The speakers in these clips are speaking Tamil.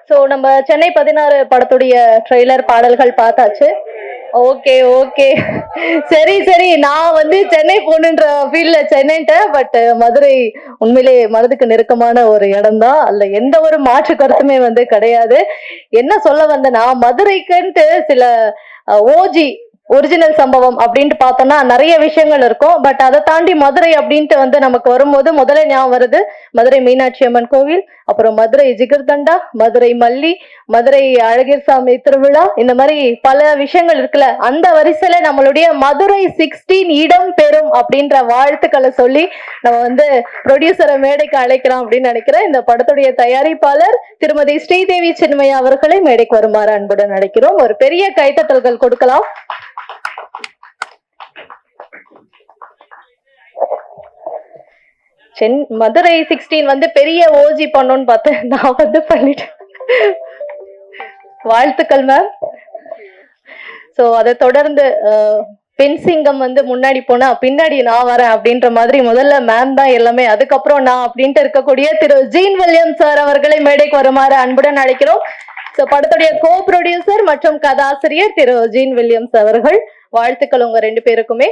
சோ நம்ம சென்னை 16 படத்துடைய ட்ரெய்லர் பாடல்கள் பார்த்தாச்சு. ஓகே ஓகே, சரி சரி. நான் வந்து சென்னை போகணுன்ற ஃபீல்ட்ல சென்னைன்ட்டேன். பட் மதுரை உண்மையிலே மனதுக்கு நெருக்கமான ஒரு இடம் தான். அதுல எந்த ஒரு மாற்று கருத்துமே வந்து கிடையாது. என்ன சொல்ல வந்த, நான் மதுரைக்குன்ட்டு சில ஓஜி ஒரிஜினல் சம்பவம் அப்படின்ட்டு பார்த்தோம்னா நிறைய விஷயங்கள் இருக்கும். பட் அதை தாண்டி மதுரை அப்படின்ட்டு வந்து நமக்கு வரும்போது முதல்ல ஞாபகம் வருது மதுரை மீனாட்சி அம்மன் கோவில், அப்புறம் மதுரை ஜிகர்தண்டா, மதுரை மல்லி, மதுரை அழகிர்சாமி திருவிழா, இந்த மாதிரி பல விஷயங்கள் இருக்குல்ல. அந்த வரிசையில நம்மளுடைய மதுரை 16 இடம் பெறும் அப்படின்ற வாழ்த்துக்களை சொல்லி நம்ம வந்து ப்ரொடியூசரை மேடைக்கு அழைக்கலாம் அப்படின்னு நினைக்கிறேன். இந்த படத்துடைய தயாரிப்பாளர் திருமதி ஸ்ரீதேவி சின்மயா அவர்களை மேடைக்கு வருமாறு அன்புடன் அழைக்கிறோம். ஒரு பெரிய கைத்தட்டல்கள் கொடுக்கலாம். மதுரை 16 வந்து பெரிய ஓஜி பண்ணோன்னு பார்த்தேன், நான் வந்து பண்ணிட்டேன். வாழ்த்துக்கள் மேம். சோ அதை தொடர்ந்து பென்சிங்கம் வந்து முன்னாடி போனா பின்னாடி நான் வரேன் அப்படின்ற மாதிரி முதல்ல மேம் தான் எல்லாமே, அதுக்கப்புறம் நான் அப்படின்ட்டு இருக்கக்கூடிய திரு ஜீன் வில்லியம் சார் அவர்களை மேடைக்கு வருமாறு அன்புடன் அழைக்கிறோம். சோ படத்துடைய கோ ப்ரொடியூசர் மற்றும் கதாசிரியர் திரு ஜீன் வில்லியம்ஸ் அவர்கள். வாழ்த்துக்கள் உங்க ரெண்டு பேருக்குமே.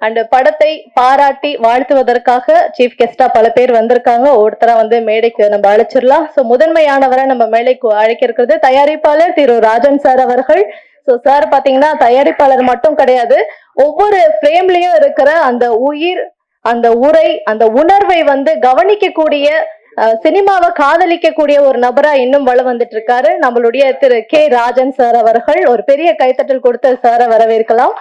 அண்ட் படத்தை பாராட்டி வாழ்த்துவதற்காக சீஃப் கெஸ்டா பல பேர் வந்திருக்காங்க. ஒருத்தரா வந்து மேடைக்கு நம்ம அழைச்சிடலாம். சோ முதன்மையானவரை நம்ம மேடைக்கு அழைக்க இருக்கிறது தயாரிப்பாளர் திரு ராஜன் சார் அவர்கள். சோ சார் பாத்தீங்கன்னா தயாரிப்பாளர் மட்டும் கிடையாது, ஒவ்வொரு ஃப்ரேம்லயும் இருக்கிற அந்த உயிர், அந்த உரை, அந்த உணர்வை வந்து கவனிக்கக்கூடிய, சினிமாவை காதலிக்கக்கூடிய ஒரு நபரா இன்னும் வள வந்துட்டு இருக்காரு நம்மளுடைய திரு கே ராஜன் சார் அவர்கள். ஒரு பெரிய கைத்தட்டல் கொடுத்து சாரை வரவேற்கலாம்.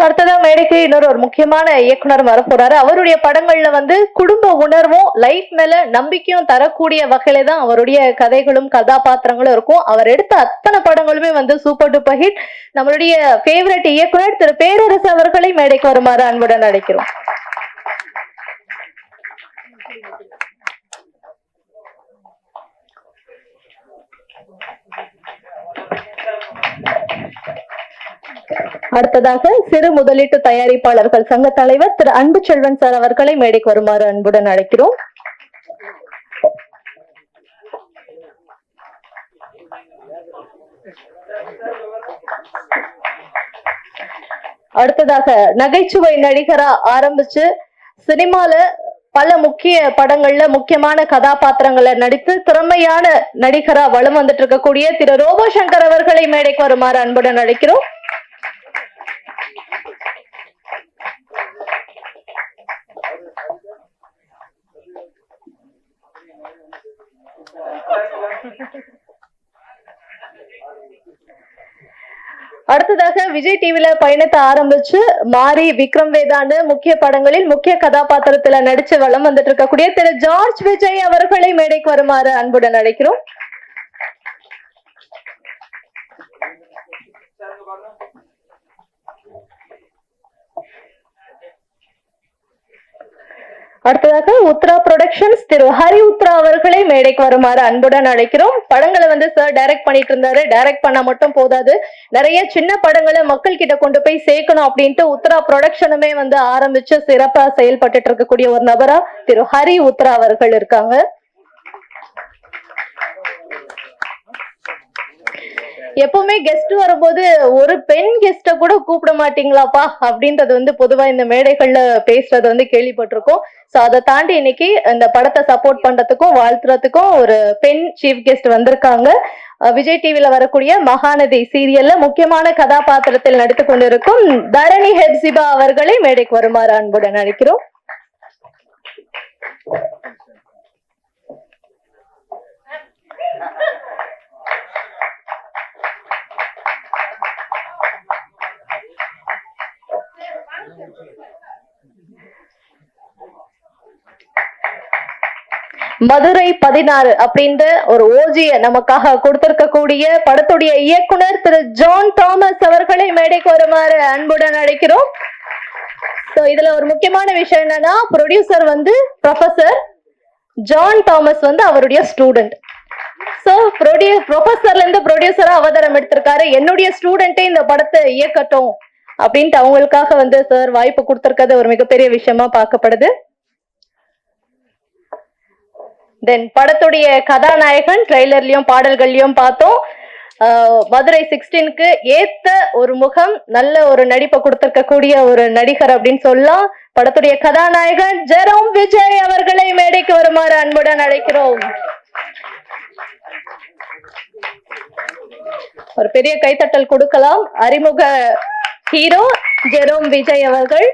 அடுத்ததா மேடைக்கு இன்னொரு ஒரு முக்கியமான இயக்குனர் வரப்போறாரு. அவருடைய படங்கள்ல வந்து குடும்ப உணர்வும் லைஃப் மேல நம்பிக்கையும் தரக்கூடிய வகையில தான் அவருடைய கதைகளும் கதாபாத்திரங்களும் இருக்கும். அவர் எடுத்த அத்தனை படங்களுமே வந்து சூப்பர் டூப்பர் ஹிட். நம்மளுடைய ஃபேவரட் இயக்குனர் திரு பேரரசு அவர்களை மேடைக்கு வருமாறு அன்புடன் அழைக்கிறோம். அடுத்ததாக சிறு முதலீட்டு தயாரிப்பாளர்கள் சங்க தலைவர் திரு அன்பு செல்வன் சார் அவர்களை மேடைக்கு வருமாறு அன்புடன் அழைக்கிறோம். அடுத்ததாக நகைச்சுவை நடிகரா ஆரம்பிச்சு சினிமால பல முக்கிய படங்கள்ல முக்கியமான கதாபாத்திரங்களை நடித்து திறமையான நடிகரா வலம் வந்துட்டு இருக்கக்கூடிய திரு ரோபோ சங்கர் அவர்களை மேடைக்கு வருமாறு அன்புடன் அழைக்கிறோம். அடுத்ததாக விஜய் டிவில பயணத்தை ஆரம்பிச்சு மாரி, விக்ரம் வேதாண்டு முக்கிய படங்களில் முக்கிய கதாபாத்திரத்துல நடிச்சு வலம் வந்துட்டு இருக்கக்கூடிய திரு ஜார்ஜ் விஜய் அவர்களை மேடைக்கு வருமாறு அன்புடன் அழைக்கிறோம். அடுத்ததாக உத்ரா புரொடக்ஷன்ஸ் திரு ஹரி உத்ரா அவர்களை மேடைக்கு வருமாறு அன்புடன் அழைக்கிறோம். படங்களை வந்து சார் டைரக்ட் பண்ணிட்டு இருந்தாரு. டைரக்ட் பண்ணா மட்டும் போதாது, நிறைய சின்ன படங்களை மக்கள் கிட்ட கொண்டு போய் சேர்க்கணும் அப்படின்ட்டு உத்ரா புரொடக்ஷனுமே வந்து ஆரம்பிச்சு சிறப்பா செயல்பட்டு இருக்கக்கூடிய ஒரு நபரா திரு ஹரி உத்ரா அவர்கள் இருக்காங்க. எப்பவுமே கெஸ்ட் வரும்போது ஒரு பெண் கெஸ்ட கூட கூப்பிட மாட்டீங்களாப்பா அப்படின்றது வந்து பொதுவா இந்த மேடைகள்ல பேசுறது வந்து கேள்விப்பட்டிருக்கோம். சோ அதை தாண்டி இன்னைக்கு இந்த படத்தை சப்போர்ட் பண்றதுக்கும் வாழ்த்துறதுக்கும் ஒரு பெண் சீஃப் கெஸ்ட் வந்திருக்காங்க. விஜய் டிவில வரக்கூடிய மகாநதி சீரியல்ல முக்கியமான கதாபாத்திரத்தில் நடித்து கொண்டிருக்கும் தரணி ஹெப்சிபா அவர்களை மேடைக்கு வருமாறு அன்புடன் அழைக்கிறோம். மதுரை 16 அப்படின்ற ஒரு ஓஜிய நமக்காக கொடுத்திருக்கக்கூடிய படத்துடைய இயக்குனர் திரு ஜான் தாமஸ் அவர்களை மேடைக்கு வருமாறு அன்புடன் அழைக்கிறோம். சோ இதுல ஒரு முக்கியமான விஷயம் என்னன்னா, ப்ரொடியூசர் வந்து ப்ரொஃபசர், ஜான் தாமஸ் வந்து அவருடைய ஸ்டூடெண்ட். சோ ப்ரொஃபசர்ல இருந்து ப்ரொடியூசரா அவதாரம் எடுத்திருக்காரு. என்னுடைய ஸ்டூடெண்டே இந்த படத்தை இயக்கட்டும் அப்படின்ட்டு அவங்களுக்காக வந்து சார் வாய்ப்பு கொடுத்திருக்கிறது ஒரு மிகப்பெரிய விஷயமா பார்க்கப்படுது. தென் படத்துடைய கதாநாயகன் ட்ரெய்லர்லயும் பாடல்கள்லயும் பார்த்தோம். மதுரை 16க்கு ஏத்த ஒரு முகம், நல்ல ஒரு நடிப்பை கொடுத்திருக்கக்கூடிய ஒரு நடிகர் அப்படின்னு சொல்லலாம். படத்துடைய கதாநாயகன் ஜெரோம் விஜய் அவர்களை மேடைக்கு வருமாறு அன்புடன் அழைக்கிறோம். ஒரு பெரிய கைத்தட்டல் கொடுக்கலாம். அறிமுக ஹீரோ ஜெரோம் விஜய் அவர்கள்.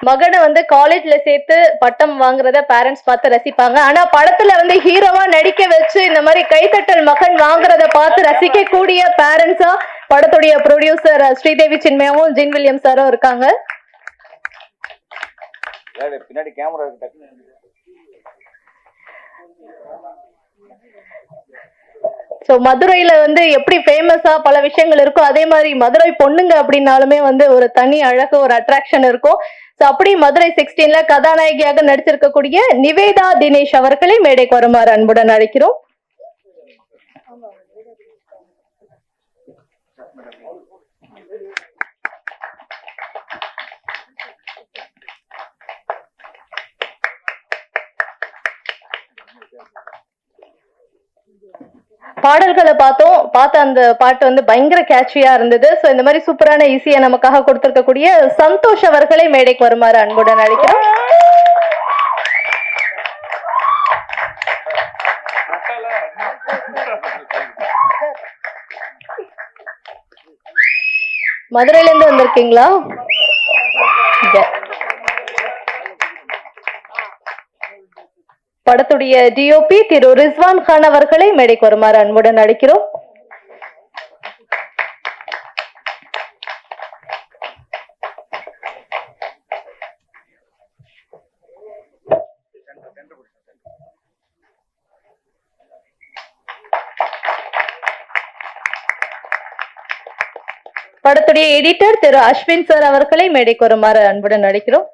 மகனை வந்து காலேஜ்ல சேர்த்து பட்டம் வாங்குறத பேரண்ட்ஸ் பார்த்து ரசிப்பாங்க. ஆனா படத்துல வந்து ஹீரோவா நடிக்க வச்சு இந்த மாதிரி கைத்தட்டல் மகன் வாங்குறத பார்த்து ரசிக்க கூடிய பேரண்ட்ஸா படத்துடைய ப்ரொடியூசர் ஸ்ரீதேவி சின்மயாவும் ஜின் வில்லியம் சாரும் இருக்காங்க. பின்னாடி கேமரா சோ மதுரையில வந்து எப்படி ஃபேமஸா பல விஷயங்கள் இருக்கோ, அதே மாதிரி மதுரை பொண்ணுங்க அப்படின்னாலுமே வந்து ஒரு தனி அழகு, ஒரு அட்ராக்ஷன் இருக்கும். சோ அப்படி மதுரை 16ல கதாநாயகியாக நடிச்சிருக்கக்கூடிய நிவேதா தினேஷ் அவர்களை மேடைக்கு வருமாறு அன்புடன் அழைக்கிறோம். பாடல்களை பார்த்த அந்த பாட்டு வந்து பயங்கர கேட்சியா இருந்தது. சோ இந்த மாதிரி சூப்பரான இசையை நமக்காக கொடுத்திருக்கக்கூடிய சந்தோஷ் அவர்களை மேடைக்கு வருமாறு அன்புடன் அழைக்கிறோம். மதுரையில இருந்து வந்திருக்கீங்களா? படத்துடைய டிஓபி திரு ரிஸ்வான் கான் அவர்களை மேடைக்கு வருமாறு அன்புடன் அழைக்கிறோம். படத்துடைய எடிட்டர் திரு அஸ்வின் சார் அவர்களை மேடைக்கு வருமாறு அன்புடன் அழைக்கிறோம்.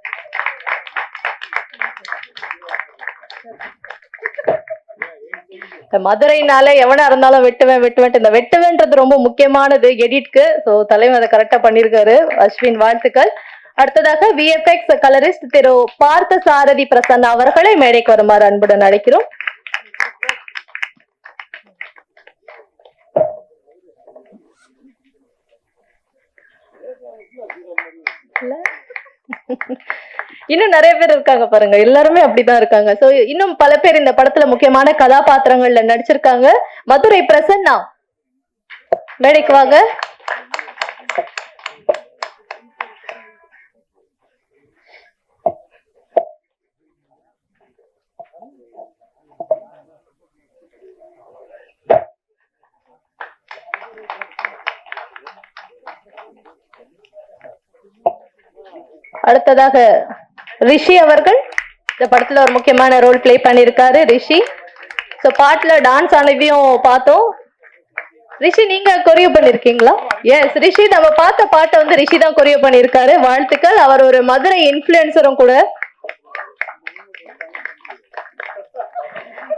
மதுரைனால எவனா இருந்தாலும் வெட்டுவேன். இந்த வெட்டுவேன்றது ரொம்ப முக்கியமானது எடிட்க்கு. சோ தலைவர் அதை கரெக்டா பண்ணிருக்காரு. அஸ்வின் வாழ்த்துக்கள். அடுத்ததாக விஎஃப்எக்ஸ் கலரிஸ்ட் திரு பார்த்த சாரதி பிரசன்னா அவர்களை மேடைக்கு வருமாறு அன்புடன் அழைக்கிறோம். இன்னும் நிறைய பேர் இருக்காங்க பாருங்க, எல்லாருமே அப்படிதான் இருக்காங்க. சோ இன்னும் பல பேர் இந்த படத்துல முக்கியமான கதாபாத்திரங்கள்ல நடிச்சிருக்காங்க. மதுரை பிரசன்னா மேடைக்கு வாங்க. அடுத்ததாக ரிஷி அவர்கள் இந்த படத்துல ஒரு முக்கியமான ரோல் பிளே பண்ணிருக்காரு. ரிஷி சோ பாட்டுல டான்ஸ் ஆனதையும் பார்த்தோம். ரிஷி நீங்க கொரியோ பண்ணிருக்கீங்களா? எஸ் ரிஷி, நம்ம பார்த்த பாட்டை வந்து ரிஷி தான் கொரியோ பண்ணிருக்காரு. வாழ்த்துக்கள். அவர் ஒரு மதுரை இன்ஃபுளுசரும் கூட.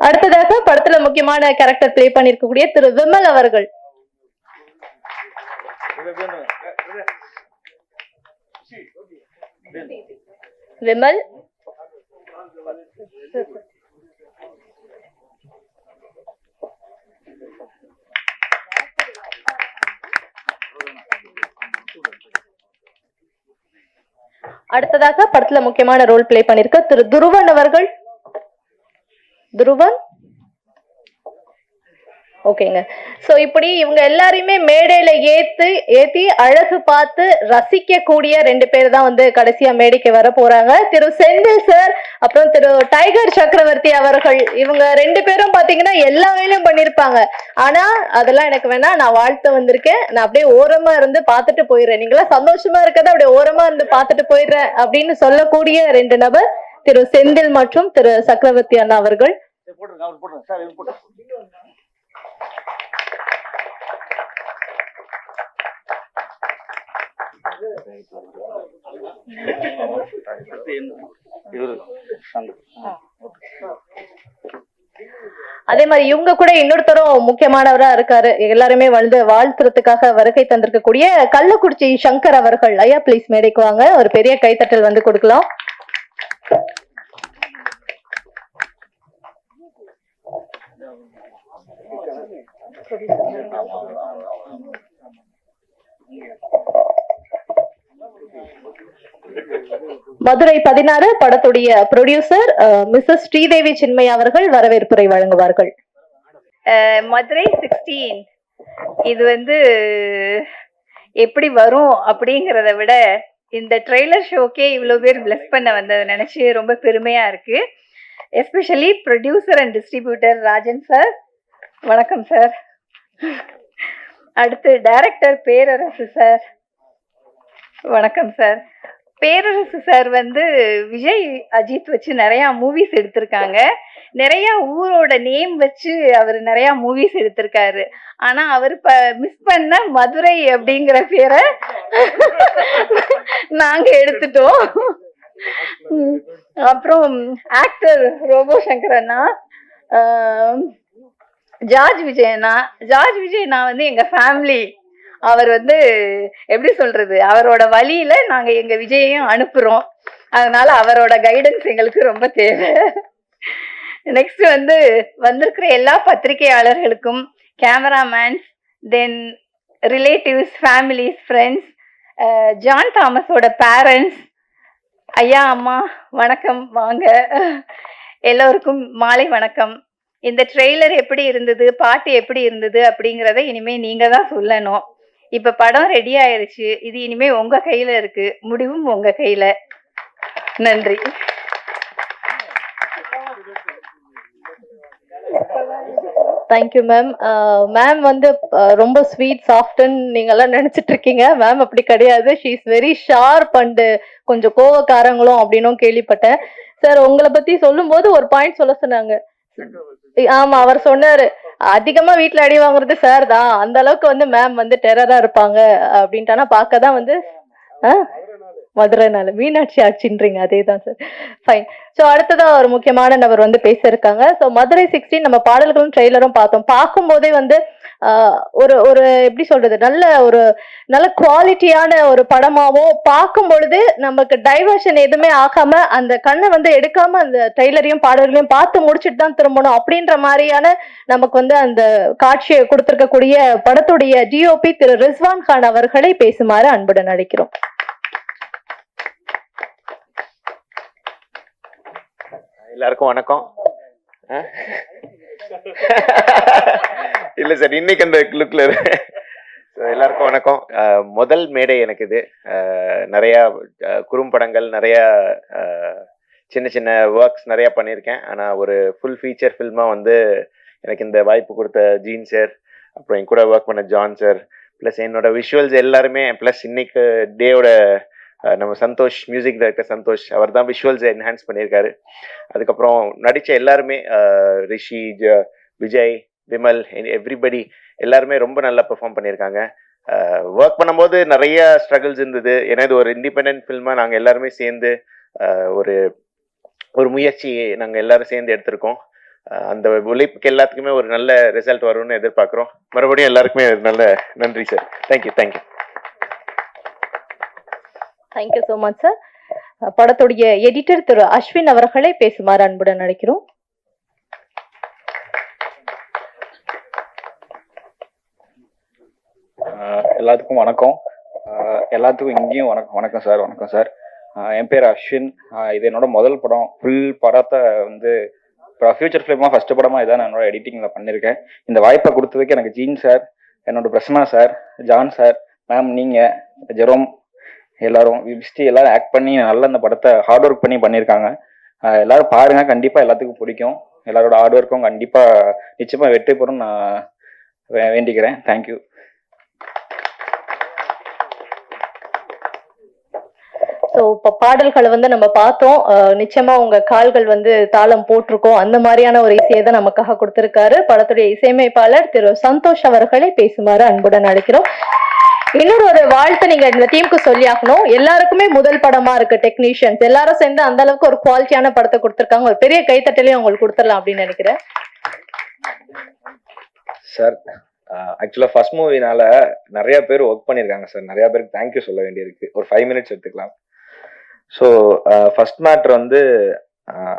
அடுத்ததாக படத்துல முக்கியமான கேரக்டர் பிளே பண்ணிருக்கக்கூடிய திரு விமல் அவர்கள். விமல் அடுத்ததாக படத்துல முக்கியமான ரோல் பிளே பண்ணிருக்க திரு துருவன் அவர்கள். துருவன் ஓகேங்க. சோ இப்படி இவங்க எல்லாரையுமே மேடையில ஏத்தி அழகு பார்த்து ரசிக்கக்கூடிய 2 பேர் தான் வந்து கடைசியா மேடைக்கு வர போறாங்க. திரு செந்தில் சார், அப்புறம் திரு டைகர் சக்கரவர்த்தி அவர்கள். இவங்க 2 பேரும் பாத்தீங்கன்னா எல்லா வேலையும் பண்ணிருப்பாங்க. ஆனா அதெல்லாம் எனக்கு வேணாம், நான் வாழ்த்து வந்திருக்கேன், நான் அப்படியே ஓரமா இருந்து பார்த்துட்டு போயிடுறேன், நீங்களாம் சந்தோஷமா இருக்கதை அப்படியே ஓரமா இருந்து பார்த்துட்டு போயிடுறேன் அப்படின்னு சொல்லக்கூடிய 2 நபர் திரு செந்தில் மற்றும் திரு சக்கரவர்த்தி அண்ணா அவர்கள். அதே மாதிரி இவங்க கூட இன்னொருத்தரும் முக்கியமானவரா இருக்காரு, எல்லாருமே வந்து வாழ்த்துறதுக்காக வருகை தந்திருக்கக்கூடிய கள்ளக்குறிச்சி சங்கர் அவர்கள். ஐயா பிளீஸ் மேடைக்கு வாங்க, ஒரு பெரிய கைத்தட்டல் வந்து கொடுக்கலாம். மதுரை 16 படத்துடைய ப்ரொடியூசர் மிஸ்ஸஸ் ஸ்ரீதேவி சின்மய் அவர்கள் வரவேற்புரை வழங்குவார்கள். மதுரை 16 இது வந்து எப்படி வரும் அப்படிங்கறத விட இந்த ட்ரெய்லர் ஷோக்கே இவ்வளவு பேர் பிளஸ் பண்ண வந்ததை நினைச்சு ரொம்ப பெருமையா இருக்கு. Especially producer and distributor Rajan sir, வணக்கம் சார். அடுத்து டைரக்டர் பேரரசு சார், வணக்கம் சார். பேரரசு சார் வந்து விஜய் அஜித் வச்சு நிறைய மூவிஸ் எடுத்திருக்காங்க, நிறைய ஊரோட நேம் வச்சு அவர் நிறைய மூவிஸ் எடுத்திருக்காரு. ஆனா அவர் மிஸ் பண்ண மதுரை அப்படிங்கிற பேரை நாங்க எடுத்துட்டோம். அப்புறம் ஆக்டர் ரோபோ சங்கர் அண்ணா, ஜார்ஜ் விஜயண்ணா வந்து எங்க ஃபேமிலி. அவர் வந்து எப்படி சொல்றது, அவரோட வழியில நாங்க எங்க விஜயையும் அனுப்புறோம், அதனால அவரோட கைடன்ஸ் எங்களுக்கு ரொம்ப தேவை. நெக்ஸ்ட் வந்து வந்திருக்கிற எல்லா பத்திரிகையாளர்களுக்கும், cameramen, then relatives, families, friends, John தாமஸோட பேரண்ட்ஸ், ஐயா அம்மா வணக்கம், வாங்க. எல்லோருக்கும் மாலை வணக்கம். இந்த ட்ரெய்லர் எப்படி இருந்தது, பாட்டு எப்படி இருந்தது அப்படிங்கிறத இனிமே நீங்க தான் சொல்லணும். இப்ப படம் ரெடி ஆயிருச்சு, இது இனிமே உங்க கையில இருக்கு, முடிவும் உங்க கையில. நன்றி. Thank you ma'am. மேம் வந்து ரொம்ப ஸ்வீட் சாஃப்ட்ன்னு நீங்க எல்லாம் நினைச்சிட்டு இருக்கீங்க, மேம் அப்படி கிடையாது. She is very sharp and கொஞ்சம் கோவக்காரங்களும் அப்படின்னும் கேள்விப்பட்டேன். சார் உங்களை பத்தி சொல்லும் போது ஒரு பாயிண்ட் சொல்ல சொன்னாங்க. ஆமா, அவர் சொன்னாரு அதிகமா வீட்டுல அடி வாங்குறது சார் தான், அந்த அளவுக்கு வந்து மேம் வந்து டெரரா இருப்பாங்க அப்படின்ட்டு. ஆனா பார்க்கதான் வந்து மதுரைனால மீனாட்சி ஆட்சின்றீங்க, அதேதான் சார். ஃபைன். ஸோ அடுத்ததா ஒரு முக்கியமான நபர் வந்து பேச இருக்காங்க. ஸோ மதுரை 16 நம்ம பாடல்களும் ட்ரெய்லரும் பார்த்தோம். பார்க்கும் போதே வந்து ஒரு ஒரு எப்படி சொல்றது, நல்ல குவாலிட்டியான ஒரு படமாவும், பார்க்கும் பொழுது நமக்கு டைவர்ஷன் எதுவுமே ஆகாம அந்த கண்ணை வந்து எடுக்காம அந்த ட்ரெய்லரையும் பாடல்களையும் பார்த்து முடிச்சுட்டு தான் திரும்பணும் அப்படின்ற மாதிரியான நமக்கு வந்து அந்த காட்சியை கொடுத்திருக்கக்கூடிய படத்துடைய டிஓபி திரு ரிஸ்வான் கான் அவர்களை பேசுமாறு அன்புடன் அழைக்கிறோம். எல்லாருக்கும் வணக்கம். இல்ல சார், இன்னைக்கு அந்த லுக்ல எல்லாருக்கும் வணக்கம். முதல் மேடை எனக்கு இது. நிறைய குறும்படங்கள், நிறைய சின்ன சின்ன ஒர்க்ஸ் நிறைய பண்ணியிருக்கேன். ஆனா ஒரு ஃபுல் ஃபீச்சர் ஃபில்மா வந்து எனக்கு இந்த வாய்ப்பு கொடுத்த ஜீன் சார், அப்புறம் என் கூட ஒர்க் பண்ண ஜான் சார், பிளஸ் என்னோட விஷுவல்ஸ் எல்லாருமே, பிளஸ் இன்னைக்கு டேயோட நம்ம சந்தோஷ், மியூசிக் டைரக்டர் சந்தோஷ், அவர் தான் விஷுவல்ஸ் என்ஹான்ஸ் பண்ணியிருக்காரு. அதுக்கப்புறம் நடித்த எல்லாருமே, ரிஷி, விஜய், விமல், எவ்ரிபடி எல்லாருமே ரொம்ப நல்லா பெர்ஃபார்ம் பண்ணியிருக்காங்க. ஒர்க் பண்ணும்போது நிறைய ஸ்ட்ரகிள்ஸ் இருந்தது, ஏன்னா இது ஒரு இண்டிபெண்ட் ஃபில்மாக நாங்கள் எல்லாருமே சேர்ந்து ஒரு ஒரு முயற்சி நாங்கள் எல்லாரும் சேர்ந்து எடுத்திருக்கோம். அந்த உழைப்புக்கு எல்லாத்துக்குமே ஒரு நல்ல ரிசல்ட் வரும்னு எதிர்பார்க்குறோம். மறுபடியும் எல்லாருக்குமே நல்ல நன்றி sir. Thank you. Thank you so much sir. படத்துடைய எடிட்டர் திரு அஸ்வின் அவர்களை பேசுமாறு அன்புடன் அழைக்கிறோம். எல்லாத்துக்கும் வணக்கம். எல்லாத்துக்கும் இங்கேயும் வணக்கம் சார். வணக்கம் சார். என் பேர் அஸ்வின். இது என்னோட முதல் படம். ஃபுல் படத்தை வந்து ஃபியூச்சர் ஃபிலிமாக ஃபஸ்ட்டு படமாக இதான் நான் என்னோட எடிட்டிங்கில் பண்ணியிருக்கேன். இந்த வாய்ப்பை கொடுத்ததுக்கு எனக்கு ஜீன் சார், என்னோட Prasanna sir, John sir, ma'am, நீங்கள், ஜெரோம், எல்லாரும் விஸ்டி எல்லாரும் ஆக்ட் பண்ணி நல்லா இந்த படத்தை ஹார்ட் ஒர்க் பண்ணி பண்ணியிருக்காங்க. எல்லாரும் பாருங்க, கண்டிப்பாக எல்லாத்துக்கும் பிடிக்கும். எல்லாரோட ஹார்ட் ஒர்க்கும் கண்டிப்பாக நிச்சயமாக வெற்றி பெறும் நான் வேண்டிக்கிறேன். தேங்க்யூ. ஸோ இப்போ பாடல்களை வந்து நம்ம பார்த்தோம். நிச்சயமா உங்க கால்கள் வந்து தாளம் போட்டிருக்கோம். அந்த மாதிரியான ஒரு இசையை தான் நமக்காக கொடுத்திருக்காரு படத்துடைய இசையமைப்பாளர் திரு சந்தோஷ் அவர்களை பேசுமாறு அன்புடன் அழைக்கிறோம். இன்னொரு ஒரு வாழ்த்து நீங்க இந்த டீமுக்கு சொல்லி ஆகணும். எல்லாருக்குமே முதல் படமா இருக்கு. டெக்னீஷியன்ஸ் எல்லாரும் சேர்ந்து அந்த அளவுக்கு ஒரு குவாலிட்டியான படத்தை கொடுத்திருக்காங்க. ஒரு பெரிய கைத்தட்டலையும் உங்களுக்கு கொடுத்துடலாம் அப்படின்னு நினைக்கிறேன். சார், ஆக்சுவலாக ஃபர்ஸ்ட் மூவினால நிறைய பேர் ஒர்க் பண்ணியிருக்காங்க சார். நிறைய பேருக்கு தேங்க்யூ சொல்ல வேண்டியிருக்கு. ஒரு 5 minutes எடுத்துக்கலாம். ஸோ ஃபர்ஸ்ட் மேட்ரு வந்து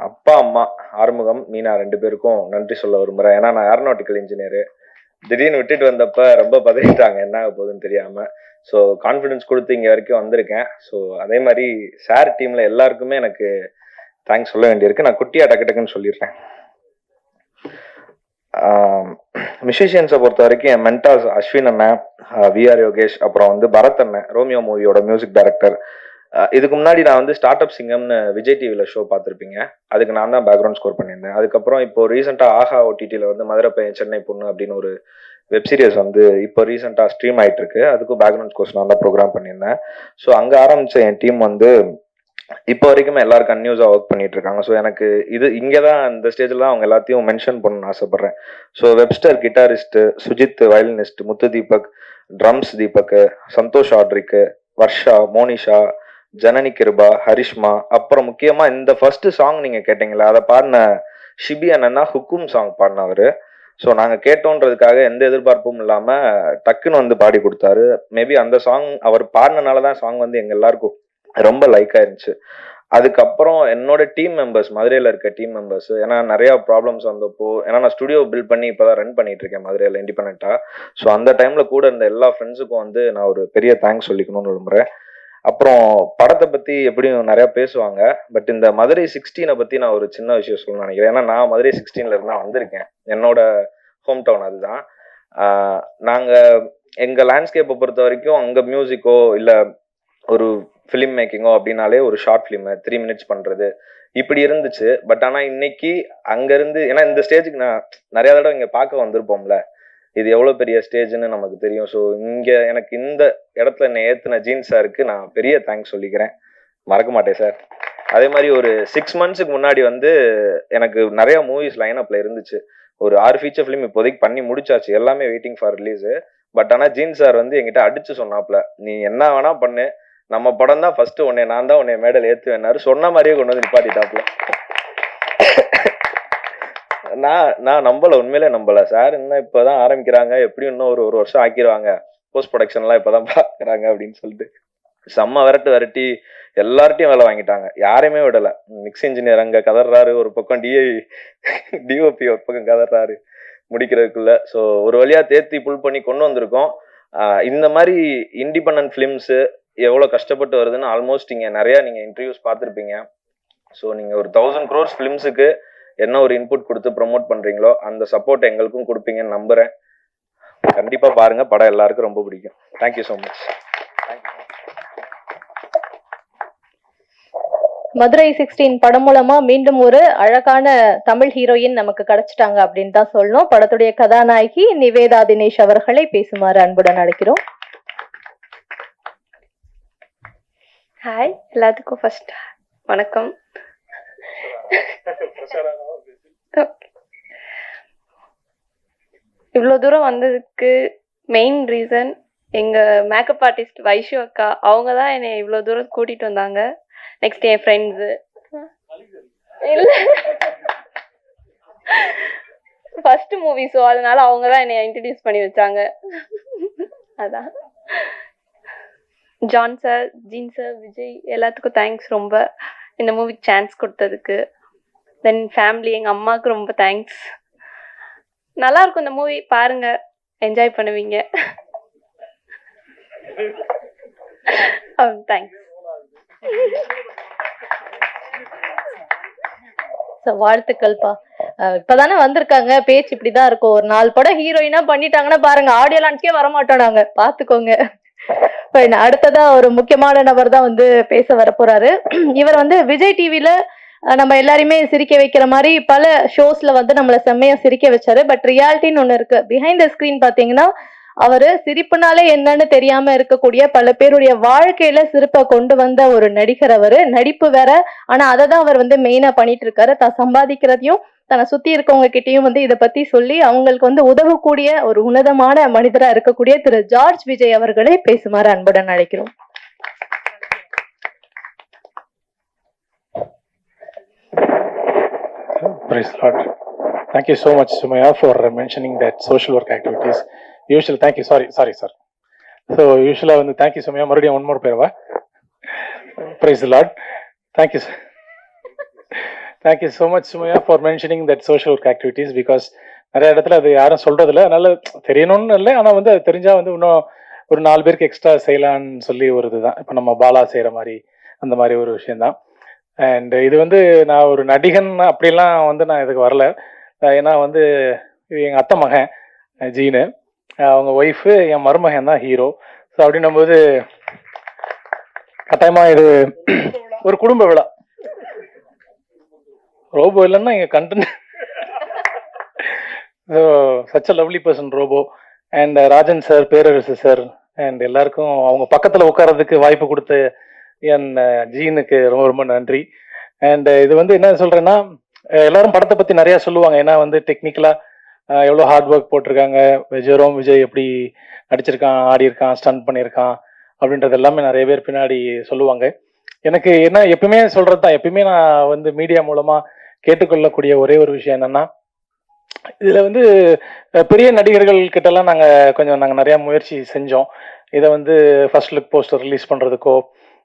அப்பா அம்மா ஆறுமுகம் மீனா 2 பேருக்கும் நன்றி சொல்ல விரும்புகிறேன். ஏன்னா நான் ஏரோநாட்டிக்கல் இன்ஜினியரு. திடீர்னு விட்டுட்டு வந்தப்ப ரொம்ப பதறிட்டாங்க, என்ன ஆக போகுதுன்னு தெரியாம. ஸோ கான்ஃபிடன்ஸ் கொடுத்து இங்கே வரைக்கும் வந்திருக்கேன். ஸோ அதே மாதிரி சார் டீம்ல எல்லாருக்குமே எனக்கு தேங்க்ஸ் சொல்ல வேண்டியிருக்கு. நான் குட்டியா டக்கு டக்குன்னு சொல்லிடுறேன். மியூசிஷியன்ஸை பொறுத்த வரைக்கும் என் மென்டார்ஸ் அஸ்வின் அண்ணன், விஆர் யோகேஷ், அப்புறம் வந்து பரத் அண்ணன், ரோமியோ மூவியோட மியூசிக் டைரக்டர். இதுக்கு முன்னாடி நான் வந்து ஸ்டார்ட் அப் சிங்கம்னு விஜய் டிவியில் ஷோ பார்த்துருப்பீங்க. அதுக்கு நான் தான் பேக்ரவுண்ட் ஸ்கோர் பண்ணியிருந்தேன். அதுக்கப்புறம் இப்போ ரீசெண்டாக ஆஹா ஓடிடியில் வந்து மதுரை பையன் சென்னை பொண்ணு அப்படின்னு ஒரு வெப் சீரிஸ் வந்து இப்போ ரீசெண்டாக ஸ்ட்ரீம் ஆகிட்டு இருக்கு. அதுக்கும் பேக்ரவுண்ட் ஸ்கோர்ஸ் நான் தான் ப்ரோக்ராம் பண்ணியிருந்தேன். ஸோ அங்கே ஆரம்பித்த என் டீம் வந்து இப்போ வரைக்குமே எல்லாரும் கன்யூஸாக ஒர்க் பண்ணிட்டு இருக்காங்க. ஸோ எனக்கு இது இங்கே தான் இந்த ஸ்டேஜில் தான் அவங்க எல்லாத்தையும் மென்ஷன் பண்ணணும்னு ஆசைப்பட்றேன். So Webster guitarist, Sujith violinist, Muthu Deepak drums, Deepak, Santhosh ஆட்ரிக்கு, வர்ஷா, மோனிஷா, ஜனனி கிருபா, ஹரிஷ்மா, அப்புறம் முக்கியமா இந்த ஃபர்ஸ்ட் சாங் நீங்க கேட்டீங்களா, அதை பாடின ஷிபி அண்ணா ஹுக்கும் சாங் பாடினவர். ஸோ நாங்க கேட்டோன்றதுக்காக எந்த எதிர்பார்ப்பும் இல்லாம டக்குன்னு வந்து பாடி கொடுத்தாரு. மேபி அந்த சாங் அவர் பாடினனாலதான் சாங் வந்து எங்க எல்லாருக்கும் ரொம்ப லைக் ஆயிருந்துச்சு. அதுக்கப்புறம் என்னோட டீம் மெம்பர்ஸ், மதுரையில இருக்க டீம் மெம்பர்ஸ், ஏன்னா நிறைய ப்ராப்ளம்ஸ் வந்தப்போ, ஏன்னா நான் ஸ்டுடியோ பில்ட் பண்ணி இப்பதான் ரன் பண்ணிட்டு இருக்கேன் மதுரையில இண்டிபெண்டா. ஸோ அந்த டைம்ல கூட இருந்த எல்லா ஃப்ரெண்ட்ஸுக்கும் வந்து நான் ஒரு பெரிய தேங்க்ஸ் சொல்லிக்கணும்னு விரும்புறேன். அப்புறம் படத்தை பத்தி எப்படியும் நிறைய பேசுவாங்க, பட் இந்த மதுரை 16 பத்தி நான் ஒரு சின்ன விஷயம் சொல்லணும்னு நினைக்கிறேன். ஏன்னா நான் மதுரை 16 இருந்தா வந்திருக்கேன். என்னோட ஹோம் டவுன் அதுதான். நாங்க எங்க லேண்ட்ஸ்கேப்பை பொறுத்த வரைக்கும் அங்க மியூசிக்கோ இல்ல ஒரு ஃபிலிம் மேக்கிங்கோ அப்படின்னாலே ஒரு ஷார்ட் ஃபிலிம் 3 minutes பண்றது இப்படி இருந்துச்சு. பட் ஆனா இன்னைக்கு அங்க இருந்து, ஏன்னா இந்த ஸ்டேஜுக்கு நான் நிறைய தடவை இங்க பார்க்க வந்திருப்போம்ல, இது எவ்வளவு பெரிய ஸ்டேஜ்னு நமக்கு தெரியும். ஸோ இங்க எனக்கு இந்த இடத்துல என்னை ஏத்துன ஜீன் சாருக்கு நான் பெரிய தேங்க்ஸ் சொல்லிக்கிறேன், மறக்க மாட்டேன் சார். அதே மாதிரி ஒரு 6 months முன்னாடி வந்து எனக்கு நிறைய மூவிஸ் லைன் அப்ல இருந்துச்சு. ஒரு 6 feature ஃபிலிம் இப்போதைக்கு பண்ணி முடிச்சாச்சு, எல்லாமே வெயிட்டிங் ஃபார் ரிலீஸ். பட் ஆனா ஜீன் சார் வந்து என்கிட்ட அடிச்சு சொன்னாப்ல, நீ என்ன வேணா பண்ணு, நம்ம படம் தான் ஃபர்ஸ்ட், நான் தான் உன்னை மேடல் ஏத்துவேன்னாரு. சொன்ன மாதிரியே கொண்டு வந்து நிப்பாட்டிட்டாப்ல. நான் நம்பல, உண்மையிலே நம்பல. சார் இன்னும் இப்பதான் ஆரம்பிக்கிறாங்க, எப்படியும் இன்னும் ஒரு வருஷம் ஆக்கிடுவாங்க, போஸ்ட் ப்ரொடக்ஷன் எல்லாம் இப்பதான் பாக்குறாங்க அப்படின்னு சொல்லிட்டு செம்ம விரட்டி எல்லார்ட்டையும் வேலை வாங்கிட்டாங்க, யாரையுமே விடல. மிக்ஸ் இன்ஜினியர் அங்க கதறாரு, ஒரு பக்கம் டிஓபி ஒரு பக்கம் கதறாரு முடிக்கிறதுக்குள்ள. ஸோ ஒரு வழியா தேர்த்தி புல் பண்ணி கொண்டு வந்திருக்கோம். இந்த மாதிரி இண்டிபெண்டன்ட் ஃபிலிம்ஸ் எவ்வளவு கஷ்டப்பட்டு வருதுன்னு ஆல்மோஸ்ட் இங்க நிறைய நீங்க இன்டர்வியூஸ் பார்த்துருப்பீங்க. ஸோ நீங்க ஒரு 1000 crores ஃபிலிம்ஸுக்கு என்ன ஒரு இன்புட் கொடுத்து ப்ரொமோட் பண்றீங்களோ அந்த சப்போர்ட் எங்களுக்கும் கொடுப்பீங்கன்னு நம்புறேன். கண்டிப்பா பாருங்க, படம் எல்லாருக்கும் ரொம்ப பிடிக்கும். Thank you so much. மதுரை 16 படம் மூலமா மீண்டும் ஒரு அழகான தமிழ் ஹீரோயின் நமக்கு கிடைச்சிட்டாங்க அப்படின்னு தான் சொல்லணும். படத்துடைய கதாநாயகி நிவேதா தினேஷ் அவர்களை பேசுமாறு அன்புடன் அழைக்கிறோம். ஹாய், எல்லாத்துக்கும் ஃபர்ஸ்ட் வணக்கம். இவ்வளோ தூரம் வந்ததுக்கு மெயின் ரீசன் எங்க மேக்கப் ஆர்டிஸ்ட் வைஷு அக்கா. அவங்க தான் என்னை இவ்வளோ தூரம் கூட்டிட்டு வந்தாங்க. நெக்ஸ்ட் என் ஃப்ரெண்ட்ஸு. இல்லை, ஃபர்ஸ்ட் மூவி, ஸோ அதனால அவங்க தான் என்னை இன்ட்ரடியூஸ் பண்ணி வச்சாங்க. அதான் ஜான் சார், ஜீன் சார், விஜய் எல்லாத்துக்கும் தேங்க்ஸ் ரொம்ப, இந்த மூவிக்கு சான்ஸ் கொடுத்ததுக்கு. தென் ஃபேமிலி, எங்கள் அம்மாவுக்கு ரொம்ப தேங்க்ஸ். நல்லா இருக்கும் இந்த மூவி, பாருங்க, என்ஜாய் பண்ணுவீங்க. தேங்க்ஸ். வாழ்த்துக்கள்ப்பா. இப்பதானே வந்திருக்காங்க, பேச்சு இப்படிதான் இருக்கும். ஒரு 4 படம் ஹீரோயினா பண்ணிட்டாங்கன்னா பாருங்க, ஆடியோ லான்ச்கே வரமாட்டோம் நாங்க, பாத்துக்கோங்க. Fine. அடுத்ததா ஒரு முக்கியமான நபர் தான் வந்து பேச வரப்போறாரு. இவர் வந்து விஜய் டிவில நம்ம எல்லாரையுமே சிரிக்க வைக்கிற மாதிரி பல ஷோஸ்ல வந்து நம்மள செம்மையா சிரிக்க வச்சாரு. பட் ரியாலிட்டின்னு ஒண்ணு இருக்கு. பிஹைண்ட் த ஸ்கிரீன் பாத்தீங்கன்னா அவரு சிரிப்புனாலே என்னன்னு தெரியாம இருக்கக்கூடிய பல பேருடைய வாழ்க்கையில சிரிப்பை கொண்டு வந்த ஒரு நடிகர். அவரு நடிப்பு வேற, ஆனா அதை தான் அவர் வந்து மெயினா பண்ணிட்டு இருக்காரு. தான் சம்பாதிக்கிறதையும் தன்னை சுத்தி இருக்கவங்க கிட்டயும் வந்து இதை பத்தி சொல்லி அவங்களுக்கு வந்து உதவக்கூடிய ஒரு உன்னதமான மனிதரா இருக்கக்கூடிய திரு ஜார்ஜ் விஜய் அவர்களை பேசுமாறு அன்புடன் அழைக்கிறோம். Praise the Lord. Thank you so much, Sumaya, for mentioning that social work activities. Usually, thank you. Sorry, sir. So, usually, thank you, Sumaya. Marudiya, one more pair. Praise the Lord. Thank you, sir. Thank you so much, Sumaya, for mentioning that social work activities because நிறைய இடத்துல அது யாரும் சொல்றது இல்லை, அதனால தெரியணும்னு இல்லை, ஆனால் வந்து அது தெரிஞ்சா வந்து இன்னும் ஒரு 4 பேருக்கு எக்ஸ்ட்ரா செய்யலான்னு சொல்லி ஒரு இதுதான். இப்போ நம்ம பாலா செய்கிற மாதிரி அந்த மாதிரி ஒரு விஷயம்தான். அண்ட் இது வந்து நான் ஒரு நடிகன் அப்படிலாம் வந்து நான் இதுக்கு வரல. ஏன்னா வந்து இது எங்கள் அத்தை மகன் ஜீனு, அவங்க ஒய்ஃபு, என் மருமகன் தான் ஹீரோ. ஸோ அப்படின்னும்போது கட்டாயமாக இது ஒரு குடும்ப விழா. ரோபோ இல்லைன்னா எங்கள் content. So such a lovely person Robo. And Rajan sir, Perarasu sir, and எல்லாருக்கும் அவங்க பக்கத்தில் உட்காரதுக்கு வாய்ப்பு கொடுத்த என் ஜீனுக்கு ரொம்ப ரொம்ப நன்றி. அண்ட் இது வந்து என்ன சொல்றேன்னா, எல்லாரும் படத்தை பத்தி நிறைய சொல்லுவாங்க. ஏன்னா வந்து டெக்னிக்கலா எவ்வளோ ஹார்ட் ஒர்க் போட்டிருக்காங்க, ஜெரோம் விஜய் எப்படி நடிச்சிருக்கான், ஆடி இருக்கான், ஸ்டன் பண்ணியிருக்கான் அப்படின்றது எல்லாமே நிறைய பேர் பின்னாடி சொல்லுவாங்க. எனக்கு என்ன எப்பயுமே சொல்றது தான், எப்பயுமே நான் வந்து மீடியா மூலமா கேட்டுக்கொள்ளக்கூடிய ஒரே ஒரு விஷயம் என்னன்னா, இதுல வந்து பெரிய நடிகர்கள் கிட்டலாம் நாங்கள் நிறைய முயற்சி செஞ்சோம். இதை வந்து ஃபர்ஸ்ட் லுக் போஸ்டர் ரிலீஸ் பண்றதுக்கோ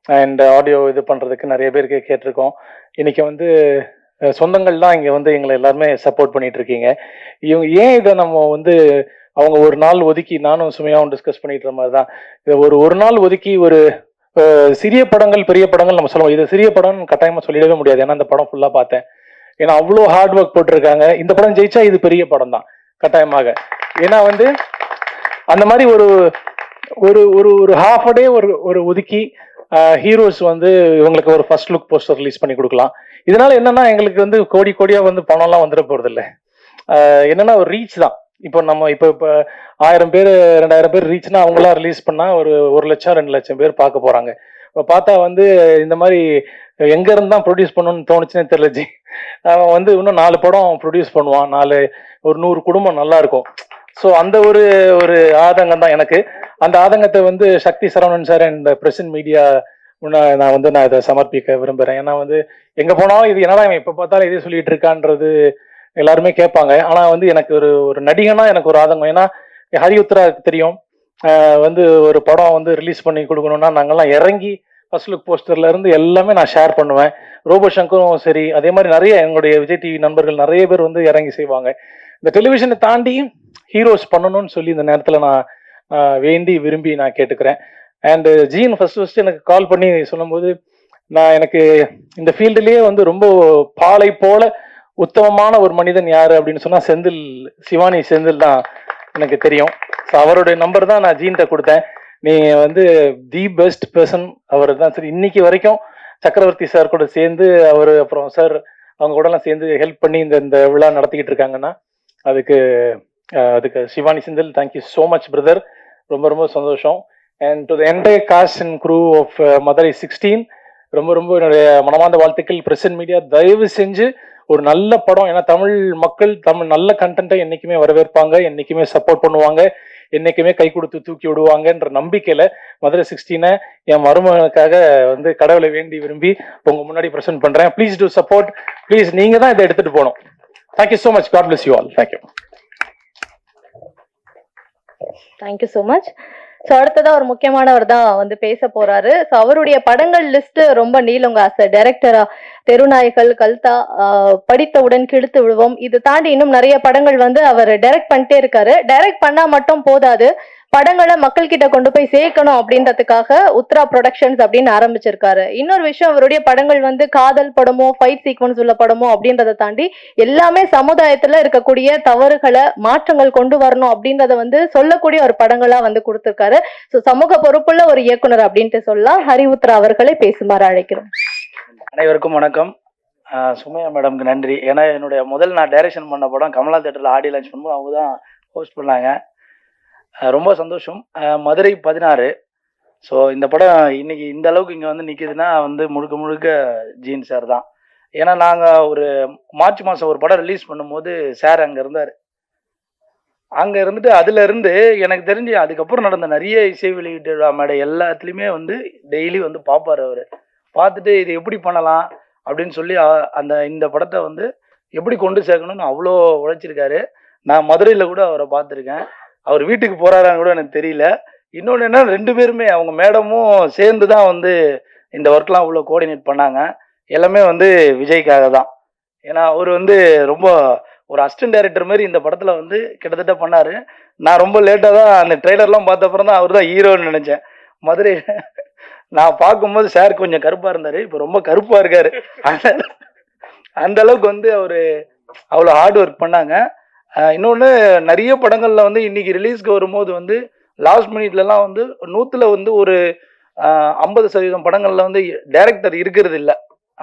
அண்ட் ஆடியோ இது பண்றதுக்கு நிறைய பேருக்கு கேட்டிருக்கோம். இன்னைக்கு வந்து சொந்தங்கள் தான் இங்க வந்து எங்களை எல்லாருமே சப்போர்ட் பண்ணிட்டு இருக்கீங்க. இவங்க ஏன் இதை நம்ம வந்து அவங்க ஒரு நாள் ஒதுக்கி, நானும் சுமையாவும் டிஸ்கஸ் பண்ணிட்டு மாதிரி தான், இதை ஒரு நாள் ஒதுக்கி ஒரு சிறிய படங்கள் பெரிய படங்கள் நம்ம சொல்லுவோம். இது சிறிய படம் கட்டாயமா சொல்லிடவே முடியாது, ஏன்னா இந்த படம் ஃபுல்லா பார்த்தேன். ஏன்னா அவ்வளோ ஹார்ட் ஒர்க் போட்டிருக்காங்க. இந்த படம் ஜெயிச்சா இது பெரிய படம் தான் கட்டாயமாக. ஏன்னா வந்து அந்த மாதிரி ஒரு ஒரு ஒரு ஹாஃப் டே ஒரு ஒதுக்கி ஹீரோஸ் வந்து இவங்களுக்கு ஒரு ஃபர்ஸ்ட் லுக் போஸ்டர் ரிலீஸ் பண்ணி கொடுக்கலாம். இதனால என்னன்னா எங்களுக்கு வந்து கோடியா வந்து பணம்லாம் வந்துட போறது இல்லை. என்னன்னா ஒரு ரீச் தான். இப்போ நம்ம இப்போ 1000 பேர் 2000 பேர் ரீச்னா அவங்களாம் ரிலீஸ் பண்ணா ஒரு 1 லட்சம் 2 லட்சம் பேர் பார்க்க போறாங்க. இப்போ பார்த்தா வந்து இந்த மாதிரி எங்க இருந்தா ப்ரொடியூஸ் பண்ணணும்னு தோணுச்சுன்னே தெரியல ஜி. அவன் வந்து இன்னும் 4 படம் ப்ரொடியூஸ் பண்ணுவான், ஒரு 100 குடும்பம் நல்லா இருக்கும். ஸோ அந்த ஒரு ஆதங்கம் தான் எனக்கு. அந்த ஆதங்கத்தை வந்து Sakthi Saravanan sir and present media நான் இதை சமர்ப்பிக்க விரும்புறேன். ஏன்னா வந்து எங்க போனாலும் இது என்னடா எப்ப பார்த்தாலும் இதே சொல்லிட்டு இருக்கான்றது எல்லாருமே கேட்பாங்க. ஆனா வந்து எனக்கு ஒரு நடிகனா எனக்கு ஒரு ஆதங்கம். ஏன்னா ஹரி உத்ராக்கு தெரியும், வந்து ஒரு படம் வந்து ரிலீஸ் பண்ணி கொடுக்கணும்னா நாங்கெல்லாம் இறங்கி ஃபர்ஸ்ட் லுக் போஸ்டர்ல இருந்து எல்லாமே நான் ஷேர் பண்ணுவேன். ரோபோ சங்கரும் சரி, அதே மாதிரி நிறைய எங்களுடைய விஜய் டிவி நண்பர்கள் நிறைய பேர் வந்து இறங்கி செய்வாங்க. இந்த டெலிவிஷனை தாண்டி ஹீரோஸ் பண்ணணும்னு சொல்லி இந்த நேரத்துல நான் வேண்டி விரும்பி நான் கேட்டுக்கிறேன். அண்ட் ஜீன் ஃபர்ஸ்ட் எனக்கு கால் பண்ணி சொல்லும்போது, எனக்கு இந்த ஃபீல்டுலயே வந்து ரொம்ப பாலை போல உத்தமமான ஒரு மனிதன் யாரு அப்படின்னு சொன்னா சிவானி செந்தில் தான் எனக்கு தெரியும். ஸோ அவருடைய நம்பர் தான் நான் ஜீன்கிட்ட கொடுத்தேன். நீ வந்து தி பெஸ்ட் பர்சன் அவர் தான். சரி, இன்னைக்கு வரைக்கும் சக்கரவர்த்தி சார் கூட சேர்ந்து அவர் அப்புறம் சார் அவங்க கூட எல்லாம் சேர்ந்து ஹெல்ப் பண்ணி இந்த விழா நடத்திக்கிட்டு இருக்காங்கன்னா அதுக்கு Shivani Senthil, thank you so much brother. ரொம்ப ரொம்ப சந்தோஷம். And to the entire cast and crew of Madurai 16 ரொம்ப என்னுடைய மனமார்ந்த வாழ்த்துக்கள். பிரசன்ட் மீடியா தயவு செஞ்சு ஒரு நல்ல படம், ஏன்னா தமிழ் மக்கள் நல்ல கண்டென்ட்டை என்னைக்குமே வரவேற்பாங்க, என்னைக்குமே சப்போர்ட் பண்ணுவாங்க, என்னைக்குமே கை கொடுத்து தூக்கி விடுவாங்கன்ற நம்பிக்கையில மதுரை 16 என் மருமகனுக்காக வந்து கடவுளை வேண்டி விரும்பி உங்க முன்னாடி பிரசன்ட் பண்றேன். Please do support. ப்ளீஸ் நீங்க தான் இதை எடுத்துட்டு போகணும். Thank you so much. God bless you all. Thank you. Thank you so much. So அடுத்ததா ஒரு முக்கியமானவர் தான் வந்து பேச போறாரு. ஸோ அவருடைய படங்கள் லிஸ்ட் ரொம்ப நீளங்க. அஸ் டைரக்டரா தெருநாய்கள், கல்தா, படித்தவுடன் கிழித்து விடுவோம், இது தாண்டி இன்னும் நிறைய படங்கள் வந்து அவர் டைரக்ட் பண்ணிட்டே இருக்காரு. டைரக்ட் பண்ணா மட்டும் போதாது, படங்களை மக்கள் கிட்ட கொண்டு போய் சேர்க்கணும் அப்படின்றதுக்காக உத்ரா ப்ரொடக்ஷன்ஸ் அப்படின்னு ஆரம்பிச்சிருக்காரு. இன்னொரு விஷயம், அவருடைய படங்கள் வந்து காதல் படமோ ஃபைட் சீக்வன்ஸ் உள்ள படமோ அப்படின்றத தாண்டி எல்லாமே சமுதாயத்துல இருக்கக்கூடிய தவறுகளை மாற்றங்கள் கொண்டு வரணும் அப்படின்றத வந்து சொல்லக்கூடிய ஒரு படங்களா வந்து கொடுத்திருக்காரு. ஸோ சமூக பொறுப்புள்ள ஒரு இயக்குனர் அப்படின்ட்டு சொல்லலாம். ஹரி உத்ரா அவர்களை பேசுமாறு அழைக்கிறோம். அனைவருக்கும் வணக்கம். சுமையா மேடம்க்கு நன்றி. ஏன்னா என்னுடைய நான் டைரக்ஷன் பண்ண படம் கமலா தேட்டரில் ஆடியோ லான்ச் பண்ணும்போது அவங்க தான் ஹோஸ்ட் பண்ணாங்க. ரொம்ப சந்தோஷம். மதுரை 16. ஸோ இந்த படம் இன்னைக்கு இந்த அளவுக்கு இங்கே வந்து நிற்கிதுன்னா வந்து முழுக்க முழுக்க ஜீன் சார் தான். ஏன்னா நாங்கள் ஒரு மார்ச் மாதம் ஒரு படம் ரிலீஸ் பண்ணும்போது சார் அங்கே இருந்தார். அங்கே இருந்துட்டு அதுலேருந்து எனக்கு தெரிஞ்சு அதுக்கப்புறம் நடந்த நிறைய இசை வெளியீட்டு விழா மேடை எல்லாத்துலேயுமே வந்து டெய்லி வந்து பார்ப்பார். அவர் பார்த்துட்டு இது எப்படி பண்ணலாம் அப்படின்னு சொல்லி இந்த படத்தை வந்து எப்படி கொண்டு சேர்க்கணும்னு அவ்வளோ உழைச்சிருக்காரு. நான் மதுரையில் கூட அவரை பார்த்துருக்கேன். அவர் வீட்டுக்கு போகிறாரான்னு கூட எனக்கு தெரியல. இன்னொன்று என்ன, 2 பேருமே அவங்க மேடமும் சேர்ந்து தான் வந்து இந்த ஒர்க்லாம் அவ்வளோ கோஆர்டினேட் பண்ணாங்க. எல்லாமே வந்து விஜய்க்காக தான். ஏன்னா அவர் வந்து ரொம்ப ஒரு அசிஸ்டன்ட் டைரக்டர் மாதிரி இந்த படத்தில் வந்து கிட்டத்தட்ட பண்ணார். நான் ரொம்ப லேட்டாக தான் அந்த ட்ரெய்லர்லாம் பார்த்த அப்புறம் தான் அவர் தான் ஹீரோன்னு நினச்சேன். மதுரை நான் பார்க்கும்போது சார் கொஞ்சம் கருப்பாக இருந்தார், இப்போ ரொம்ப கருப்பாக இருக்கார். அந்த அளவுக்கு வந்து அவர் அவ்வளோ ஹார்ட் ஒர்க் பண்ணாங்க. இன்னொன்று, நிறைய படங்களில் வந்து இன்னைக்கு ரிலீஸ்க்கு வரும்போது வந்து லாஸ்ட் மினிட்லலாம் வந்து 100ல் வந்து ஒரு 50% படங்களில் வந்து டைரக்டர் இருக்கிறது இல்லை.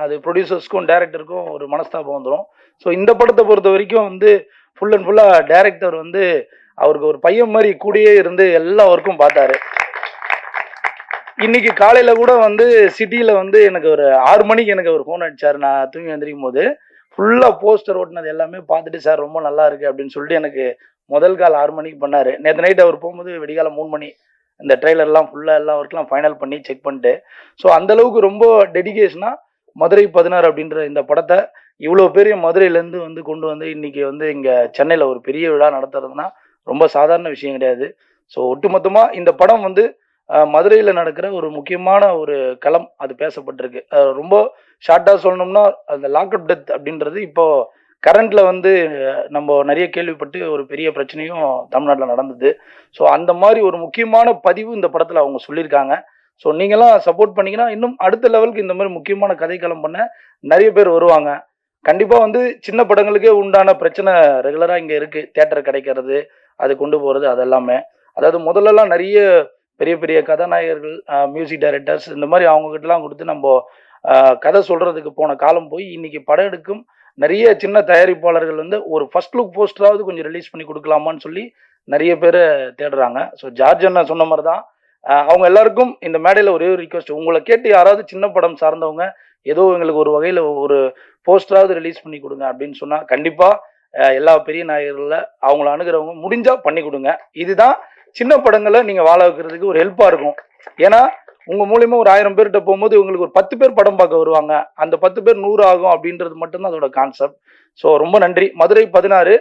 அது ப்ரொடியூசர்ஸ்க்கும் டைரக்டருக்கும் ஒரு மனஸ்தாபம் வந்துடும். ஸோ இந்த படத்தை பொறுத்த வரைக்கும் வந்து ஃபுல் அண்ட் ஃபுல்லாக டைரக்டர் வந்து அவருக்கு ஒரு பையன் மாதிரி கூடயே இருந்து எல்லா ஒர்க்கும் பார்த்தாரு. இன்னைக்கு காலையில் கூட வந்து சிட்டியில் வந்து எனக்கு ஒரு 6 மணிக்கு எனக்கு ஒரு ஃபோன் அடிச்சார். நான் தூங்கி வந்திருக்கும் போது ஃபுல்லாக போஸ்டர் ஓட்டினது எல்லாமே பார்த்துட்டு சார் ரொம்ப நல்லா இருக்கு அப்படின்னு சொல்லிட்டு எனக்கு முதல் கால் 6 மணிக்கு பண்ணார். நேற்று நைட் அவர் போகும்போது விடிகாலம் 3 மணி இந்த ட்ரெய்லர்லாம் ஃபுல்லாக எல்லா ஒர்க்லாம் ஃபைனல் பண்ணி செக் பண்ணிட்டு, ஸோ அந்தளவுக்கு ரொம்ப டெடிகேஷனாக மதுரை 16 அப்படின்ற இந்த படத்தை இவ்வளோ பெரிய மதுரையிலேருந்து வந்து கொண்டு வந்து இன்னைக்கு வந்து இங்கே சென்னையில் ஒரு பெரிய விழா நடத்துறதுன்னா ரொம்ப சாதாரண விஷயம் கிடையாது. ஸோ ஒட்டுமொத்தமாக இந்த படம் வந்து மதுரையில் நடக்கிற ஒரு முக்கியமான ஒரு களம் அது பேசப்பட்டிருக்கு. ரொம்ப ஷார்ட்டாக சொல்லணும்னா அந்த லாக்அப் டெத் அப்படின்றது இப்போ கரண்ட்ல வந்து நம்ம நிறைய கேள்விப்பட்டு ஒரு பெரிய பிரச்சனையும் தமிழ்நாட்டில் நடந்தது. ஸோ அந்த மாதிரி ஒரு முக்கியமான பதிவு இந்த படத்தில் அவங்க சொல்லியிருக்காங்க. ஸோ நீங்களாம் சப்போர்ட் பண்ணீங்கன்னா இன்னும் அடுத்த லெவலுக்கு இந்த மாதிரி முக்கியமான கதைக்களம் பண்ண நிறைய பேர் வருவாங்க. கண்டிப்பாக வந்து சின்ன படங்களுக்கே உண்டான பிரச்சனை ரெகுலராக இங்கே இருக்குது. தியேட்டர் கிடைக்கிறது, அது கொண்டு போகிறது, அதெல்லாமே அதாவது முதல்லலாம் நிறைய பெரிய பெரிய கதாநாயகர்கள், மியூசிக் டைரக்டர்ஸ் இந்த மாதிரி அவங்ககிட்டலாம் கொடுத்து நம்ம கதை சொல்கிறதுக்கு போன காலம் போய் இன்னைக்கு படம் எடுக்கும் நிறைய சின்ன தயாரிப்பாளர்கள் வந்து ஒரு ஃபர்ஸ்ட் லுக் போஸ்டராவது கொஞ்சம் ரிலீஸ் பண்ணி கொடுக்கலாமான்னு சொல்லி நிறைய பேர் தேடுறாங்க. ஸோ ஜார்ஜ் அண்ணா சொன்ன மாதிரி தான் அவங்க எல்லாருக்கும் இந்த மேடையில் ஒரே ஒரு ரிக்வெஸ்ட், உங்களை கேட்டு யாராவது சின்ன படம் சார்ந்தவங்க ஏதோ எங்களுக்கு ஒரு வகையில் ஒரு போஸ்டராவது ரிலீஸ் பண்ணி கொடுங்க அப்படின்னு சொன்னால் கண்டிப்பாக எல்லா பெரிய நாயகர்களில் அவங்கள அணுகிறவங்க முடிஞ்சால் பண்ணி கொடுங்க. இதுதான் சின்ன படங்களை நீங்கள் வாழ வைக்கிறதுக்கு ஒரு ஹெல்ப்பாக இருக்கும். ஏன்னா உங்கள் மூலியமாக ஒரு 1000 பேர்கிட்ட போகும்போது உங்களுக்கு ஒரு 10 பேர் படம் பார்க்க வருவாங்க. அந்த 10 பேர் 100 ஆகும் அப்படின்றது மட்டும்தான் அதோட கான்செப்ட். ஸோ ரொம்ப நன்றி. மதுரை 16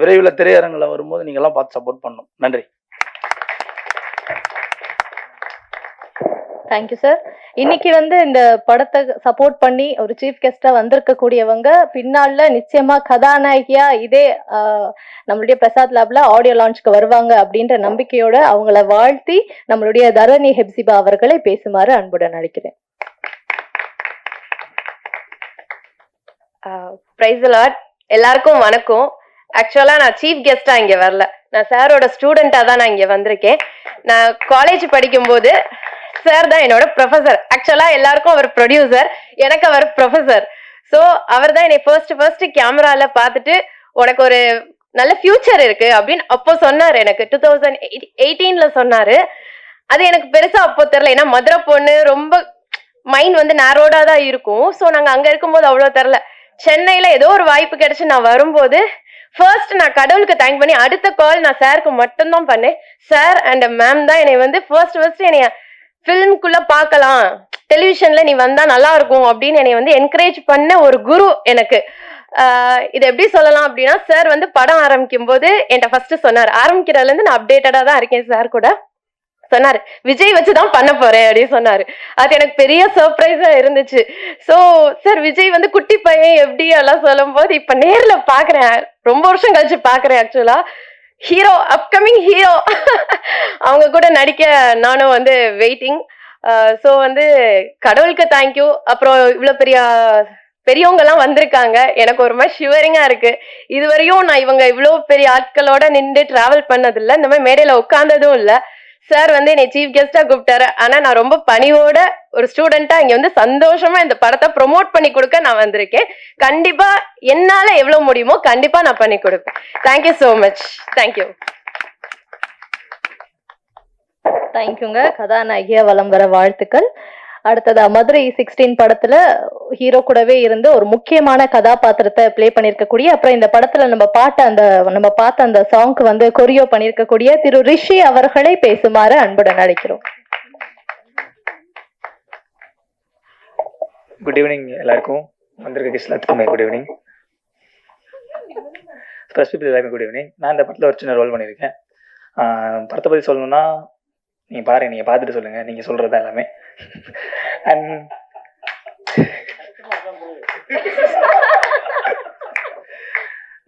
விரைவில் திரையரங்கில் வரும்போது நீங்கள்லாம் பார்த்து சப்போர்ட் பண்ணணும். நன்றி. Thank you sir. இன்னைக்கு வந்து இந்த படத்தை சப்போர்ட் பண்ணி ஒரு சீஃப் கெஸ்டா வந்திருக்க கூடியவங்க பின்னால நிச்சயமா கதாநாயகியா இதே நம்மளுடைய பிரசாத் லேப்ல ஆடியோ லான்ச்க்கு வருவாங்க அப்படின்ற நம்பிக்கையோட அவங்கள வாழ்த்தி நம்மளுடைய தரணி ஹெப்சிபா அவர்களை பேசுமாறு அன்புடன் அழைக்கிறேன். Praise the Lord. எல்லாருக்கும் வணக்கம். ஆக்சுவலா நான் சீஃப் கெஸ்டா இங்க வரல, நான் சாரோட ஸ்டூடெண்டா தான் நான் இங்க வந்திருக்கேன். நான் காலேஜ் படிக்கும்போது சார் தான் என்னோட ப்ரொஃபசர். ஆக்சுவலா எல்லாருக்கும் அவர் ப்ரொடியூசர், எனக்கு அவர் ப்ரொஃபசர். ஸோ அவர் தான் என்னை ஃபர்ஸ்ட் கேமரால பார்த்துட்டு உனக்கு ஒரு நல்ல ஃபியூச்சர் இருக்கு அப்படின்னு அப்போ சொன்னார். எனக்கு 2018ல சொன்னாரு. அது எனக்கு பெருசா அப்போ தெரியல, ஏன்னா மதுரை பொண்ணு ரொம்ப மைண்ட் வந்து நேரோடா தான் இருக்கும். ஸோ நாங்கள் அங்கே இருக்கும்போது அவ்வளோ தெரில. சென்னையில் ஏதோ ஒரு வாய்ப்பு கிடைச்சி நான் வரும்போது ஃபர்ஸ்ட் நான் கடவுளுக்கு தேங்க் பண்ணி அடுத்த கால் நான் சாருக்கு மட்டும்தான் பண்ணேன். சார் அண்ட் மேம் தான் என்னை வந்து ஃபர்ஸ்ட் என்னைய ஃபிலிம்குள்ள பார்க்கலாம், டெலிவிஷன்ல நீ வந்தா நல்லா இருக்கும் அப்படின்னு என்னை வந்து என்கரேஜ் பண்ண ஒரு குரு எனக்கு. இது எப்படி சொல்லலாம் அப்படின்னா, சார் வந்து படம் ஆரம்பிக்கும் போது என்கிட்ட ஃபர்ஸ்ட் சொன்னார், ஆரம்பிக்கிறதுல இருந்து நான் அப்டேட்டடா தான் இருக்கேன் சார் கூட, சொன்னாரு விஜய் வச்சுதான் பண்ண போறேன் அப்படின்னு சொன்னாரு. அது எனக்கு பெரிய சர்ப்ரைஸா இருந்துச்சு. சோ சார் விஜய் வந்து குட்டி பையன் எப்படி எல்லாம் சொல்லும் போது இப்ப நேர்ல பாக்குறேன், ரொம்ப வருஷம் கழிச்சு பாக்குறேன். ஆக்சுவலா ஹீரோ, அப்கமிங் ஹீரோ அவங்க கூட நடிக்க நானும் வந்து வெயிட்டிங். ஸோ வந்து கடவுளுக்கு தேங்க்யூ. அப்புறம் இவ்வளோ பெரியவங்க எல்லாம் வந்திருக்காங்க. எனக்கு ஒரு மாதிரி ஷிவரிங்கா இருக்கு. இதுவரையும் நான் இவங்க இவ்வளோ பெரிய ஆட்களோட நின்று டிராவல் பண்ணதில்லை, இந்த மாதிரி மேடையில உட்கார்ந்ததும் இல்லை. சார் வந்து என்னை சீஃப் கெஸ்டா கூப்பிட்டாரு. ஆனா நான் ரொம்ப பணிவோட ஒரு ஸ்டூடெண்டா இங்க வந்து சந்தோஷமா இந்த படத்தை ப்ரொமோட் பண்ணி கொடுக்க நான் வந்திருக்கேன். கண்டிப்பா என்னால எவ்வளவு முடியுமோ கண்டிப்பா நான் பண்ணி கொடுப்பேன். Thank you so much. தேங்க்யூ. தேங்க்யூங்க. கதாநாயகியா வலம் வர வாழ்த்துக்கள். அடுத்ததா மதுரை 16 படத்துல ஹீரோ கூடவே இருந்து ஒரு முக்கியமான கதாபாத்திரத்தை பிளே பண்ணிருக்கக்கூடிய, அப்புறம் இந்த படத்துல நம்ம பார்த்த அந்த சாங்க்கு வந்து கொரியோ பண்ணிருக்கக்கூடிய திரு ரிஷி அவர்களை பேசுமாறு அன்புடன் அழைக்கிறோம். குட் ஈவினிங் எல்லாருக்கும், வந்திருக்க கெஸ்ட் எல்லாத்துக்குமே குட் ஈவினிங். ஃபர்ஸ்ட் பீப்புள் எல்லாருக்கும் குட் ஈவினிங். நான் இந்த படத்தில் ஒரு சின்ன ரோல் பண்ணியிருக்கேன். படத்தை பற்றி சொல்லணும்னா நீங்கள் பாருங்கள், நீங்கள் பார்த்துட்டு சொல்லுங்கள், நீங்கள் சொல்கிறது தான் எல்லாமே. அண்ட்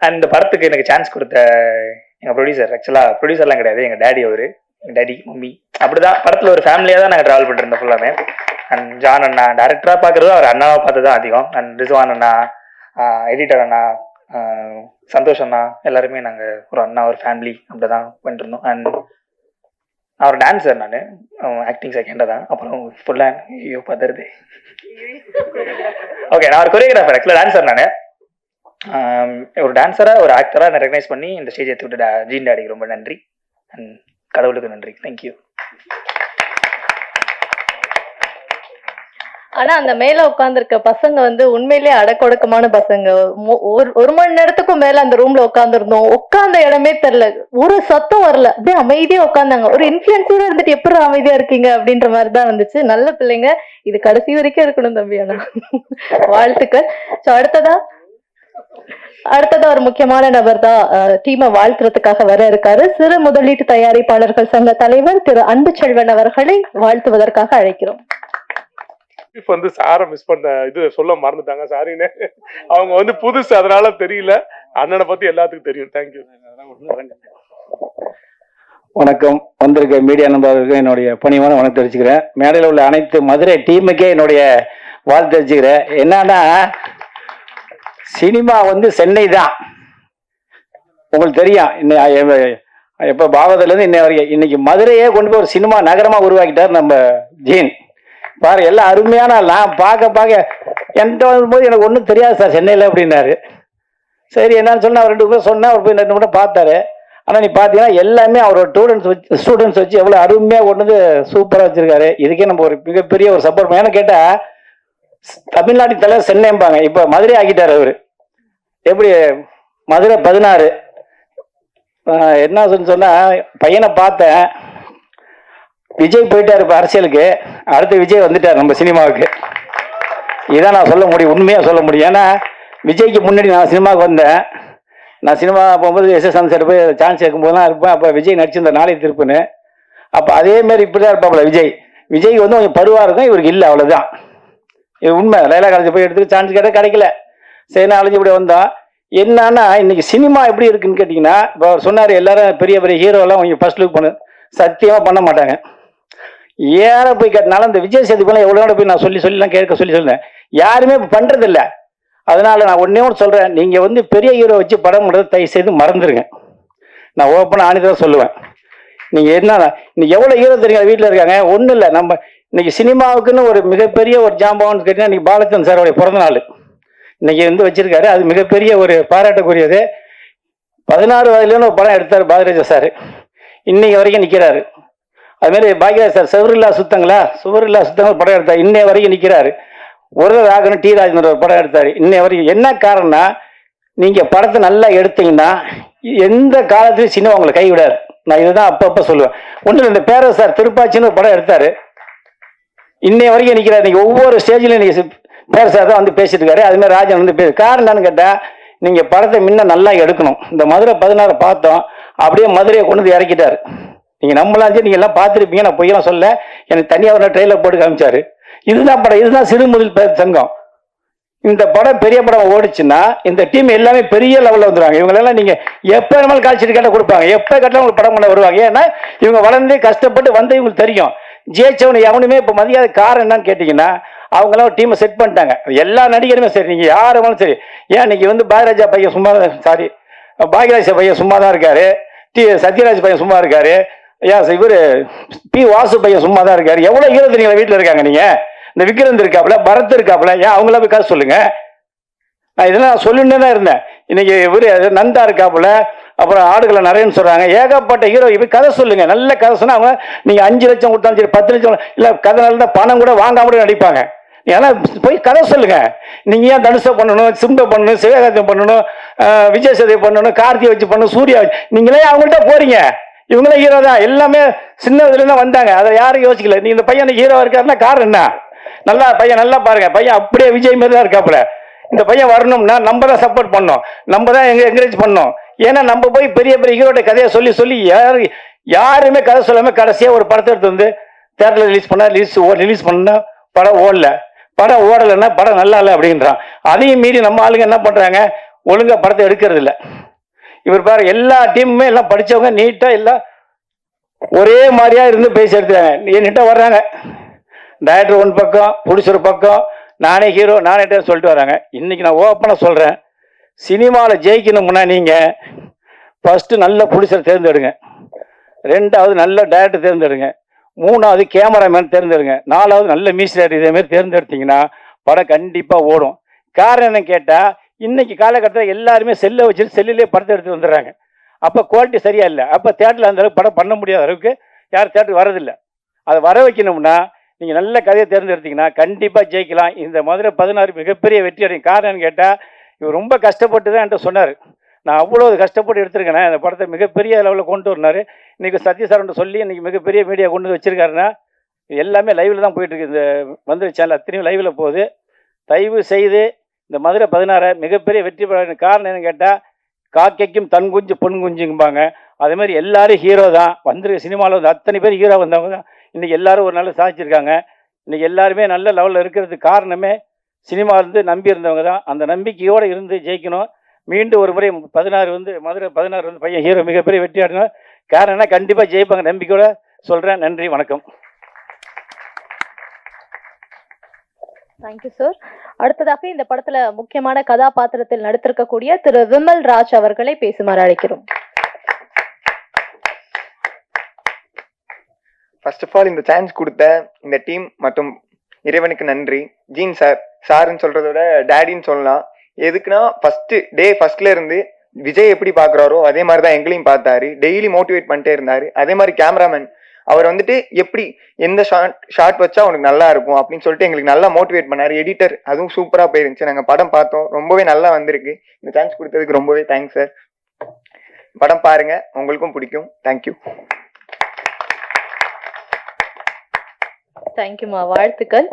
அந்த படத்துக்கு எனக்கு சான்ஸ் கொடுத்த எங்கள் ப்ரொடியூசர், ஆக்சுவலாக ப்ரொடியூசர்லாம் கிடையாது, எங்கள் டேடி. அவர் எங்கள் டேடி மம்மி அப்படிதான் படத்தில் ஒரு ஃபேமிலியாக தான் நாங்கள் ட்ராவல் பண்ணிருந்தோம் ஃபுல்லாமே. அண்ட் ஜான் அண்ணா டேரக்டராக பார்க்குறதும் அவர் அண்ணாவை பார்த்து தான் அதிகம். அண்ட் ரிஸ்வான் அண்ணா, எடிட்டர் அண்ணா, சந்தோஷ் அண்ணா, எல்லாருமே நாங்கள் ஒரு அண்ணா ஒரு ஃபேமிலி அப்படி தான் பண்ணிருந்தோம். அண்ட் நான் ஒரு டான்ஸர், நான் ஆக்டிங் செகண்டாக தான். அப்புறம் ஃபுல்லாக ஐயோ பார்த்துருது. ஓகே, நான் ஒரு கொரியோகிராஃபர், ஆக்சுவலாக டான்ஸர். நான் ஒரு டான்ஸராக ஒரு ஆக்டராக நான் ரெகனைஸ் பண்ணி இந்த ஸ்டேஜ் எடுத்து விட்டு ஜீன் டாடிக்கு ரொம்ப நன்றி. அண்ட் கடவுளுக்கு நன்றி. தேங்க்யூ. ஆனா அந்த மேல உட்கார்ந்துருக்க பசங்க வந்து உண்மையிலேயே அடக்கொடக்கமான பசங்க. ஒரு மணி நேரத்துக்கும் மேல அந்த ரூம்ல உட்கார்ந்துருந்தோம். உட்கார்ந்த இடமே தெரியல, ஒரு சத்தம் வரல, அப்படியே அமைதியா உட்கார்ந்தாங்க. ஒரு இன்ஃபுளுன்சரா இருந்துட்டு எப்படி அமைதியா இருக்கீங்க அப்படின்ற மாதிரிதான் இருந்துச்சு. நல்ல பிள்ளைங்க, இது கடைசி வரைக்கும் இருக்கணும் தம்பி. ஆனா வாழ்த்துக்கள். அடுத்ததா ஒரு முக்கியமான நபர் தான் டீமை வாழ்த்துறதுக்காக வர இருக்காரு. சிறு முதலீட்டு தயாரிப்பாளர்கள் சங்க தலைவர் திரு அன்புச்செல்வன் அவர்களை வாழ்த்துவதற்காக அழைக்கிறோம். வந்து சாரை மிஸ் பண்ண இது சொல்ல மறந்துட்டாங்க, சாரின்னு. அவங்க வந்து புதுசு, அதனால தெரியல. அண்ணனை பத்தி எல்லாத்துக்கும் தெரியும். தேங்க்யூ. வணக்கம். வந்திருக்க மீடியா நண்பர்களுக்கு என்னுடைய பணிவான வணக்கம் தெரிவிச்சுக்கிறேன். மேடையில் உள்ள அனைத்து மதுரை டீமுக்கே என்னுடைய வாழ்த்து தெரிவிச்சுக்கிறேன். என்னன்னா, சினிமா வந்து சென்னை தான், உங்களுக்கு தெரியும். எப்ப பாவத்துல இருந்து இன்னை வரைக்கும் இன்னைக்கு மதுரையே கொண்டு போய் ஒரு சினிமா நகரமா உருவாக்கிட்டார் நம்ம ஜீன். பாரு, எல்லாம் அருமையான. நான் பார்க்க என்கிட்ட வரும்போது எனக்கு ஒன்றும் தெரியாது சார் சென்னையில் அப்படின்னாரு. சரி என்னன்னு சொன்னா, அவர் 2 பேர் சொன்னா, அவர் போய் 2 மட்டும் பார்த்தாரு. ஆனால் நீ பார்த்தீங்கன்னா எல்லாமே அவரோட ஸ்டூடெண்ட்ஸ் வச்சு எவ்வளோ அருமையாக கொண்டு வந்து சூப்பராக வச்சிருக்காரு. இதுக்கே நம்ம ஒரு மிகப்பெரிய ஒரு சப்போர்ட். ஏன்னு கேட்டால், தமிழ்நாட்டின் தலைவர் சென்னைம்பாங்க, இப்போ மதுரை ஆக்கிட்டார் அவர். எப்படி மதுரை 16 என்ன சொன்னா, பையனை பார்த்தேன், விஜய் போயிட்டாரு இப்போ அரசியலுக்கு, அடுத்து விஜய் வந்துட்டார் நம்ம சினிமாவுக்கு. இதான் நான் சொல்ல முடியும், உண்மையாக சொல்ல முடியும். ஏன்னா விஜய்க்கு முன்னாடி நான் சினிமாவுக்கு வந்தேன். நான் சினிமா போகும்போது எஸ்.எஸ். சார் போய் சான்ஸ் கேட்கும்போதுலாம் இருப்பேன். அப்போ விஜய் நடிச்சிருந்த நாளை திருப்புன்னு. அப்போ அதேமாரி இப்படி தான் இருப்பாப்புல விஜய். விஜய்க்கு வந்து கொஞ்சம் பருவாக இருக்கும், இவருக்கு இல்லை, அவ்வளோதான். இது உண்மை. லைலா காலேஜ் போய் எடுத்து சான்ஸ் கேட்டால் கிடைக்கல. சரி, நான் அழைஞ்சி இப்படி வந்தோம். என்னன்னா, இன்னைக்கு சினிமா எப்படி இருக்குன்னு கேட்டிங்கன்னா, இப்போ அவர் சொன்னார் எல்லாரும் பெரிய பெரிய ஹீரோலாம் அவங்க ஃபர்ஸ்ட் லுக் பண்ணு, சத்தியமாக பண்ண மாட்டாங்க. ஏற போய் கேட்டனால இந்த விஜய் சேதுபதிலாம் எவ்வளோ போய் நான் சொல்லிலாம் கேட்க சொல்லியிருந்தேன். யாருமே இப்போ பண்ணுறதில்ல. அதனால நான் ஒன்னே ஒன்று சொல்கிறேன், நீங்கள் வந்து பெரிய ஹீரோ வச்சு படம் பண்ணுறது தயவு செய்து மறந்துடுங்க. நான் ஓப்பனாக ஆணிதான் சொல்லுவேன். நீங்கள் என்ன இன்னைக்கு எவ்வளோ ஹீரோ தெரியுங்க வீட்டில் இருக்காங்க. ஒன்றும் இல்லை, நம்ம இன்னைக்கு சினிமாவுக்குன்னு ஒரு மிகப்பெரிய ஒரு ஜாம்பவான்னு கேட்டீங்கன்னா, இன்னைக்கு பாலச்சந்திரன் சாரோடைய பிறந்த நாள் இன்னைக்கு வந்து வச்சிருக்காரு. அது மிகப்பெரிய ஒரு பாராட்டக்கூடியது. 16 வயதுலேருந்து ஒரு படம் எடுத்தார் பாரதிராஜா சார், இன்னைக்கு வரைக்கும் நிற்கிறாரு. அதுமாரி பாக்யராஜ் சார் சுவரில்லா சுத்தங்கள் படம் எடுத்தார், இன்னைய வரைக்கும் நிற்கிறாரு. ஒரு ராகவன் டி ராஜன் ஒரு படம் எடுத்தார், இன்னைய வரைக்கும். என்ன காரணம்னா, நீங்கள் படத்தை நல்லா எடுத்தீங்கன்னா எந்த காலத்துலையும் சினிமா உங்களை கைவிடாது. நான் இதுதான் அப்பப்போ சொல்லுவேன். ஒன்றும் இந்த பேரரசு சார் திருப்பாச்சின்னு ஒரு படம் எடுத்தார், இன்னைய வரைக்கும் நிற்கிறார். நீங்கள் ஒவ்வொரு ஸ்டேஜ்லையும் நீங்கள் பேரரசார் தான் வந்து பேசிட்டு இருக்காரு. அதுமாதிரி ராஜன் வந்து காரணம் என்னன்னு கேட்டால், நீங்கள் படத்தை முன்ன நல்லா எடுக்கணும். இந்த மதுரை 16 பார்த்தோம், அப்படியே மதுரையை கொண்டு வந்து இறக்கிட்டார். நீங்கள் நம்மளாம் நீங்கள் எல்லாம் பார்த்துருப்பீங்க, நான் பொய்யெல்லாம் சொல்ல. எனக்கு தனியாக ஒரு ட்ரெயிலர் போட்டு காமிச்சாரு. இதுதான் படம், இதுதான் சிறு முதல் சங்கம். இந்த படம் பெரிய படம் ஓடிச்சுன்னா இந்த டீம் எல்லாமே பெரிய லெவலில் வந்துடுவாங்க. இவங்களெல்லாம் நீங்கள் எப்போ வேணாலும் கால்ஷீட் கேட்டால் கொடுப்பாங்க, எப்போ கேட்டாலும் உங்களுக்கு படம் பண்ண வருவாங்க. ஏன்னா இவங்க வளர்ந்து கஷ்டப்பட்டு வந்து இவங்களுக்கு தெரியும். ஜெயிச்சவனு எவனுமே இப்போ மதியாத காரணம் என்னன்னு கேட்டிங்கன்னா அவங்களாம் ஒரு டீமை செட் பண்ணிட்டாங்க. எல்லா நடிகருமே சரி, நீங்கள் யார் வேணாலும் சரி. ஏன் இன்னைக்கு வந்து பாக்யராஜா பையன் சும்மா பாக்யராஜா பையன் சும்மா தான் இருக்காரு, சத்யராஜ் பையன் சும்மா இருக்காரு, ஏன் இவர் பி வாசு பையன் சும்மா தான் இருக்காரு. எவ்வளோ ஹீரோ தெரியுங்களா வீட்டில் இருக்காங்க. நீங்கள் இந்த விக்ரந்த் இருக்காப்புல, பரத் இருக்காப்புல, ஏன் அவங்கள போய் கதை சொல்லுங்க. நான் இதெல்லாம் சொல்லிட்டு தான் இருந்தேன். இன்னைக்கு இவர் நந்தா இருக்காப்புல, அப்புறம் ஆடுகளை நிறையன்னு சொல்றாங்க. ஏகப்பட்ட ஹீரோ இப்படி கதை சொல்லுங்க. நல்ல கதை சொன்னா அவங்க நீங்க 5 லட்சம் கொடுத்தாலும் சரி, 10 லட்சம் இல்ல, கதை நல்ல பணம் கூட வாங்காம கூட நடிப்பாங்க. ஏன்னா போய் கதை சொல்லுங்க. நீங்க ஏன் தனுஷை பண்ணணும், சிம்பை பண்ணணும், சிவகார்த்தியம் பண்ணணும், விஜய் சேதுபதி பண்ணணும், கார்த்திகை வச்சு பண்ணணும், சூர்யா வச்சு, நீங்களே அவங்கள்ட்ட போறீங்க. இவங்களே ஹீரோ தான், எல்லாமே சின்ன இதுல தான் வந்தாங்க. அதை யாரும் யோசிக்கல. நீ இந்த பையன் ஹீரோ இருக்காருன்னா காரணம் என்ன? நல்லா பையன் நல்லா பாருங்க, பையன் அப்படியே விஜய் மாதிரி தான் இருக்காப்புல. இந்த பையன் வரணும்னா நம்ம தான் சப்போர்ட் பண்ணோம், நம்ம தான் என்கரேஜ் பண்ணோம். ஏன்னா நம்ம போய் பெரிய பெரிய ஹீரோட கதையை சொல்லி சொல்லி யாருமே கதை சொல்லாம கடைசியாக ஒரு படத்தை எடுத்து வந்து தேட்டரில் ரிலீஸ் பண்ணா படம் ஓடல. படம் ஓடலைன்னா படம் நல்லா இல்லை அப்படின்றான். அதையும் மீறி நம்ம ஆளுங்க என்ன பண்றாங்க, ஒழுங்கா படத்தை எடுக்கிறது இல்லை. இவர் பாரு, எல்லா டீமுமே எல்லாம் படிச்சவங்க நீட்டா எல்லாம் ஒரே மாதிரியா இருந்து பேசி எடுத்துறாங்க. நீட்டா வர்றாங்க. டைரக்டர் ஒன் பக்கம், ப்ரொடியூசர் பக்கம், நானே ஹீரோ நானே சொல்லிட்டு வராங்க. இன்னைக்கு நான் ஓப்பனாக சொல்றேன், சினிமாவில் ஜெயிக்கணும்னா நீங்க ஃபர்ஸ்ட் நல்ல ப்ரொடியூசர் தேர்ந்தெடுங்க, 2வது நல்ல டைரக்டர் தேர்ந்தெடுங்க, 3வது கேமராமேன் தேர்ந்தெடுங்க, 4வது நல்ல மியூசிக் இதே மாதிரி தேர்ந்தெடுத்தீங்கன்னா படம் கண்டிப்பா ஓடும். காரணம் என்னன்னு கேட்டா, இன்னைக்கு காலகட்டத்தில் எல்லாருமே செல்லை வச்சுட்டு செல்லிலே படத்தை எடுத்து வந்துடுறாங்க. அப்போ குவாலிட்டி சரியா இல்லை. அப்போ தேட்டரில் அந்த அளவுக்கு படம் பண்ண முடியாத அளவுக்கு யாரும் தேட்டருக்கு வரதில்லை. அதை வர வைக்கணும்னா நீங்கள் நல்ல கதையை தேர்ந்தெடுத்தீங்கன்னா கண்டிப்பாக ஜெயிக்கலாம். இந்த மதுரை 16 மிகப்பெரிய வெற்றி அடையும். காரணம்னு கேட்டால் இவர் ரொம்ப கஷ்டப்பட்டு தான் என்கிட்ட சொன்னார். நான் அவ்வளோ கஷ்டப்பட்டு எடுத்திருக்கேன், இந்த படத்தை மிகப்பெரிய லெவலில் கொண்டு வரனார். இன்றைக்கி சத்யசாரன் சொல்லி இன்றைக்கி மிகப்பெரிய மீடியா கொண்டு வந்து வச்சிருக்காருன்னா எல்லாமே லைவில் தான் போயிட்டுருக்கு. இந்த மதுரை சேனல் அத்தனையும் லைவில் போகுது. தயவு செய்து இந்த மதுரை 16 மிகப்பெரிய வெற்றி பெற காரணம் என்னன்னு கேட்டால், காக்கைக்கும் தன் குஞ்சு பொன் குஞ்சுங்கும்பாங்க. அதே மாதிரி எல்லாரும் ஹீரோ தான். வந்துருக்கு சினிமாவில் வந்து அத்தனை பேர் ஹீரோ வந்தவங்க தான் இன்றைக்கி எல்லாரும் ஒரு நாள் சாதிச்சிருக்காங்க. இன்றைக்கி எல்லாருமே நல்ல லெவலில் இருக்கிறதுக்கு காரணமே சினிமா இருந்து நம்பி இருந்தவங்க தான். அந்த நம்பிக்கையோடு இருந்து ஜெயிக்கணும். மீண்டும் ஒரு முறை 16 வந்து மதுரை 16 வந்து பையன் ஹீரோ மிகப்பெரிய வெற்றி ஆடணும். காரணம்னா கண்டிப்பாக ஜெயிப்பாங்க நம்பிக்கையோட சொல்கிறேன். நன்றி, வணக்கம். Thank you sir. அடுத்ததாக இந்த படத்துல முக்கியமான கதாபாத்திரத்தில் நடித்திருக்கக்கூடிய திரு விமல் ராஜ் அவர்களை பேசுமாறு அழைக்கிறோம். ஃபர்ஸ்ட் ஆஃப் ஆல் இந்த சான்ஸ் கொடுத்த இந்த டீம் மற்றும் இறைவனுக்கு நன்றி. ஜீன் சார்ன்னு சொல்றத விட டேடின்னு சொல்லலாம். எதுக்குன்னா ஃபர்ஸ்ட்ல இருந்து விஜய் எப்படி பாக்குறாரோ அதே மாதிரி தான் எங்களையும் பார்த்தாரு. டெய்லி மோட்டிவேட் பண்ணிட்டே இருந்தாரு. அதே மாதிரி கேமராமேன் அவர் வந்துட்டு எப்படி எந்த ஷார்ட் வச்சா உனக்கு நல்லா இருக்கும் அப்படின்னு சொல்லிட்டு எங்களுக்கு நல்லா மோட்டிவேட் பண்ணாரு. எடிட்டர் அதுவும் சூப்பரா போயிருந்துச்சு. நாங்க படம் பார்த்தோம், ரொம்பவே நல்லா வந்திருக்கு. இந்த சான்ஸ் கொடுத்ததுக்கு ரொம்பவே தேங்க்ஸ் சார். படம் பாருங்க, உங்களுக்கும் பிடிக்கும். தேங்க்யூ. தேங்க்யூமா, வாழ்த்துக்கள்.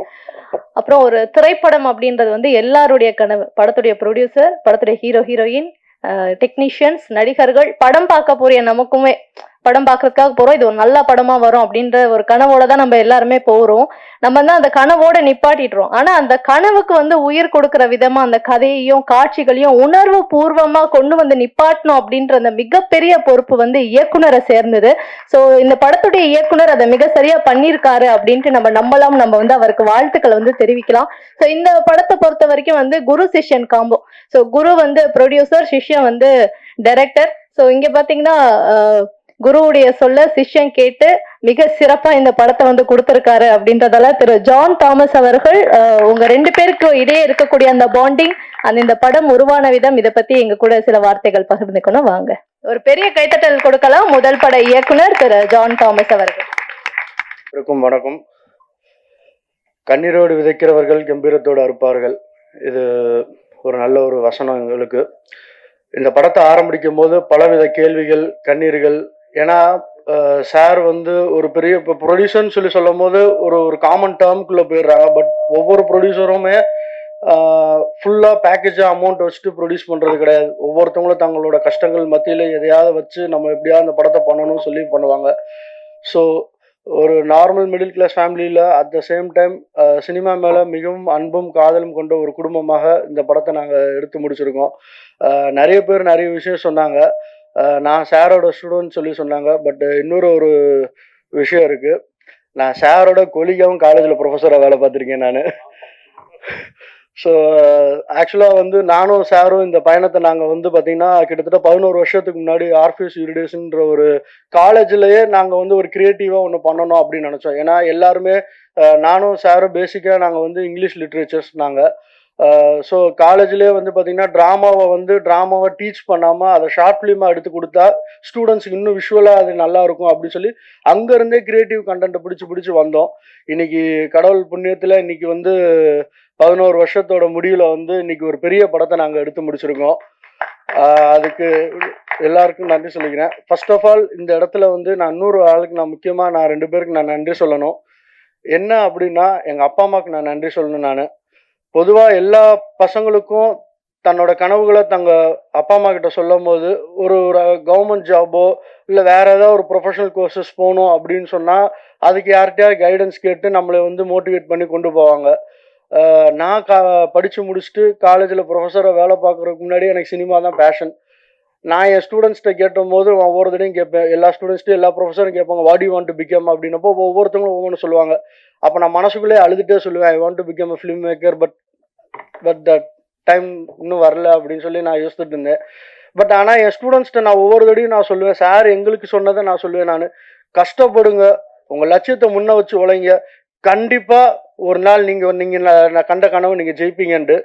அப்புறம் ஒரு திரைப்படம் அப்படின்றது வந்து எல்லாருடைய கனவு. படத்துடைய ப்ரொடியூசர், படத்துடைய ஹீரோ ஹீரோயின், டெக்னீஷியன்ஸ், நடிகர்கள், படம் பார்க்க போறிய நமக்குமே படம் பார்க்கறதுக்காக போறோம், இது ஒரு நல்ல படமா வரும் அப்படின்ற ஒரு கனவோட தான் நம்ம எல்லாருமே போறோம். நம்ம தான் அந்த கனவோட நிப்பாட்டிடுறோம். ஆனா அந்த கனவுக்கு வந்து உயிர் கொடுக்கிற விதமா அந்த கதையையும் காட்சிகளையும் உணர்வு பூர்வமா கொண்டு வந்து நிப்பாட்டணும் அப்படின்ற அந்த மிகப்பெரிய பொறுப்பு வந்து இயக்குனரை சேர்ந்தது. ஸோ இந்த படத்துடைய இயக்குனர் அதை மிக சரியா பண்ணியிருக்காரு அப்படின்ட்டு நம்ம நம்பலாம். நம்ம வந்து அவருக்கு வாழ்த்துக்களை வந்து தெரிவிக்கலாம். ஸோ இந்த படத்தை பொறுத்த வரைக்கும் வந்து குரு சிஷ்யன் காம்போ. ஸோ குரு வந்து ப்ரொடியூசர், சிஷ்யன் வந்து டைரக்டர். ஸோ இங்க பாத்தீங்கன்னா குருவுடைய சொல்ல சிஷ்யன் கேட்டு மிக சிறப்பா இந்த படத்தை வந்து கொடுத்திருக்காரு அப்படின்றதால திரு ஜான் தாமஸ் அவர்கள் உங்க 2 பேருக்கு இடையே இருக்கக்கூடிய அந்த பாண்டிங், அந்த இந்த படம் உருவான விதம், இதை பத்தி எங்க கூட சில வார்த்தைகள் பகிர்ந்துக்கணும். வாங்க, ஒரு பெரிய கைத்தட்டல் கொடுக்கலாம். முதல் பட இயக்குனர் திரு ஜான் தாமஸ் அவர்கள். வணக்கம். கண்ணீரோடு விதைக்கிறவர்கள் கம்பீரத்தோடு அறுப்பார்கள். இது ஒரு நல்ல ஒரு வசனம் எங்களுக்கு. இந்த படத்தை ஆரம்பிக்கும் போது பலவித கேள்விகள், கண்ணீர்கள். ஏன்னா சார் வந்து ஒரு பெரிய இப்போ ப்ரொடியூசர்னு சொல்லி சொல்லும் போது ஒரு காமன் டேர்முக்குள்ளே போயிடுறாங்க. பட் ஒவ்வொரு ப்ரொடியூசருமே ஃபுல்லாக பேக்கேஜாக அமௌண்ட் வச்சுட்டு ப்ரொடியூஸ் பண்ணுறது கிடையாது. ஒவ்வொருத்தவங்களும் தங்களோட கஷ்டங்கள் மத்தியில் எதையாவது வச்சு நம்ம எப்படியாவது அந்த படத்தை பண்ணணும்னு சொல்லி பண்ணுவாங்க. ஸோ ஒரு நார்மல் மிடில் கிளாஸ் ஃபேமிலியில் at the same time cinema மேலே மிகவும் அன்பும் காதலும் கொண்ட ஒரு குடும்பமாக இந்த படத்தை நாங்கள் எடுத்து முடிச்சிருக்கோம். நிறைய பேர் நிறைய விஷயம் சொன்னாங்க. நான் சாரோட ஸ்டூடெண்ட் சொல்லி சொன்னாங்க. பட் இன்னொரு ஒரு விஷயம் இருக்குது. நான் சாரோட கொலிகாவும் காலேஜில் ப்ரொஃபஸராக வேலை பார்த்துருக்கேன் நான். ஸோ ஆக்சுவலாக வந்து நானும் சாரும் இந்த பயணத்தை நாங்கள் வந்து பார்த்திங்கன்னா கிட்டத்தட்ட 11 வருஷத்துக்கு முன்னாடி ஆர்ஃபியூஸ் யூரிடேஸ்ன்ற ஒரு காலேஜ்லேயே நாங்கள் வந்து ஒரு க்ரியேட்டிவாக ஒன்று பண்ணணும் அப்படின்னு நினச்சோம். ஏன்னா எல்லாருமே நானும் சாரும் பேசிக்காக நாங்கள் வந்து இங்கிலீஷ் லிட்ரேச்சர்ஸ் நாங்கள். ஸோ காலேஜ்லேயே வந்து பார்த்திங்கன்னா ட்ராமாவை டீச் பண்ணாமல் அதை ஷார்ட் ஃபிலிமாக எடுத்து கொடுத்தா ஸ்டூடெண்ட்ஸுக்கு இன்னும் விஷுவலாக அது நல்லா இருக்கும் அப்படின்னு சொல்லி அங்கேருந்தே க்ரியேட்டிவ் கண்டென்ட்டை பிடிச்சி வந்தோம். இன்னைக்கு கடவுள் புண்ணியத்தில் இன்னைக்கு வந்து 11 வருஷத்தோட முடிவில் வந்து இன்னைக்கு ஒரு பெரிய படத்தை நாங்கள் எடுத்து முடிச்சிருக்கோம். அதுக்கு எல்லாருக்கும் நன்றி சொல்லிக்கிறேன். ஃபர்ஸ்ட் ஆஃப் ஆல் இந்த இடத்துல வந்து நான் இன்னொரு ஆளுக்கு முக்கியமாக நான் 2 பேருக்கு நான் நன்றி சொல்லணும். என்ன அப்படின்னா எங்கள் அப்பா அம்மாவுக்கு நான் நன்றி சொல்லணும். நான் பொதுவாக எல்லா பசங்களுக்கும் தன்னோட கனவுகளை அப்பா அம்மா கிட்ட சொல்லும் போது ஒரு கவர்மெண்ட் ஜாபோ இல்லை வேற ஏதாவது ஒரு ப்ரொஃபஷனல் கோர்சஸ் போகணும் அப்படின்னு சொன்னால் அதுக்கு யார்கிட்டயாவது கைடன்ஸ் கேட்டு நம்மளை வந்து மோட்டிவேட் பண்ணி கொண்டு போவாங்க. நான் படித்து முடிச்சுட்டு காலேஜில் ப்ரொஃபஸராக வேலை பார்க்குறதுக்கு முன்னாடி எனக்கு சினிமா தான் பேஷன். நான் என் ஸ்டூடெண்ட்ஸ்கிட்ட கேட்டும் போது ஒவ்வொரு தடையும் கேட்பேன். எல்லா ஸ்டூடெண்ட்ஸ்ட்டும் எல்லா ப்ரொஃபஸரும் கேட்பாங்க what you want to become அப்படின்னப்போ ஒவ்வொருத்தவங்களும் ஒவ்வொன்று சொல்லுவாங்க. அப்போ நான் மனசுக்குள்ளே அழுதுகிட்டே சொல்லுவேன் I want to become a film maker but the time இன்னும் வரல அப்படின்னு சொல்லி நான் யோசிச்சுட்டு இருந்தேன். பட் ஆனால் என் ஸ்டூடெண்ட்ஸ்கிட்ட நான் ஒவ்வொரு தடையும் நான் சொல்லுவேன். சார் எங்களுக்கு சொன்னதை நான் சொல்லுவேன். நான் கஷ்டப்படுங்க, உங்கள் லட்சியத்தை முன்ன வச்சு உழைங்க, கண்டிப்பாக ஒரு நாள் நீங்கள் நான் கண்ட கனவு நீங்கள் ஜெயிப்பீங்கன்ட்டு.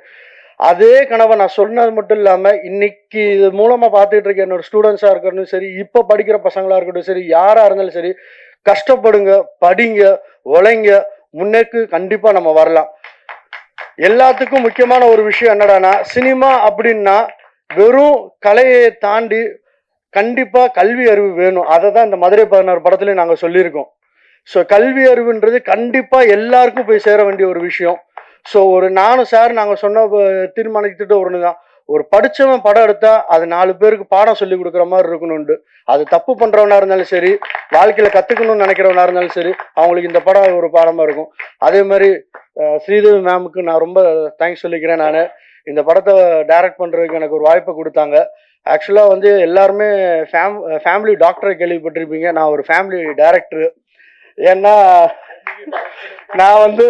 அதே கனவை நான் சொன்னது மட்டும் இல்லாமல் இன்னைக்கு இது மூலமாக பார்த்துட்டு இருக்க என்னோட ஸ்டூடெண்ட்ஸாக இருக்கட்டும் சரி, இப்போ படிக்கிற பசங்களாக இருக்கட்டும் சரி, யாராக இருந்தாலும் சரி, கஷ்டப்படுங்க, படிங்க, உழைங்க, முன்னேற்கு கண்டிப்பாக நம்ம வரலாம். எல்லாத்துக்கும் முக்கியமான ஒரு விஷயம் என்னடானா, சினிமா அப்படின்னா வெறும் கலையை தாண்டி கண்டிப்பாக கல்வி அறிவு வேணும். அதை தான் இந்த மதுரை 16 படத்துலையும் நாங்கள் சொல்லியிருக்கோம். ஸோ கல்வி அறிவுன்றது கண்டிப்பாக எல்லாருக்கும் போய் சேர வேண்டிய ஒரு விஷயம். ஸோ நானும் சார் நாங்கள் சொன்ன தீர்மானிக்கிட்டு ஒன்று தான், ஒரு படித்தவன் படம் எடுத்தால் அது 4 பேருக்கு பாடம் சொல்லி கொடுக்குற மாதிரி இருக்கணும்ண்டு. அது தப்பு பண்ணுறவனா இருந்தாலும் சரி, வாழ்க்கையில் கற்றுக்கணும்னு நினைக்கிறவனா இருந்தாலும் சரி, அவங்களுக்கு இந்த படம் ஒரு பாடமாக இருக்கும். அதே மாதிரி ஸ்ரீதேவி மேமுக்கு நான் ரொம்ப தேங்க்ஸ் சொல்லிக்கிறேன். நான் இந்த படத்தை டைரக்ட் பண்ணுறதுக்கு எனக்கு ஒரு வாய்ப்பை கொடுத்தாங்க. ஆக்சுவலாக வந்து எல்லாருமே ஃபேமிலி டாக்டரை கேள்விப்பட்டிருப்பீங்க. நான் ஒரு ஃபேமிலி டைரக்டரு. ஏன்னா நான் வந்து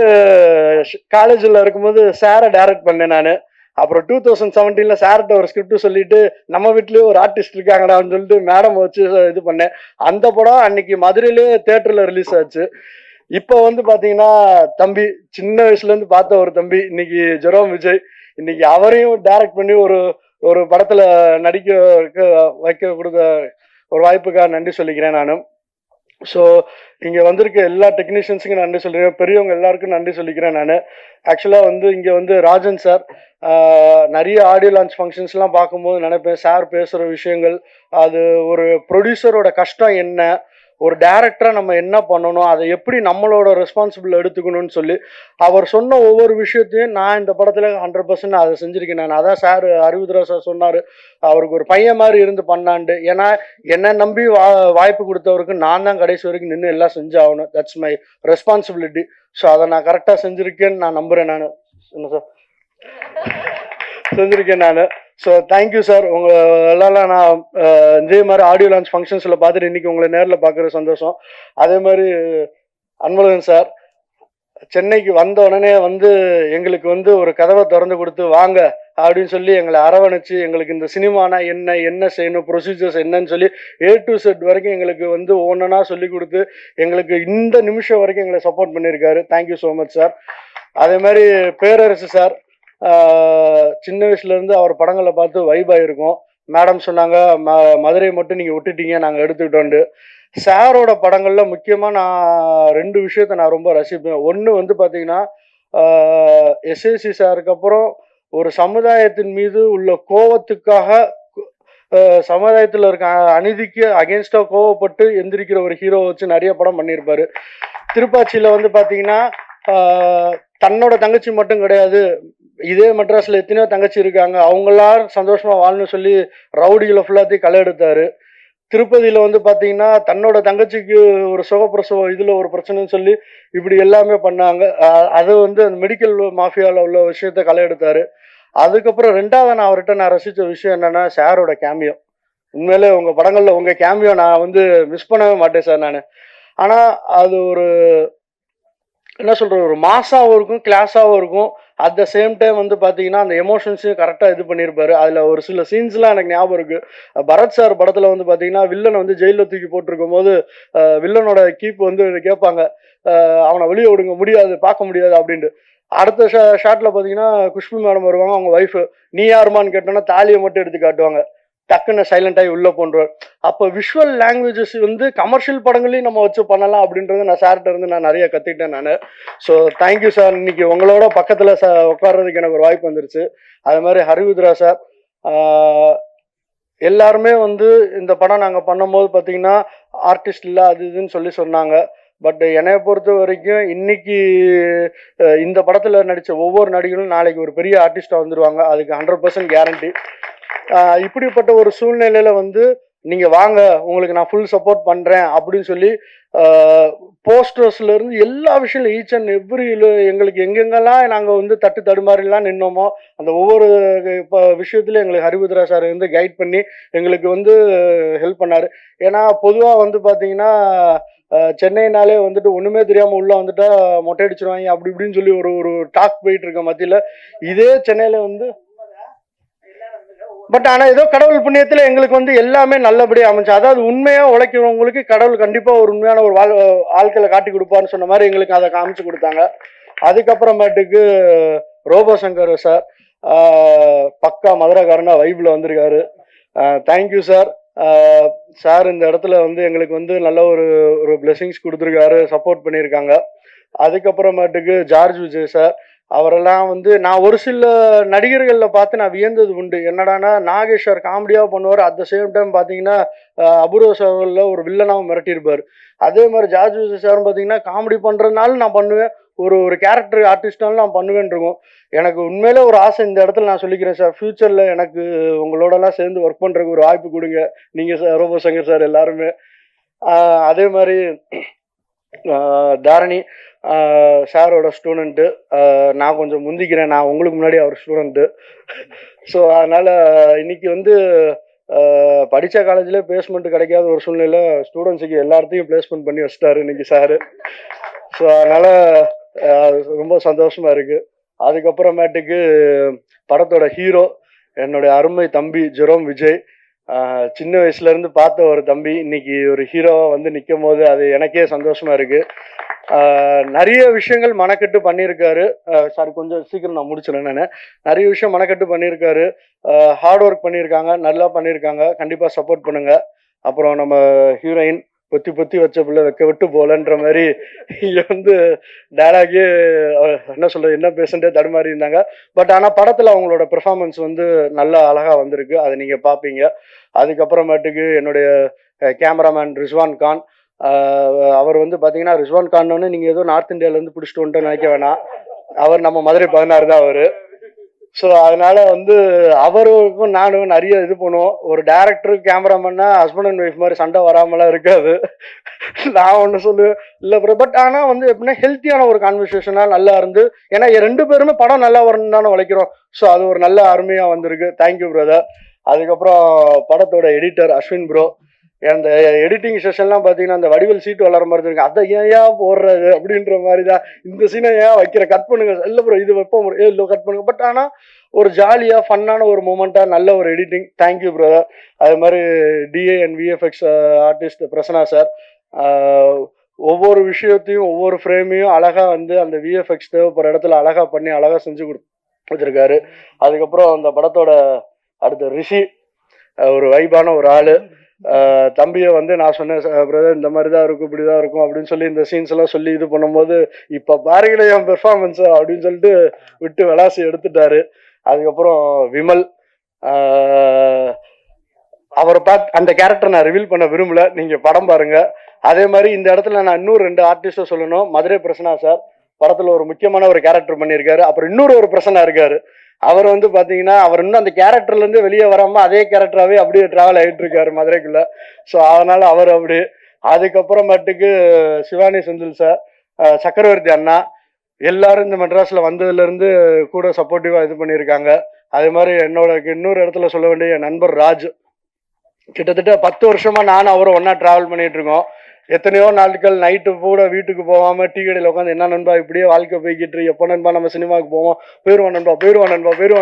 காலேஜில் இருக்கும்போது சாரை டைரக்ட் பண்ணேன். நான் அப்புறம் 2017 சார்கிட்ட ஒரு ஸ்கிரிப்ட் சொல்லிட்டு நம்ம வீட்லேயே ஒரு ஆர்டிஸ்ட் இருக்காங்கடான்னு சொல்லிட்டு மேடம் வச்சு இது பண்ணேன். அந்த படம் அன்னைக்கு மதுரையிலே தேட்டரில் ரிலீஸ் ஆச்சு. இப்போ வந்து பார்த்தீங்கன்னா தம்பி சின்ன வயசுலேருந்து பார்த்த ஒரு தம்பி இன்னைக்கு ஜெரோம் விஜய், இன்னைக்கு அவரையும் டைரக்ட் பண்ணி ஒரு படத்தில் வைக்க கொடுத்த ஒரு வாய்ப்புக்காக நன்றி சொல்லிக்கிறேன். நானும் ஸோ இங்கே வந்திருக்க எல்லா டெக்னீஷியன்ஸுக்கும் நன்றி சொல்லிக்கிறேன். பெரியவங்க எல்லாருக்கும் நன்றி சொல்லிக்கிறேன். நான் ஆக்சுவலாக வந்து இங்கே வந்து ராஜன் சார் நிறைய ஆடியோ லான்ச் ஃபங்க்ஷன்ஸ்லாம் பார்க்கும்போது நினைப்பேன், சார் பேசுகிற விஷயங்கள், அது ஒரு ப்ரொடியூசரோட கஷ்டம் என்ன, ஒரு டைரக்டராக நம்ம என்ன பண்ணணும், அதை எப்படி நம்மளோட ரெஸ்பான்சிபிள் எடுத்துக்கணும்னு சொல்லி அவர் சொன்ன ஒவ்வொரு விஷயத்தையும் நான் இந்த படத்தில் 100% அதை செஞ்சுருக்கேன். நான் அதான் சார் அறிவுதுரா சார் சொன்னார், அவருக்கு ஒரு பையன் மாதிரி இருந்து பண்ணான்ட்டு. ஏன்னா என்னை நம்பி வாய்ப்பு கொடுத்தவருக்கு நான் தான் கடைசி வரைக்கும் நின்று எல்லாம் செஞ்சாகணும். That's my responsibility. ஸோ அதை நான் கரெக்டாக செஞ்சுருக்கேன்னு நான் நம்புகிறேன். நான் என்ன சார் செஞ்சுருக்கேன் நான். So thank you sir. உங்களெல்லாம் நான் இதே மாதிரி ஆடியோ லான்ச் ஃபங்க்ஷன்ஸில் பார்த்துட்டு இன்றைக்கி உங்களை நேரில் பார்க்குற சந்தோஷம். அதே மாதிரி அன்பழகன் சார் சென்னைக்கு வந்த உடனே வந்து எங்களுக்கு வந்து ஒரு கதவை திறந்து கொடுத்து வாங்க அப்படின்னு சொல்லி எங்களை அரவணைச்சு எங்களுக்கு இந்த சினிமானா என்ன செய்யணும், ப்ரொசீஜர்ஸ் என்னன்னு சொல்லி A to Z வரைக்கும் எங்களுக்கு வந்து ஒவ்வொன்றா சொல்லி கொடுத்து எங்களுக்கு இந்த நிமிஷம் வரைக்கும் எங்களை சப்போர்ட் பண்ணியிருக்காரு. Thank you so much sir. அதே மாதிரி பேரரசு சார், சின்ன வயசுலேருந்து அவர் படங்களை பார்த்து வைப் ஆகிருக்கோம். மேடம் சொன்னாங்க மதுரையை மட்டும் நீங்கள் விட்டுட்டீங்க, நாங்கள் எடுத்துக்கிட்டோண்டு. சாரோட படங்களில் முக்கியமாக நான் 2 விஷயத்தை நான் ரொம்ப ரசிப்பேன். ஒன்று வந்து பார்த்தீங்கன்னா SAC சாருக்கு அப்புறம் ஒரு சமுதாயத்தின் மீது உள்ள கோவத்துக்காக சமுதாயத்தில் இருக்க அநீதிக்கு அகேன்ஸ்டாக கோவப்பட்டு எந்திரிக்கிற ஒரு ஹீரோ வச்சு நிறைய படம் பண்ணியிருப்பாரு. திருப்பாச்சியில் வந்து பார்த்தீங்கன்னா தன்னோட தங்கச்சி மட்டும் கிடையாது, இதே மெட்ராஸில் எத்தனையோ தங்கச்சி இருக்காங்க, அவங்களாம் சந்தோஷமாக வாழணும்னு சொல்லி ரவுடிகளை ஃபுல்லாத்தையும் களை எடுத்தார். திருப்பதியில் வந்து பார்த்தீங்கன்னா தன்னோட தங்கச்சிக்கு ஒரு சுகப்பிரசவம் இதில் ஒரு பிரச்சனைன்னு சொல்லி இப்படி எல்லாமே பண்ணாங்க. அது வந்து அந்த மெடிக்கல் மாஃபியாவில் உள்ள விஷயத்த களை எடுத்தார். அதுக்கப்புறம் ரெண்டாவது நான் அவர்கிட்ட ரசித்த விஷயம் என்னென்னா சாரோட கேமியோ. உண்மையிலே உங்கள் படங்களில் உங்கள் கேமியோ நான் வந்து மிஸ் பண்ணவே மாட்டேன் சார் நான். ஆனால் அது ஒரு என்ன சொல்கிறது, ஒரு மாஸாகவும் இருக்கும், கிளாஸாகவும் இருக்கும். அட் த சேம் டைம் வந்து பார்த்தீங்கன்னா அந்த எமோஷன்ஸையும் கரெக்டாக இது பண்ணியிருப்பாரு. அதில் ஒரு சில சீன்ஸ்லாம் எனக்கு ஞாபகம் இருக்குது. பரத் சார் படத்தில் வந்து பார்த்தீங்கன்னா வில்லனை வந்து ஜெயிலில் தூக்கி போட்டிருக்கும் போது வில்லனோட கீப் வந்து கேட்பாங்க, அவனை வெளியே விடுங்க, முடியாது, பார்க்க முடியாது அப்படின்ட்டு. அடுத்த ஷாட்டில் பார்த்தீங்கன்னா குஷ்பு மேடம் வருவாங்க, அவங்க ஒய்ஃபு, நீ யாருமான்னு கேட்டோன்னா தாலியை மட்டும் எடுத்து காட்டுவாங்க, டக்குன்னு சைலண்டாகி உள்ளே போன்றார். அப்போ விஷுவல் லாங்குவேஜஸ் வந்து கமர்ஷியல் படங்களையும் நம்ம வச்சு பண்ணலாம் அப்படின்றது நான் சார்கிட்ட இருந்து நான் நிறைய கற்றுக்கிட்டேன் நான். So thank you sir. இன்னைக்கு உங்களோட பக்கத்தில் உட்கார்றதுக்கு எனக்கு ஒரு வாய்ப்பு வந்துருச்சு. அது மாதிரி ஹரிவித்ரா சார், எல்லாருமே வந்து இந்த படம் நாங்கள் பண்ணும்போது பார்த்தீங்கன்னா ஆர்டிஸ்ட் இல்லை அது இதுன்னு சொல்லி சொன்னாங்க. பட் என்னைய பொறுத்த வரைக்கும் இன்னைக்கு இந்த படத்தில் நடித்த ஒவ்வொரு நடிகரும் நாளைக்கு ஒரு பெரிய ஆர்டிஸ்டாக வந்துடுவாங்க, அதுக்கு 100% கேரண்டி. இப்படிப்பட்ட ஒரு சூழ்நிலையில வந்து நீங்க வாங்க, உங்களுக்கு நான் ஃபுல் சப்போர்ட் பண்றேன் அப்படின்னு சொல்லி போஸ்டர்ஸ்ல இருந்து எல்லா விஷயம் ஈச் அண்ட் எவ்ரி எங்களுக்கு எங்கெங்கெல்லாம் நாங்கள் வந்து தடுமாறிலாம் நின்னோமோ அந்த ஒவ்வொரு விஷயத்துலையும் எங்களுக்கு ஹரிவித்ரா சார் வந்து கைட் பண்ணி எங்களுக்கு வந்து ஹெல்ப் பண்ணாரு. ஏன்னா பொதுவாக வந்து பார்த்தீங்கன்னா சென்னைனாலே வந்துட்டு ஒன்றுமே தெரியாமல் உள்ளே வந்துட்டா மொட்டை அடிச்சிருவாங்க அப்படி இப்படின்னு சொல்லி ஒரு டாக் போயிட்டு இருக்க மத்தியில் இதே சென்னையில் வந்து பட் ஆனால் ஏதோ கடவுள் புண்ணியத்தில் எங்களுக்கு வந்து எல்லாமே நல்லபடியாக அமைச்சு. அதாவது உண்மையாக உழைக்கிறவங்களுக்கு கடவுள் கண்டிப்பாக ஒரு உண்மையான ஒரு ஆட்களை காட்டி கொடுப்பான்னு சொன்ன மாதிரி எங்களுக்கு அதை காமிச்சு கொடுத்தாங்க. அதுக்கப்புறமேட்டுக்கு ரோபோ சங்கர் சார் பக்கா மதுரைக்காரனா வைப்பில் வந்திருக்காரு. Thank you sir. சார் இந்த இடத்துல வந்து எங்களுக்கு வந்து நல்ல ஒரு பிளெஸிங்ஸ் கொடுத்துருக்காரு, சப்போர்ட் பண்ணியிருக்காங்க. அதுக்கப்புறமேட்டுக்கு ஜார்ஜ் விஜய் சார், அவரெல்லாம் வந்து நான் ஒரு சில நடிகர்களில் பார்த்து நான் வியந்தது உண்டு. என்னடானா நாகேஷ் சார் காமெடியாக பண்ணுவார், அட் த சேம் டைம் பார்த்தீங்கன்னா அபூர்வ சகோதரில் ஒரு வில்லனாகவும் மிரட்டியிருப்பார். அதே மாதிரி ஜார்ஜ் விஜய் சார் பார்த்தீங்கன்னா காமெடி பண்ணுறதுனாலும் நான் பண்ணுவேன், ஒரு கேரக்டர் ஆர்டிஸ்ட்னாலும் நான் பண்ணுவேன் இருக்கும். எனக்கு உண்மையிலே ஒரு ஆசை இந்த இடத்துல நான் சொல்லிக்கிறேன் சார், ஃப்யூச்சரில் எனக்கு உங்களோடலாம் சேர்ந்து ஒர்க் பண்ணுறதுக்கு ஒரு வாய்ப்பு கொடுங்க நீங்கள் சார், ரோபோ சங்கர் சார் எல்லாருமே. அதே மாதிரி தாரணி சாரோட ஸ்டூடெண்ட்டு, நான் கொஞ்சம் முந்திக்கிறேன், நான் உங்களுக்கு முன்னாடி அவர் ஸ்டூடெண்ட்டு. ஸோ அதனால் இன்னைக்கு வந்து படித்த காலேஜ்லேயே பிளேஸ்மெண்ட் கிடைக்காத ஒரு சூழ்நிலை ஸ்டூடெண்ட்ஸுக்கு எல்லாத்தையும் பிளேஸ்மெண்ட் பண்ணி வச்சிட்டாரு இன்னைக்கு சாரு. ஸோ அதனால் ரொம்ப சந்தோஷமாக இருக்குது. அதுக்கப்புறமேட்டுக்கு படத்தோட ஹீரோ என்னுடைய அருமை தம்பி ஜெரோம் விஜய், சின்ன வயசுலேருந்து பார்த்த ஒரு தம்பி இன்னைக்கு ஒரு ஹீரோவாக வந்து நிற்கும் போது அது எனக்கே சந்தோஷமாக இருக்குது. நிறைய விஷயங்கள் மனக்கட்டு பண்ணியிருக்காரு. சாரி கொஞ்சம் சீக்கிரம் நான் முடிச்சிடறேன். நான் நிறைய விஷயம் மனக்கட்டு பண்ணியிருக்காரு, ஹார்ட் ஒர்க் பண்ணியிருக்காங்க, நல்லா பண்ணியிருக்காங்க. கண்டிப்பாக சப்போர்ட் பண்ணுங்க. அப்புறம் நம்ம ஹீரோயின் பொத்தி வச்ச பிள்ளை வைக்க விட்டு போலன்ற மாதிரி இங்கே வந்து டேலாகே என்ன சொல்கிறது என்ன பேசுன்றே தடுமாறி இருந்தாங்க. பட் ஆனால் படத்தில் அவங்களோட பெர்ஃபார்மன்ஸ் வந்து நல்லா அழகாக வந்திருக்கு, அதை நீங்கள் பார்ப்பீங்க. அதுக்கப்புறமேட்டுக்கு என்னுடைய கேமராமேன் ரிஸ்வான் கான், அவர் வந்து பார்த்தீங்கன்னா ரிஸ்வான் கான்னு நீங்கள் ஏதோ நார்த் இந்தியாவிலேருந்து பிடிச்சிட்டு வந்துட்டு நினைக்க வேணாம், அவர் நம்ம மதுரை 16 தான் அவர். ஸோ அதனால வந்து அவருக்கும் நானும் நிறைய இது பண்ணுவோம். ஒரு டேரக்டர் கேமராமேன்னா ஹஸ்பண்ட் அண்ட் ஒய்ஃப் மாதிரி சண்டை வராமலாம் இருக்காது. நான் ஒன்று சொல்லுவேன் இல்லை ப்ரோ, பட் ஆனால் வந்து எப்படின்னா ஹெல்த்தியான ஒரு கான்வர்சேஷனாக நல்லா இருந்து, ஏன்னா 2 பேருமே படம் நல்லா வரணும்னு தானே உழைக்கிறோம். ஸோ அது ஒரு நல்ல அருமையாக வந்திருக்கு. Thank you brother. அதுக்கப்புறம் படத்தோட எடிட்டர் அஸ்வின் ப்ரோ, அந்த எடிட்டிங் செஷன்லாம் பார்த்தீங்கன்னா அந்த வடிவல் சீட்டு வளர மாதிரி இருக்கு, அதை ஏன் போடுறது அப்படின்ற மாதிரி தான். இந்த சீனை ஏன் வைக்கிற, கட் பண்ணுங்க, இல்லை ப்ரோ இது வைப்போம், இல்லை கட் பண்ணுங்க. பட் ஆனால் ஒரு ஜாலியாக ஃபன்னான ஒரு மூமெண்ட்டாக நல்ல ஒரு எடிட்டிங். Thank you brother. அது மாதிரி DA and VFX artist Prasanna sir, ஒவ்வொரு விஷயத்தையும் ஒவ்வொரு ஃப்ரேமையும் அழகாக வந்து அந்த விஎஃப்எக்ஸ் தேவைப்படுற இடத்துல அழகாக பண்ணி அழகாக செஞ்சு கொடுத்துருக்காரு. அதுக்கப்புறம் அந்த படத்தோட அடுத்த ரிஷி, ஒரு வைபான ஒரு ஆள். தம்பியை வந்து நான் சொன்னேன் பிரதர் இந்த மாதிரி தான் இருக்கும், இப்படி தான் இருக்கும் அப்படின்னு சொல்லி இந்த சீன்ஸ் எல்லாம் சொல்லி இது பண்ணும்போது இப்போ பாருங்களே என் பெர்ஃபார்மன்ஸ் அப்படின்னு சொல்லிட்டு விட்டு விளாசி எடுத்துட்டாரு. அதுக்கப்புறம் விமல், அவரை பார்த்து அந்த கேரக்டர் நான் ரிவீல் பண்ண விரும்பல, நீங்கள் படம் பாருங்க. அதே மாதிரி இந்த இடத்துல நான் இன்னொரு 2 ஆர்டிஸ்ட்டை சொல்லணும். மதுரை பிரசன்னா சார் படத்தில் ஒரு முக்கியமான ஒரு கேரக்டர் பண்ணியிருக்காரு. அப்புறம் இன்னொரு பிரசன்னா இருக்காரு, அவர் வந்து பாத்தீங்கன்னா அவர் இன்னும் அந்த கேரக்டர்ல இருந்து வெளியே வராம அதே கேரக்டராகவே அப்படியே டிராவல் ஆகிட்டு இருக்காரு மதுரைக்குள்ள. ஸோ அதனால அவர் அப்படி. அதுக்கப்புறமேட்டுக்கு சிவானி செந்தில் சார், சக்கரவர்த்தி அண்ணா, எல்லாரும் இந்த மெட்ராஸ்ல வந்ததுல இருந்து கூட சப்போர்ட்டிவா இது பண்ணியிருக்காங்க. அதே மாதிரி என்னோட இன்னொரு இடத்துல சொல்ல வேண்டிய என் நண்பர் ராஜ், கிட்டத்தட்ட 10 வருஷமா நானும் அவரும் ஒன்னா டிராவல் பண்ணிட்டு இருக்கோம். எத்தனையோ நாட்கள் நைட்டு கூட வீட்டுக்கு போகாம டீ கடையில் உட்காந்து என்ன நண்பா இப்படியே வாழ்க்கை போய்கிட்டு, எப்போ நண்பா நம்ம சினிமாவுக்கு போவோம், போயிடுவோம்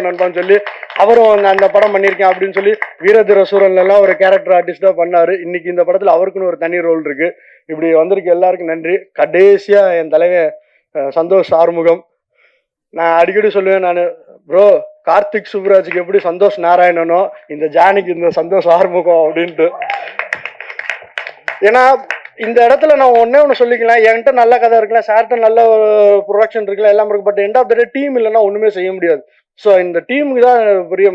நண்பான்னு சொல்லி அவரும் அந்த படம் பண்ணியிருக்கேன் அப்படின்னு சொல்லி வீரதீர சூரன்லாம் ஒரு கேரக்டர் ஆர்டிஸ்டா பண்ணாரு. இன்னைக்கு இந்த படத்துல அவருக்குன்னு ஒரு தனி ரோல் இருக்கு. இப்படி வந்திருக்கு எல்லாருக்கும் நன்றி. கடைசியா என் தலைவன் சந்தோஷ் ஆறுமுகம், நான் அடிக்கடி சொல்லுவேன், நான் ப்ரோ கார்த்திக் சுப்ராஜுக்கு எப்படி சந்தோஷ் நாராயணனோ இந்த ஜானிக்கு இந்த சந்தோஷ் ஆறுமுகம் அப்படின்ட்டு. ஏன்னா இந்த இடத்துல நான் ஒன்று சொல்லிக்கலாம், என்கிட்ட நல்ல கதை இருக்கலாம், சார்கிட்ட நல்ல ஒரு ப்ரொடக்ஷன் இருக்கலாம், எல்லாம் இருக்கு. But end of the day team இல்லைன்னா ஒன்றுமே செய்ய முடியாது. ஸோ இந்த டீமுக்கு தான் பெரிய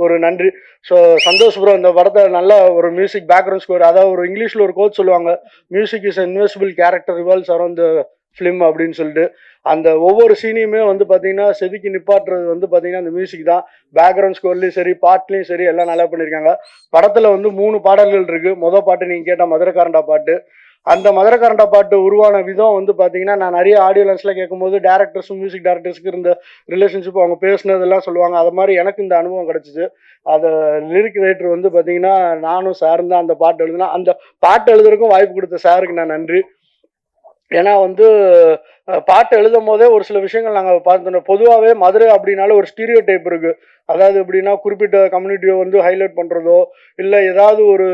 ஒரு நன்றி. ஸோ சந்தோஷ் ப்ரோ இந்த படத்தை நல்ல ஒரு மியூசிக் பேக்ரவுண்ட் ஸ்கோர், அதாவது ஒரு இங்கிலீஷில் ஒரு கோட் சொல்லுவாங்க, music is invisible character revolves around the film அப்படின்னு சொல்லிட்டு. அந்த ஒவ்வொரு சீனையுமே வந்து பார்த்தீங்கன்னா செதுக்கி நிப்பாட்டுறது வந்து பார்த்தீங்கன்னா அந்த மியூசிக் தான். பேக்ரவுண்ட் ஸ்கோர்லேயும் சரி, பாட்லேயும் சரி, எல்லாம் நல்லா பண்ணியிருக்காங்க. படத்தில் வந்து 3 பாடல்கள் இருக்கு. மொதல் பாட்டு நீங்கள் கேட்டால் மதுரக்காரண்டா பாட்டு. அந்த மதுரக்காரண்டா பாட்டு உருவான விதம் வந்து பார்த்தீங்கன்னா, நான் நிறைய ஆடியோ லான்ச்ல கேட்கும்போது டேரக்டர்ஸும் மியூசிக் டேரக்டர்ஸுக்கு இருந்த ரிலேஷன்ஷிப் அவங்க பேசுனதெல்லாம் சொல்லுவாங்க. அது மாதிரி எனக்கு இந்த அனுபவம் கிடைச்சிச்சு. அதை லிரிக் ரைட்டர் வந்து பார்த்தீங்கன்னா நானும் சாரும் தான் அந்த பாட்டு எழுதுனா. அந்த பாட்டு எழுதுறதுக்கும் வாய்ப்பு கொடுத்த சாருக்கு நான் நன்றி. ஏன்னா வந்து பாட்டு எழுதும் போதே ஒரு சில விஷயங்கள் நாங்கள் பார்த்தோம். பொதுவாகவே மதுரை அப்படின்னாலும் ஒரு ஸ்டீரியோ டைப் இருக்கு. அதாவது எப்படின்னா குறிப்பிட்ட கம்யூனிட்டியை வந்து ஹைலைட் பண்ணுறதோ, இல்லை ஏதாவது ஒரு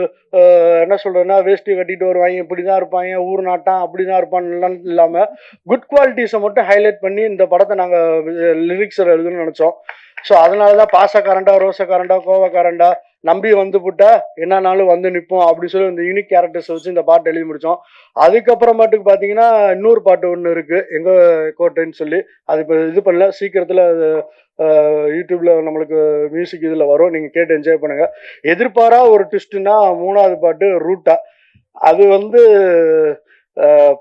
என்ன சொல்கிறேன்னா வேஷ்டி கட்டிட்டு வருவாங்க, இப்படி தான் இருப்பாங்க, ஊர் நாட்டான் அப்படி தான் இருப்பான்னு இல்லாமல் குட் குவாலிட்டிஸை மட்டும் ஹைலைட் பண்ணி இந்த படத்தை நாங்கள் லிரிக்ஸில் எழுதணும்னு நினச்சோம். ஸோ அதனால தான் பாசக்காரண்டா, ரோசக்காரண்டா, கோவக்காரண்டா, நம்பி வந்து புட்டா என்னன்னாலும் வந்து நிற்போம் அப்படி சொல்லி இந்த யூனிக் கேரக்டர்ஸ் வச்சு இந்த பாட்டு எழுதி முடித்தோம். அதுக்கப்புறமாட்டுக்கு பார்த்தீங்கன்னா இன்னொரு பாட்டு ஒன்று இருக்குது, எங்கள் கோட்டைன்னு சொல்லி. அது இப்போ இது பண்ணல, சீக்கிரத்தில் யூடியூப்ல நம்மளுக்கு மியூசிக் இதில் வரும், நீங்கள் கேட்டு என்ஜாய் பண்ணுங்க. எதிர்பாரா ஒரு ட்விஸ்ட்னா 3வது பாட்டு ரூட்டா. அது வந்து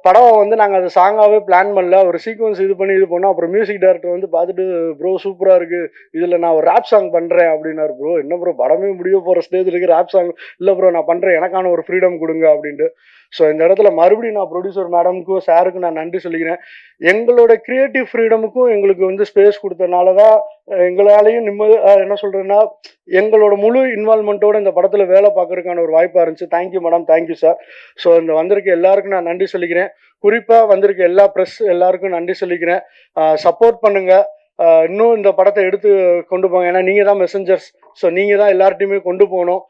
படம் வந்து நாங்கள் அது சாங்காகவே பிளான் பண்ணல, ஒரு சீக்வன்ஸ் இது பண்ணோம். அப்புறம் மியூசிக் டைரக்டர் வந்து பார்த்துட்டு ப்ரோ சூப்பராக இருக்குது, இதில் நான் ஒரு ரேப் சாங் பண்ணுறேன் அப்படின்னாரு. ப்ரோ என்ன ப்ரோ படமே முடிய போகிற ஸ்டேஜ் இருக்குது, ரேப் சாங் இல்லை ப்ரோ நான் பண்ணுறேன், எனக்கான ஒரு ஃப்ரீடம் கொடுங்க அப்படின்ட்டு. ஸோ இந்த இடத்துல மறுபடியும் நான் ப்ரொடியூசர் மேடமுக்கும் சாருக்கும் நான் நன்றி சொல்லிக்கிறேன். எங்களோட கிரியேட்டிவ் ஃப்ரீடமுக்கும் எங்களுக்கு வந்து ஸ்பேஸ் கொடுத்தனால தான் எங்களாலையும் என்ன சொல்கிறேன்னா எங்களோட முழு இன்வால்மெண்ட்டோட இந்த படத்தில் வேலை பார்க்கறதுக்கான ஒரு வாய்ப்பாக இருந்துச்சு. Thank you madam, thank you sir. So இந்த வந்திருக்க எல்லாருக்கும் நான் நன்றி சொல்லிக்கிறேன். குறிப்பாக வந்திருக்க எல்லா ப்ரெஸ் எல்லாருக்கும் நன்றி சொல்லிக்கிறேன். சப்போர்ட் பண்ணுங்க, இன்னும் இந்த படத்தை எடுத்து கொண்டு போங்க. ஏன்னா நீங்கள் தான் மெசஞ்சர்ஸ். ஸோ நீங்கள் தான் எல்லார்ட்டையுமே கொண்டு போகணும்.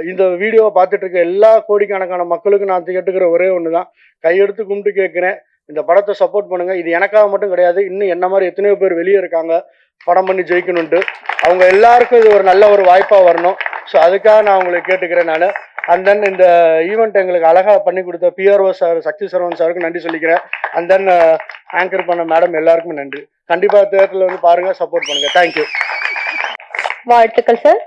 இந்த வீடியோவை பார்த்துட்டு இருக்க எல்லா கோடிக்கணக்கான மக்களுக்கு நான் கேட்டுக்கிற ஒரே ஒன்று தான், கையெடுத்து கும்பிட்டு கேட்குறேன், இந்த படத்தை சப்போர்ட் பண்ணுங்க. இது எனக்காக மட்டும் கிடையாது, இன்னும் என்ன மாதிரி எத்தனையோ பேர் வெளியே இருக்காங்க படம் பண்ணி ஜெயிக்கணும்ட்டு. அவங்க எல்லாருக்கும் இது ஒரு நல்ல ஒரு வாய்ப்பாக வரணும். ஸோ அதுக்காக நான் உங்களுக்கு கேட்டுக்கிறேன் நான். அண்ட் தென் இந்த ஈவெண்ட் எங்களுக்கு அழகாக பண்ணி கொடுத்த பிஆர்ஓ சார் சக்தி சரவணன் சாருக்கு நன்றி சொல்லிக்கிறேன். அண்ட் தென் ஆங்கர் பண்ண மேடம் எல்லாருக்குமே நன்றி. கண்டிப்பாக தேட்டரில் வந்து பாருங்கள், சப்போர்ட் பண்ணுங்கள். தேங்க்யூ. வாழ்த்துக்கள் சார்.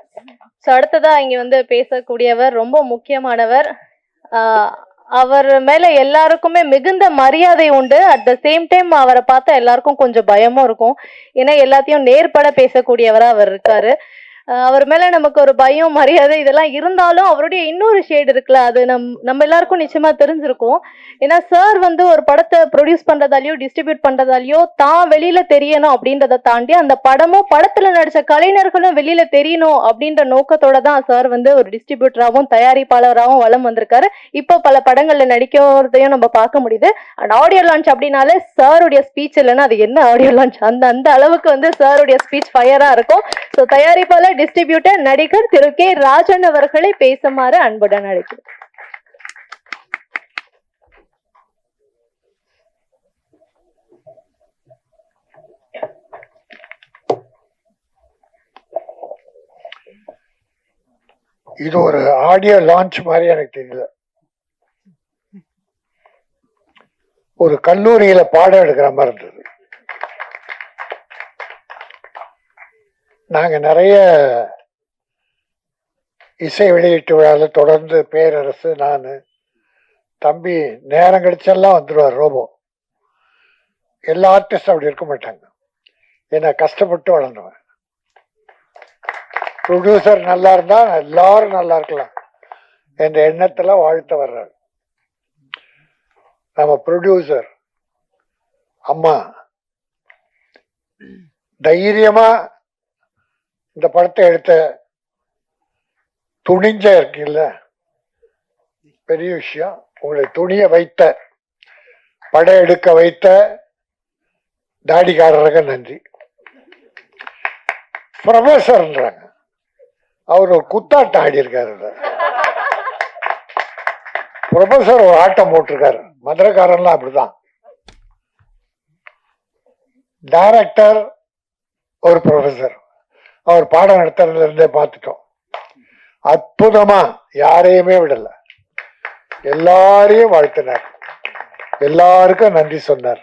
ஸோ அடுத்ததா இங்க வந்து பேசக்கூடியவர் ரொம்ப முக்கியமானவர். அவர் மேல எல்லாருக்குமே மிகுந்த மரியாதை உண்டு. அட் த சேம் டைம் அவரை பார்த்தா எல்லாருக்கும் கொஞ்சம் பயமும் இருக்கும். ஏன்னா எல்லாத்தையும் நேர்பட பேசக்கூடியவரா அவர் இருக்காரு. அவர் மேல நமக்கு ஒரு பயம், மரியாதை இதெல்லாம் இருந்தாலும் அவருடைய இன்னொரு ஷேடு இருக்குல்ல, அது நம்ம எல்லாருக்கும் நிச்சயமா தெரிஞ்சிருக்கும். ஏன்னா சார் வந்து ஒரு படத்தை ப்ரொடியூஸ் பண்றதாலயோ டிஸ்ட்ரிபியூட் பண்றதாலயோ தான் வெளியில தெரியணும் அப்படின்றத தாண்டி அந்த படமும் படத்துல நடிச்ச கலைஞர்களும் வெளியில தெரியணும் அப்படின்ற நோக்கத்தோட தான் சார் வந்து ஒரு டிஸ்ட்ரிபியூட்டராகவும் தயாரிப்பாளராகவும் வலம் வந்திருக்காரு. இப்போ பல படங்கள்ல நடிக்கிறதையும் நம்ம பார்க்க முடியுது. அண்ட் ஆடியோ லான்ச் அப்படின்னாலே சாருடைய ஸ்பீச் இல்லைன்னா அது என்ன ஆடியோ லான்ச், அந்த அளவுக்கு வந்து சாருடைய ஸ்பீச் ஃபயரா இருக்கும். ஸோ தயாரிப்பாளர், டிஸ்ட்ரிபியூட்டர், நடிகர் திரு கே ராஜன் அவர்களை பேசுமாறு அன்புடன் அழைக்கிறேன். இது ஒரு ஆடியோ லான்ச் மாதிரி எனக்கு தெரியல. ஒரு கல்லூரியில பாடம் எடுக்கிற மாதிரி இருந்தது. நாங்க நிறைய இசை வெளியீட்டு விழாவில் தொடர்ந்து பேரரசு, நான், தம்பி நேரம் கிடைச்செல்லாம் வந்துடுவார் ரோபோ. எல்லா ஆர்டிஸ்டும் அப்படி இருக்க மாட்டாங்க. ஏன்னா கஷ்டப்பட்டு வளர்ந்தவன். ப்ரொடியூசர் நல்லா இருந்தா எல்லாரும் நல்லா இருக்கலாம் என்ற எண்ணத்துல வாழ்த்து வர்றாரு. நம்ம ப்ரொடியூசர் அம்மா தைரியமா இந்த படத்தை எடுத்த துணிஞ்ச இருக்குல்ல, பெரிய விஷயம். உங்களை துணிய வைத்த, படம் எடுக்க வைத்த தாடிக்காரருக்கு நன்றி. ப்ரொஃபஸர்ன்றாங்க, அவர் ஒரு குத்தாட்டம் ஆடி இருக்காரு. ப்ரொஃபஸர் ஒரு ஆட்டம் போட்டிருக்காரு. மதுரைக்காரன்லாம் அப்படிதான். டைரக்டர் ஒரு ப்ரொஃபஸர், அவர் பாடம் நடத்துறதுல இருந்தே பார்த்துட்டோம். அற்புதமா யாரையுமே விடல, எல்லாரையும் வாழ்த்தினார், எல்லாருக்கும் நன்றி சொன்னார்.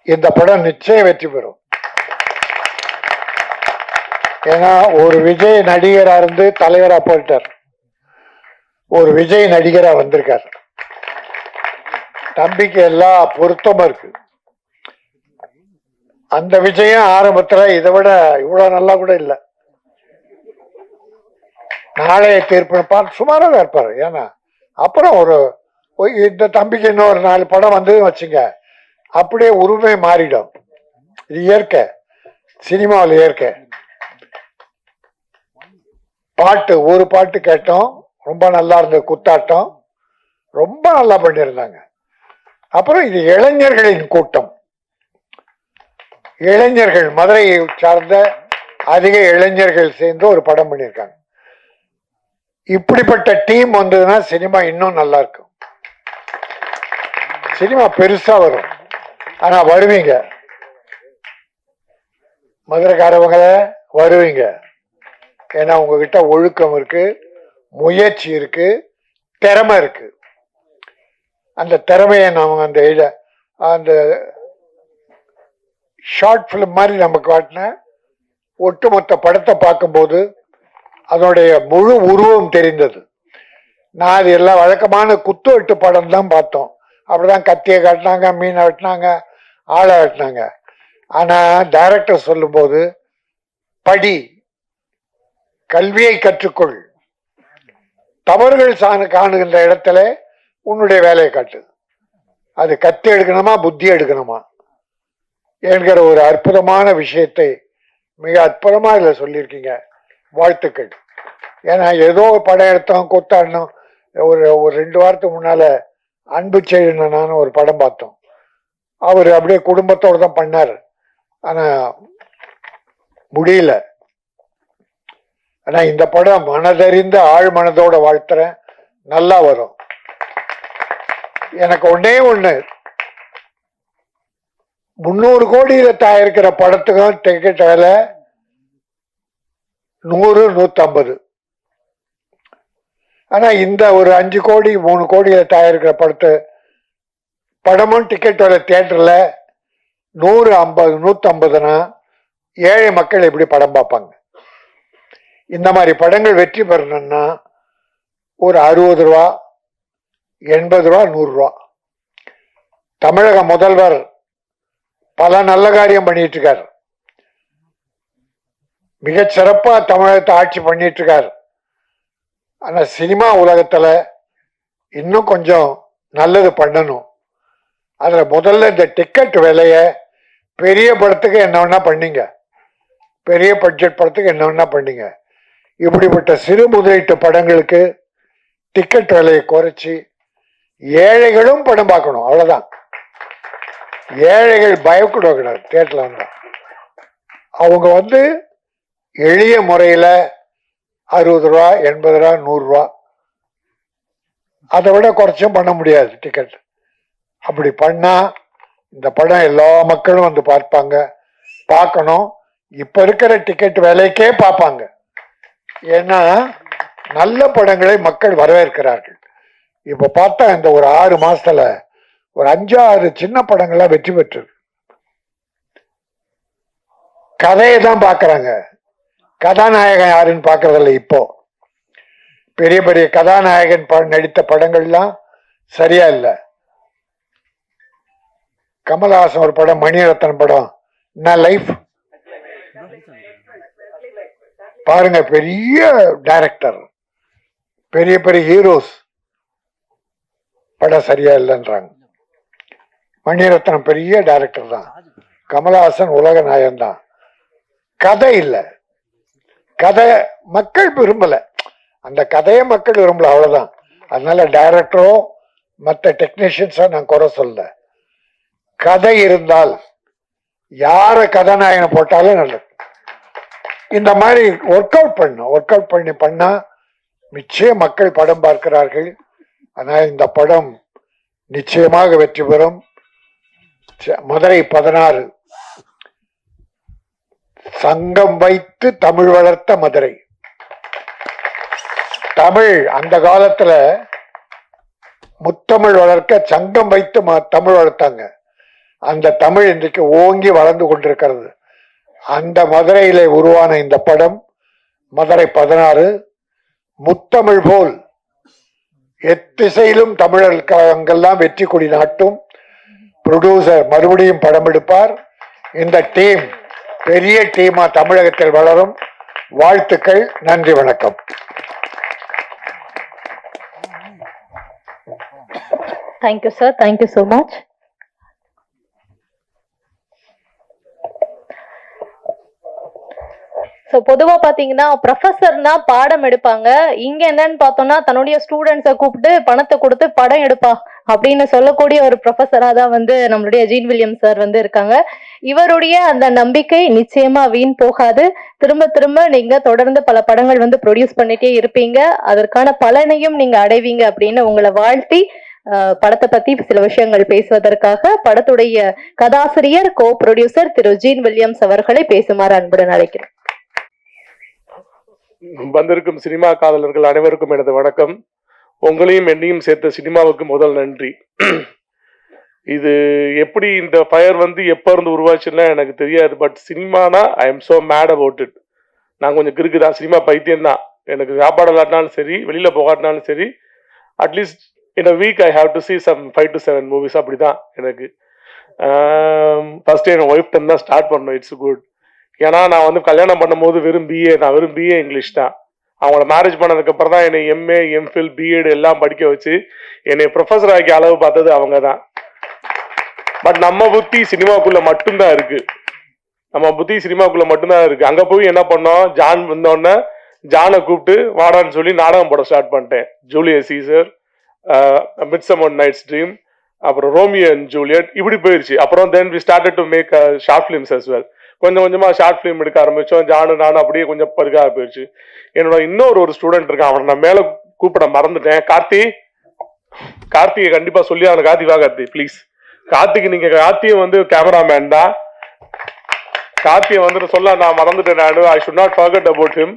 இந்த படம் நிச்சயம் வெற்றி பெறும். ஏன்னா ஒரு விஜய் நடிகரா இருந்து தலைவரா போயிட்டார், ஒரு விஜய் நடிகரா வந்திருக்கார். தம்பிக்கு எல்லா பொருத்தமும் இருக்கு. அந்த விஜயம் ஆரம்பத்துல இதை விட இவ்வளவு நல்லா கூட இல்லை. நாளைய தீர்ப்பு பார்த்து சுமாராக இருப்பாரு. ஏன்னா அப்புறம் இந்த தம்பிக்கு இன்னொரு 4 படம் வந்து வச்சுங்க, அப்படியே உரிமை மாறிடும். இது இயற்கை, சினிமாவில் இயற்கை. பாட்டு ஒரு பாட்டு கேட்டோம், ரொம்ப நல்லா இருந்தது. குத்தாட்டம் ரொம்ப நல்லா பண்ணியிருந்தாங்க. அப்புறம் இது இளைஞர்களின் கூட்டம். இளைஞர்கள், மதுரையை சார்ந்த அதிக இளைஞர்கள் சேர்ந்து ஒரு படம் பண்ணியிருக்காங்க. இப்படிப்பட்ட டீம் வந்ததுன்னா சினிமா இன்னும் நல்லா இருக்கும். சினிமா பெருசா வரும். ஆனா வருவீங்க, மதுரைக்காரவங்க வருவீங்க. ஏன்னா உங்ககிட்ட ஒழுக்கம் இருக்கு, முயற்சி இருக்கு, திறமை இருக்கு. அந்த திறமையை நாம அந்த ஷார்ட் பிலிம் மாதிரி நமக்கு காட்டின ஒட்டுமொத்த படத்தை பார்க்கும்போது அதனுடைய முழு உருவம் தெரிந்தது. நான் அது எல்லாம் வழக்கமான குத்து வெட்டு படம் தான் பார்த்தோம். அப்படிதான் கத்தியை காட்டினாங்க, மீனை வெட்டினாங்க, ஆளை வெட்டினாங்க. ஆனா டைரக்டர் சொல்லும்போது படி, கல்வியை கற்றுக்கொள், தவறுகள் காணுகின்ற இடத்துல உன்னுடைய வேலையை காட்டு. அது கத்தி எடுக்கணுமா புத்தி எடுக்கணுமா என்கிற ஒரு அற்புதமான விஷயத்தை மிக அற்புதமா இதுல சொல்லியிருக்கீங்க. வாழ்த்துக்கள். ஏன்னா ஏதோ படம் எடுத்தோம், கொத்தாடணும். ஒரு 2 வாரத்துக்கு முன்னால அன்பு செய்யணும் ஒரு படம் பார்த்தோம். அவர் அப்படியே குடும்பத்தோடு தான் பண்ணார். ஆனா முடியல. ஆனா இந்த படம் மனதறிந்த ஆழ் மனதோட வாழ்த்துறேன், நல்லா வரும். எனக்கு ஒன்னே ஒண்ணு, 300 கோடியில தயாரிக்கிற படத்துக்கும் டிக்கெட் விலை 100, 150. ஆனா இந்த ஒரு 5 கோடி 3 கோடியில தயாரிக்கிற படமும் டிக்கெட் விலை தியேட்டர்ல 100, 50, 150னா ஏழை மக்கள் எப்படி படம் பார்ப்பாங்க? இந்த மாதிரி படங்கள் வெற்றி பெறணும்னா ஒரு 60 ரூபா, 80 ரூபா, 100 ரூபா. தமிழக முதல்வர் பல நல்ல காரியம் பண்ணிட்டு இருக்காரு. மிகச் சிறப்பா தமிழகத்தை ஆட்சி பண்ணிட்டு இருக்காரு. ஆனா சினிமா உலகத்துல இன்னும் கொஞ்சம் நல்லது பண்ணணும். அதுல முதல்ல இந்த டிக்கெட் விலைய பெரிய படத்துக்கு என்ன வேணா பண்ணீங்க, பெரிய பட்ஜெட் படத்துக்கு என்ன வேணா பண்ணீங்க. இப்படிப்பட்ட சிறு முதலீட்டு படங்களுக்கு டிக்கெட் விலையை குறைச்சி ஏழைகளும் படம் பார்க்கணும். அவ்வளவுதான். ஏழைகள் பயக்கூடாது தியேட்டர்ல வந்தா. அவங்க எளிய முறையில 60 ரூபா, 80 ரூபா, 100 ரூபா, அதை விட குறைச்சும் பண்ண முடியாது டிக்கெட். அப்படி பண்ணா இந்த படம் எல்லா மக்களும் பார்ப்பாங்க, பார்க்கணும். இப்ப இருக்கிற டிக்கெட் விலைக்கே பார்ப்பாங்க. ஏன்னா நல்ல படங்களை மக்கள் வரவேற்கிறார்கள். இப்ப பார்த்தா இந்த ஒரு 6 மாசத்துல ஒரு 5-6 சின்ன படங்கள்லாம் வெற்றி பெற்று கதையை தான் பாக்குறாங்க, கதாநாயகன் யாருன்னு பாக்குறதில்ல. இப்போ பெரிய பெரிய கதாநாயகன் நடித்த படங்கள்லாம் சரியா இல்லை. கமல்ஹாசன் ஒரு படம், மணிரத்னம் படம், என்ன லைஃப் பாருங்க, பெரிய டைரக்டர், பெரிய பெரிய ஹீரோஸ் படம் சரியா இல்லைன்றாங்க. மணிரத்னம் பெரிய டைரக்டர் தான், கமலஹாசன் உலக நாயகன் தான். கதை இல்லை, கதை மக்கள் விரும்பல, அந்த கதையை மக்கள் விரும்பல, அவ்வளவுதான். அதனால டைரக்டரோ மற்ற டெக்னீஷியன்ஸோ நான் குறை சொல்ல. கதை இருந்தால் யார கதாநாயகனை போட்டாலும் நல்லது. இந்த மாதிரி ஒர்க் அவுட் பண்ணா நிச்சயம் மக்கள் படம் பார்க்கிறார்கள். அதனால இந்த படம் நிச்சயமாக வெற்றி பெறும். மதுரை 16 சங்கம் வைத்து தமிழ் வளர்த்த மதுரை. தமிழ் அந்த காலத்துல முத்தமிழ் வளர்க்க சங்கம் வைத்து தமிழ் வளர்த்தாங்க. அந்த தமிழ் இன்றைக்கு ஓங்கி வளர்ந்து கொண்டிருக்கிறது. அந்த மதுரையிலே உருவான இந்த படம் மதுரை 16 முத்தமிழ் போல் எத்திசையிலும் தமிழர்களுக்கெல்லாம் வெற்றி கொடி நாட்டும். ப்ரொடியூசர் மறுபடியும் படம் எடுப்பார். இந்த டீம் பெரிய டீமா தமிழகத்தில் வளரும். வாழ்த்துக்கள். நன்றி, வணக்கம். Thank you sir, thank you so much. So பொதுவா பாத்தீங்கன்னா ப்ரொஃபஸர்னா பாடம் எடுப்பாங்க. இங்க என்னன்னு பார்த்தோம்னா தன்னுடைய ஸ்டூடெண்ட்ஸை கூப்பிட்டு பணத்தை கொடுத்து படம் எடுப்பா அப்படின்னு சொல்லக்கூடிய ஒரு ப்ரொஃபஸரா தான் வந்து நம்மளுடைய ஜீன் வில்லியம்ஸ் சார் வந்து இருக்காங்க. இவருடைய அந்த நம்பிக்கை நிச்சயமா வீண் போகாது. திரும்ப திரும்ப நீங்க தொடர்ந்து பல படங்கள் வந்து ப்ரொடியூஸ் பண்ணிட்டே இருப்பீங்க. அதற்கான பலனையும் நீங்க அடைவீங்க அப்படின்னு உங்களை வாழ்த்தி படத்தை பத்தி சில விஷயங்கள் பேசுவதற்காக படத்துடைய கதாசிரியர் கோ ப்ரொடியூசர் திரு ஜீன் வில்லியம்ஸ் அவர்களை பேசுமாறு அன்புடன் அழைக்கிறேன். வந்திருக்கும் சினிமா காதலர்கள் அனைவருக்கும் எனது வணக்கம். உங்களையும் என்னையும் சேர்த்த சினிமாவுக்கு முதல் நன்றி. இது எப்படி இந்த ஃபயர் வந்து எப்போ இருந்து உருவாச்சுன்னா எனக்கு தெரியாது. பட் சினிமானா I am so mad about it. நான் கொஞ்சம் கிறுக்குதான், சினிமா பைத்தியம் தான். எனக்கு சாப்பாடு இல்லாட்டினாலும் சரி, வெளியில போகாட்டினாலும் சரி, at least in a week I have to see some 5 to 7 movies. அப்படிதான் எனக்கு. ஃபர்ஸ்ட் என் ஒய்ஃப் தான் ஸ்டார்ட் பண்ணோம். It's good. ஏன்னா நான் வந்து கல்யாணம் பண்ணும்போது வெறும் பிஏ இங்கிலீஷ் தான். அவங்கள மேரேஜ் பண்ணதுக்கு அப்புறம் தான் என்னை எம்ஏ, எம்ஃபில், பிஎட் எல்லாம் படிக்க வச்சு என்னை ப்ரொஃபஸர் ஆக்கி அளவு பார்த்தது அவங்க தான். பட் நம்ம புத்தி சினிமாக்குள்ள மட்டும்தான் இருக்கு. அங்க போய் என்ன பண்ணோம், ஜான் வந்தோடனே ஜானை கூப்பிட்டு வாடான்னு சொல்லி நாடகம் போட ஸ்டார்ட் பண்ணிட்டேன். Julius Caesar, midsummer night's dream, அப்புறம் ரோமியோ அண்ட் ஜூலியட், இப்படி போயிருச்சு. அப்புறம் then we started to make short films as well. கொஞ்சம் கொஞ்சமா ஷார்ட் ஃபிலிம் எடுக்க ஆரம்பிச்சோம். நானும் அப்படியே கொஞ்சம் பருக்காக போயிடுச்சு. என்னோட இன்னொரு ஸ்டூடெண்ட் இருக்கான், அவனை நான் மேல கூப்பிட மறந்துட்டேன். கார்த்திகை கண்டிப்பா சொல்லி அவனை கார்த்தி வா கார்த்தி ப்ளீஸ். கார்த்திக்கு நீங்க கார்த்தியும் வந்து கேமராமேன் தான். கார்த்தியை வந்து சொல்ல நான் மறந்துட்டேன். I should not forget about him.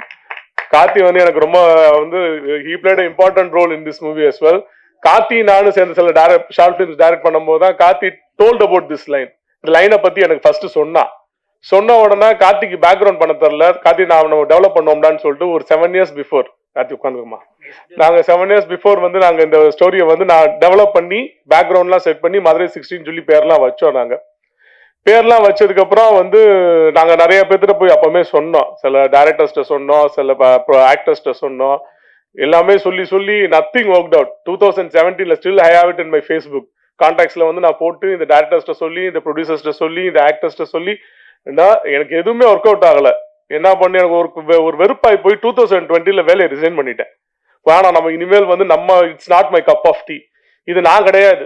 Karthi வந்து எனக்கு ரொம்ப வந்து he played important role in this movie as well. Karthi நானும் சேர்ந்து சில ஷார்ட் ஃபிலிம்ஸ் டைரக்ட் பண்ணும்போது தான் Karthi told about this line. இந்த லைனை பத்தி எனக்கு ஃபர்ஸ்ட் சொன்ன உடனே கார்த்திக்கு பேக்ரவுண்ட் பண்ண தரல. கார்த்தி நம்ம டெவலப் பண்ணோம்டான்னு சொல்லிட்டு ஒரு 7 years பிஃபோர், கார்த்தி உட்காந்துக்குமா, நாங்க 7 years பிஃபோர் வந்து நாங்க இந்த ஸ்டோரியை வந்து நான் டெவலப் பண்ணி பேக்ரவுண்ட்லாம் செட் பண்ணி மதுரை 16 சொல்லி பேர்லாம் வச்சோம். நாங்க பேர்லாம் வச்சதுக்கு அப்புறம் வந்து நாங்க நிறைய பேர்த்திட்ட போய் அப்பவுமே சொன்னோம். சில டைரக்டர்ஸ்ட சொன்னோம், சில ஆக்டர்ஸ்ட சொன்னோம். எல்லாமே சொல்லி nothing worked out. 2017 still I have it in my Facebook கான்டாக்ட்ஸ்ல வந்து நான் போட்டு இந்த டைரக்டர்ஸ்ட சொல்லி, இந்த ப்ரொடியூசர்ஸ்ட சொல்லி, இந்த ஆக்டர்ஸ்ட சொல்லி எனக்கு எதுவுமே ஒர்க் அவுட் ஆகல. என்ன பண்ணி எனக்கு ஒரு வெறுப்பாய் போய் 2020 வேலையை ரிசைன் பண்ணிட்டேன். ஆனா நம்ம இனிமேல் வந்து நம்ம it's not my cup of tea. இது நான் கிடையாது,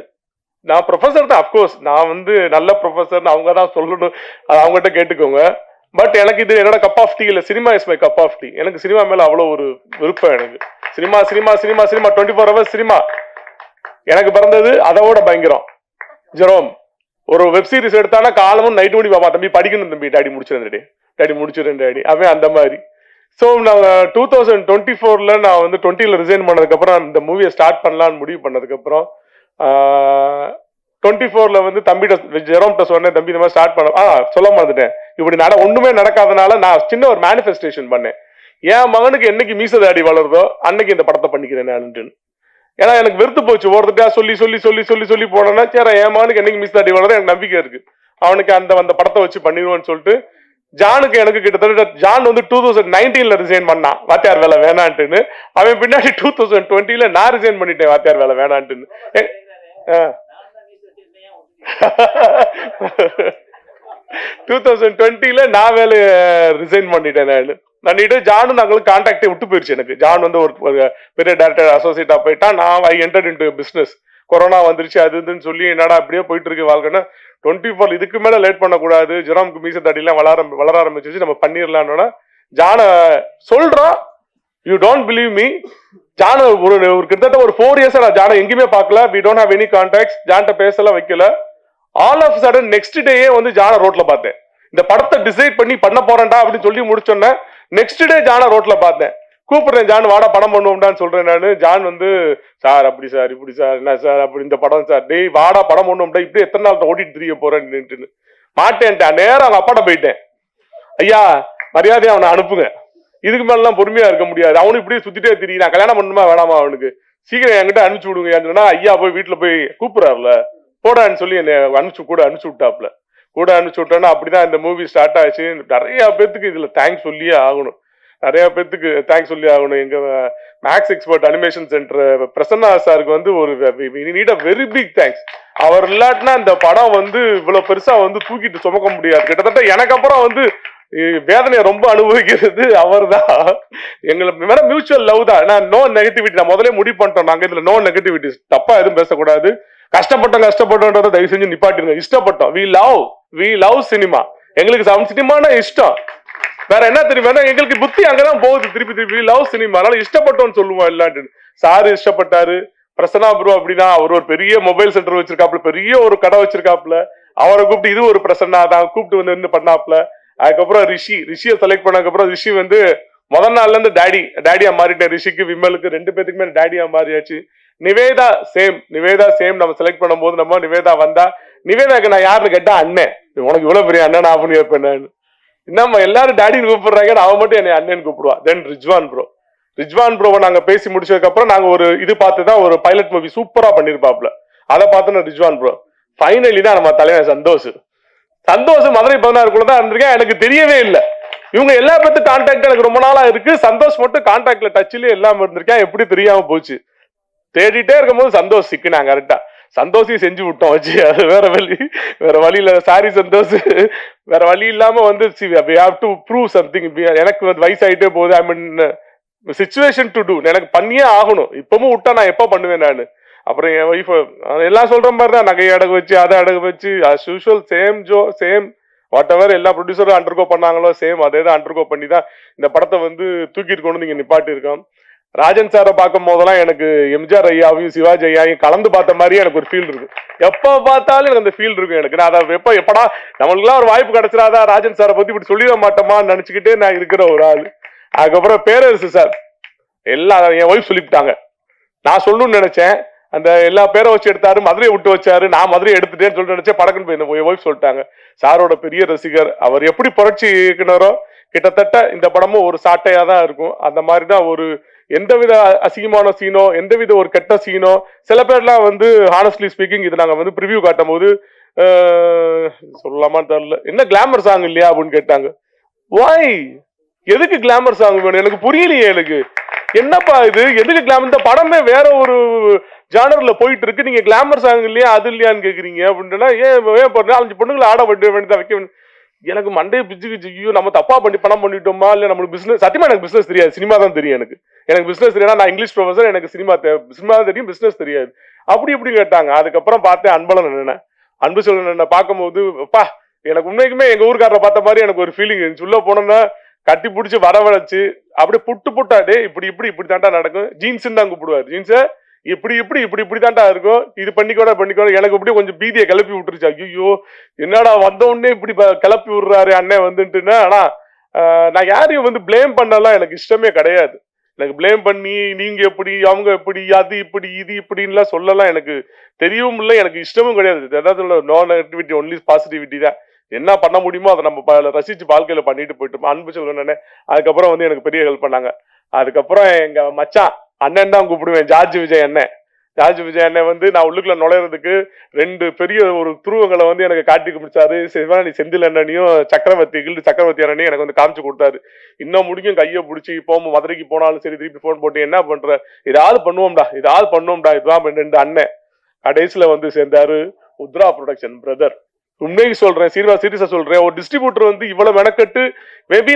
நான் ப்ரொஃபஸர் தான். அப்கோர்ஸ் நான் வந்து நல்ல ப்ரொஃபஸர் அவங்க தான் சொல்லணும், அது அவங்ககிட்ட கேட்டுக்கோங்க. பட் எனக்கு இது என்னோட கப் ஆஃப் டீ இல்ல. Cinema is my cup of tea. எனக்கு சினிமா மேல அவ்வளவு ஒரு விருப்பம். எனக்கு சினிமா 24 hours சினிமா எனக்கு பிறந்தது. அதோட பயங்கரம் ஜெரோம். ஒரு வெப் சீரிஸ் எடுத்தானா காலமும் நைட்டு மணி பாப்பா, தம்பி படிக்கணும் தம்பி, டாடி முடிச்சிருந்தேன் டாடி அவன் அந்த மாதிரி. ஸோ நான் 2024 நான் வந்து 20 ரிசைன் பண்ணதுக்கப்புறம் இந்த மூவியை ஸ்டார்ட் பண்ணலான்னு முடிவு பண்ணதுக்கப்புறம் 24 வந்து தம்பிகிட்ட ஜெரோம்கிட்ட சொன்னேன், தம்பி இந்த மாதிரி ஸ்டார்ட் பண்ண சொல்ல மறந்துட்டேன். இப்படி ஒண்ணுமே நடக்காதனால நான் சின்ன ஒரு மேனிஃபெஸ்டேஷன் பண்ணேன். என் மகனுக்கு என்னைக்கு மீசதாடி வளருதோ அன்னைக்கு இந்த படத்தை பண்ணிக்கிறேன் நான். ஏன்னா எனக்கு வெறுத்து போச்சு ஒருத்தட்டா சொல்லி போனேன்னா, சரி என் மகனுக்கு என்னைக்கு மீசதாடி வளரும் எனக்கு நம்பிக்கை இருக்கு, அவனுக்கு அந்த படத்தை வச்சு பண்ணிடுவோன்னு சொல்லிட்டு ஜானுக்கு எனக்கு கிட்டத்தட்ட ஜான் வந்து 2019 ரிசைன் பண்ணான் வாத்தியார் வேலை வேணான்ட்டுன்னு. அவன் பின்னாடி 2020 நான் ரிசைன் பண்ணிட்டேன் வாத்தியார் வேலை வேணான்ட்டுன்னு. 2020 நான் வேலையை ரிசைன் பண்ணிட்டேன். பண்ணிட்டு ஜானு நாங்களுக்கு கான்டாக்டே விட்டு போயிருச்சு. எனக்கு ஜான் வந்து ஒரு பெரிய டைரக்டர் அசோசியேட்டா போயிட்டான். நான் I enter into business. Corona வந்துருச்சு அது இதுன்னு சொல்லி என்னடா அப்படியே போயிட்டு இருக்கு வாழ்க்கைன்னு 24 இதுக்கு மேல லேட் பண்ணக்கூடாது. ஜெரோம்க்கு மீச தடிலாம் வளர ஆரம்பிச்சிருச்சு, நம்ம பண்ணிடலான்னு ஜான சொல்றான். யூ டோன்ட் பிலீவ் மீ, ஜான ஒரு கிட்டத்தட்ட ஒரு 4 இயர்ஸ் நான் ஜான எங்கேயுமே பார்க்கல. We don't have any contacts. ஜான்ட்ட பேசலாம் வைக்கல. ஆல் ஆஃப் சடன் நெக்ஸ்ட் டேயே வந்து ஜான ரோட்ல பார்த்தேன். இந்த படத்தை டிசைட் பண்ணி பண்ண போறேன்டா அப்படின்னு சொல்லி முடிச்சோன்னே நெக்ஸ்ட் டே ஜான ரோட்ல பார்த்தேன். கூப்பிடுறேன், ஜான் வாடா படம் பண்ணுவோம்டான்னு சொல்றேன் நானு. ஜான் வந்து சார் அப்படி சார் இப்படி சார் என்ன சார் அப்படி இந்த படம் சார் டேய் வாடா படம் பண்ணுவோம்டா இப்படி எத்தனை நாள் ஓட்டிட்டு தெரிய போறேன்னு மாட்டேன்ட்டா. நேரம் அவங்க அப்பாட்ட போயிட்டேன். ஐயா மரியாதையை அவனை அனுப்புங்க, இதுக்கு மேலாம் பொறுமையா இருக்க முடியாது. அவனு இப்படியே சுத்திட்டே தெரியும், நான் கல்யாணம் பண்ணுமா வேணாமா அவனுக்கு, சீக்கிரம் என்கிட்ட அனுப்பிச்சு விடுங்க. ஐயா போய் வீட்டுல போய் கூப்பிடுறாருல போடான்னு சொல்லி என்னை அனுப்பிச்சு விட்டாப்ல. கூட அனுப்பிச்சு விட்டோன்னா அப்படிதான் இந்த மூவி ஸ்டார்ட் ஆச்சு. நிறைய பேத்துக்கு இதுல தேங்க்ஸ் சொல்லியே ஆகணும், நிறைய பேத்துக்கு தேங்க்ஸ் சொல்லி ஆகணும். எங்க Max expert animation centre Prasanna சாருக்கு வந்து ஒரு need a very big thanks. அவர் இல்லாட்டினா இந்த படம் வந்து இவ்வளவு பெருசா வந்து தூக்கிட்டு சுமக்க முடியாது. கிட்டத்தட்ட எனக்கு அப்புறம் வந்து வேதனையை ரொம்ப அனுபவிக்கிறது அவர் தான். எங்களுக்கு வேற மியூச்சுவல் லவ் தான். நான் நோ நெகட்டிவிட்டி, நான் முதலே முடிவு பண்ணிட்டோம் நாங்க இதுல நோ நெகட்டிவிட்டி, தப்பா எதுவும் பேசக்கூடாது. கஷ்டப்பட்டோன்றதை தயவு செஞ்சு நிப்பாட்டிருங்க. இஷ்டப்பட்டோம், வி லவ் சினிமா, எங்களுக்கு சினிமான இஷ்டம். வேற என்ன தெரியுமா, எங்களுக்கு புத்தி அங்கதான் போகுது திருப்பி லவ் சினிமா, அதனால இஷ்டப்பட்டோம்னு சொல்லுவோம் இல்லாட்டு. சாரு இஷ்டப்பட்டாரு, பிரசன்னா ப்ரோ அப்படின்னா அவர் ஒரு பெரிய மொபைல் சென்டர் வச்சிருக்காப்ல, பெரிய ஒரு கடை வச்சிருக்காப்ல, அவரை கூப்பிட்டு இது ஒரு பிரசன்னா தான் கூப்பிட்டு வந்து பண்ணாப்ல. அதுக்கப்புறம் ரிஷியை செலக்ட் பண்ணதுக்கப்புறம் ரிஷி வந்து முதல் நாள்ல இருந்து டேடியா மாறிட்டேன். ரிஷிக்கு விமலுக்கு 2 பேத்துக்குமே டேடியா மாறியாச்சு. நிவேதா சேம் நம்ம செலக்ட் பண்ணும் போது நம்ம நிவேதா வந்தா, நிவேதாக்கு நான் யாருன்னு கேட்டா அண்ணன், உனக்கு இவ்வளவு பெரிய அண்ணன் அப்படின்னு கேட்பேன் நான். என்னம்மா எல்லாரும் டேடின்னு கூப்பிடுறாங்க, அவன் மட்டும் என்னை அண்ணன் கூப்பிடுவான். தென் ரிஜ்வான் ப்ரோவை நாங்க பேசி முடிச்சதுக்கு அப்புறம் நாங்க ஒரு இது பார்த்துதான் ஒரு பைலட் மூவி சூப்பரா பண்ணிருப்பாப்ல, அதை பார்த்தோன்னா ரிஜ்வான் ப்ரோ. ஃபைனலி தான் நம்ம தலைவர் சந்தோஷ் மதுரை 16 தான் இருந்திருக்கேன். எனக்கு தெரியவே இல்லை, இவங்க எல்லா பேர்த்து கான்டாக்ட் எனக்கு ரொம்ப நாளா இருக்கு. சந்தோஷ் மட்டும் கான்டாக்ட்ல டச்சிலே எல்லாம் இருந்திருக்கேன். எப்படி தெரியாம போச்சு, தேடிட்டே இருக்கும் போது சந்தோஷ் சிக்கினாங்க கரெக்டா. சந்தோஷையும் செஞ்சு விட்டோம் வச்சு, அது வேற வழி இல்ல. சாரி சந்தோஷ், வேற வழி இல்லாம வந்து we have to prove something. எனக்கு வந்து வயசாயிட்டே போகுது, ஐ மீன் சிச்சுவேஷன் டு டூ, எனக்கு பண்ணியே ஆகணும். இப்பவும் விட்டா நான் எப்ப பண்ணுவேன் நானு. அப்புறம் என் ஒய்ஃப் எல்லாம் சொல்ற மாதிரி தான், நகையை அடகு வச்சு அதை அடகு வச்சு as usual same what ever எல்லா ப்ரொடியூசரும் அண்டர்கோ பண்ணாங்களோ சேம் அதே தான் அண்டர்கோ பண்ணி தான் இந்த படத்தை வந்து தூக்கிட்டு கொண்டு நீங்க நிப்பாட்டி இருக்கோம். ராஜன் சாரை பார்க்கும் போதெல்லாம் எனக்கு எம்ஜிஆர் ஐயாவையும் சிவாஜி ஐயாவையும் கலந்து பார்த்த மாதிரியே எனக்கு ஒரு ஃபீல் இருக்கு. எப்ப பார்த்தாலும் எனக்கு அந்த ஃபீல் இருக்கும். எனக்கு நான் அதை எப்படா நம்மளுக்குலாம் ஒரு வாய்ப்பு கிடைச்சிடாதா ராஜன் சாரை பத்தி இப்படி சொல்லிட மாட்டோமான்னு நினைச்சுக்கிட்டே நான் இருக்கிற ஒரு ஆள். அதுக்கப்புறம் பேரரசு சார் எல்லாம் என் ஒய்ஃப் சொல்லிவிட்டாங்க, நான் சொல்லணும்னு நினைச்சேன். அந்த எல்லா பேரை வச்சு எடுத்தாரு, மதுரையை விட்டு வச்சாரு, நான் மதுரையை எடுத்துட்டேன்னு சொல்லிட்டு நினைச்சேன். படக்குன்னு போய் என் ஒய்ஃப் சொல்லிட்டாங்க, சாரோட பெரிய ரசிகர், அவர் எப்படி புரட்சி இயக்குனரோ கிட்டத்தட்ட இந்த படமும் ஒரு சாட்டையா தான் இருக்கும். அந்த மாதிரிதான் ஒரு எந்தவித அசிங்கமான சீனோ எந்தவித ஒரு கெட்ட சீனோ, சில பேர்லாம் வந்து ஹானஸ்ட்லி ஸ்பீக்கிங் இது நாங்க வந்து ப்ரிவியூ காட்டும் போது சொல்லலாமான்னு தெரியல, என்ன கிளாமர் சாங் இல்லையா அப்படின்னு கேட்டாங்க. வாய் எதுக்கு கிளாமர் சாங் வேணும் எனக்கு புரியலையே. எனக்கு என்னப்பா இது எதுக்கு கிளாமர், இந்த படமே வேற ஒரு ஜானர்ல போயிட்டு இருக்கு, நீங்க கிளாமர் சாங் இல்லையா அது இல்லையான்னு கேக்குறீங்க அப்படின்னா, ஏன் 4-5 பொண்ணுங்களை ஆட வேண்டியதான் வைக்க. எனக்கு மண்டையை பிச்சுக்கிச்சு, ஐயோ நம்ம தப்பா பணம் பண்ணிட்டோமா, இல்ல நம்மளுக்கு பிசினஸ். சத்தியமா எனக்கு பிசினஸ் தெரியாது, சினிமா தான் தெரியும். எனக்கு பிசினஸ் தெரியாது, நான் இங்கிலீஷ் ப்ரொஃபசர், எனக்கு சினிமா தான் தெரியும், பிசினஸ் தெரியாது. அப்படி இப்படி கேட்டாங்க. அதுக்கப்புறம் பார்த்தேன் அன்பழகன் அண்ணன், அன்பு செல்வன் பார்க்கும்போது அப்பா எனக்கு உண்மைக்குமே எங்க ஊருக்காரரை பார்த்த மாதிரி எனக்கு ஒரு ஃபீலிங் இருந்துச்சு. உள்ள போனோன்னா கட்டி பிடிச்சி வரவழைச்சு அப்படியே புட்டா டே இப்படி தாண்டா நடக்கும், ஜீன்ஸ் தான் கூப்பிடுவாரு, ஜீன்ஸை இப்படி தாண்டா இருக்கும், இது பண்ணிக்கோட எனக்கு இப்படியே கொஞ்சம் பீதியை கிளப்பி விட்டுருச்சு. ஐயோ என்னடா வந்த உடனே இப்படி கிளப்பி விடுறாரு அண்ணன் வந்துட்டுன்னா. ஆனா நான் யாரையும் வந்து பிளேம் பண்ணலாம் எனக்கு இஷ்டமே கிடையாது. எனக்கு பிளேம் பண்ணி நீங்க எப்படி அவங்க எப்படி அது இப்படி இது இப்படின்லாம் சொல்லலாம் எனக்கு தெரியவும் இல்லை, எனக்கு இஷ்டமும் கிடையாது. ஏதாவது நோ நெகட்டிவிட்டி ஒன்லி பாசிட்டிவிட்டி தான். என்ன பண்ண முடியுமோ அதை நம்ம ரசிச்சு வாழ்க்கையில பண்ணிட்டு போயிட்டோம். அன்பு சொல்லுவேன். அதுக்கப்புறம் வந்து எனக்கு பெரிய ஹெல்ப் பண்ணாங்க. அதுக்கப்புறம் எங்க மச்சான் அண்ணன் தான் கூப்பிடுவேன், ஜார்ஜ் விஜய் அண்ணன். ஜார்ஜ் விஜய் அண்ணன் வந்து நான் உள்ளுக்குள்ள நுழையிறதுக்கு 2 பெரிய ஒரு துருவங்களை வந்து எனக்கு காட்டி முடிச்சாரு. சிவானி செந்தில் அண்ணனையும் சக்கரவர்த்தி அண்ணனையும் எனக்கு வந்து காமிச்சு கொடுத்தாரு. இன்னும் முடிக்கும் கையை பிடிச்சி இப்போ மதுரைக்கு போனாலும் சரி திருப்பி போன் போட்டு என்ன பண்ற, ஏதாவது பண்ணுவோம்டா இதுதான் 2 அண்ணன். கடைசியில வந்து சேர்ந்தாரு உத்ரா ப்ரொடக்ஷன் பிரதர். உண்மைக்கு சொல்றேன், சீரியஸா சொல்றேன். ஒரு டிஸ்ட்ரிபியூட்டர் வந்து இவ்வளவு மெனக்கட்டு மேபி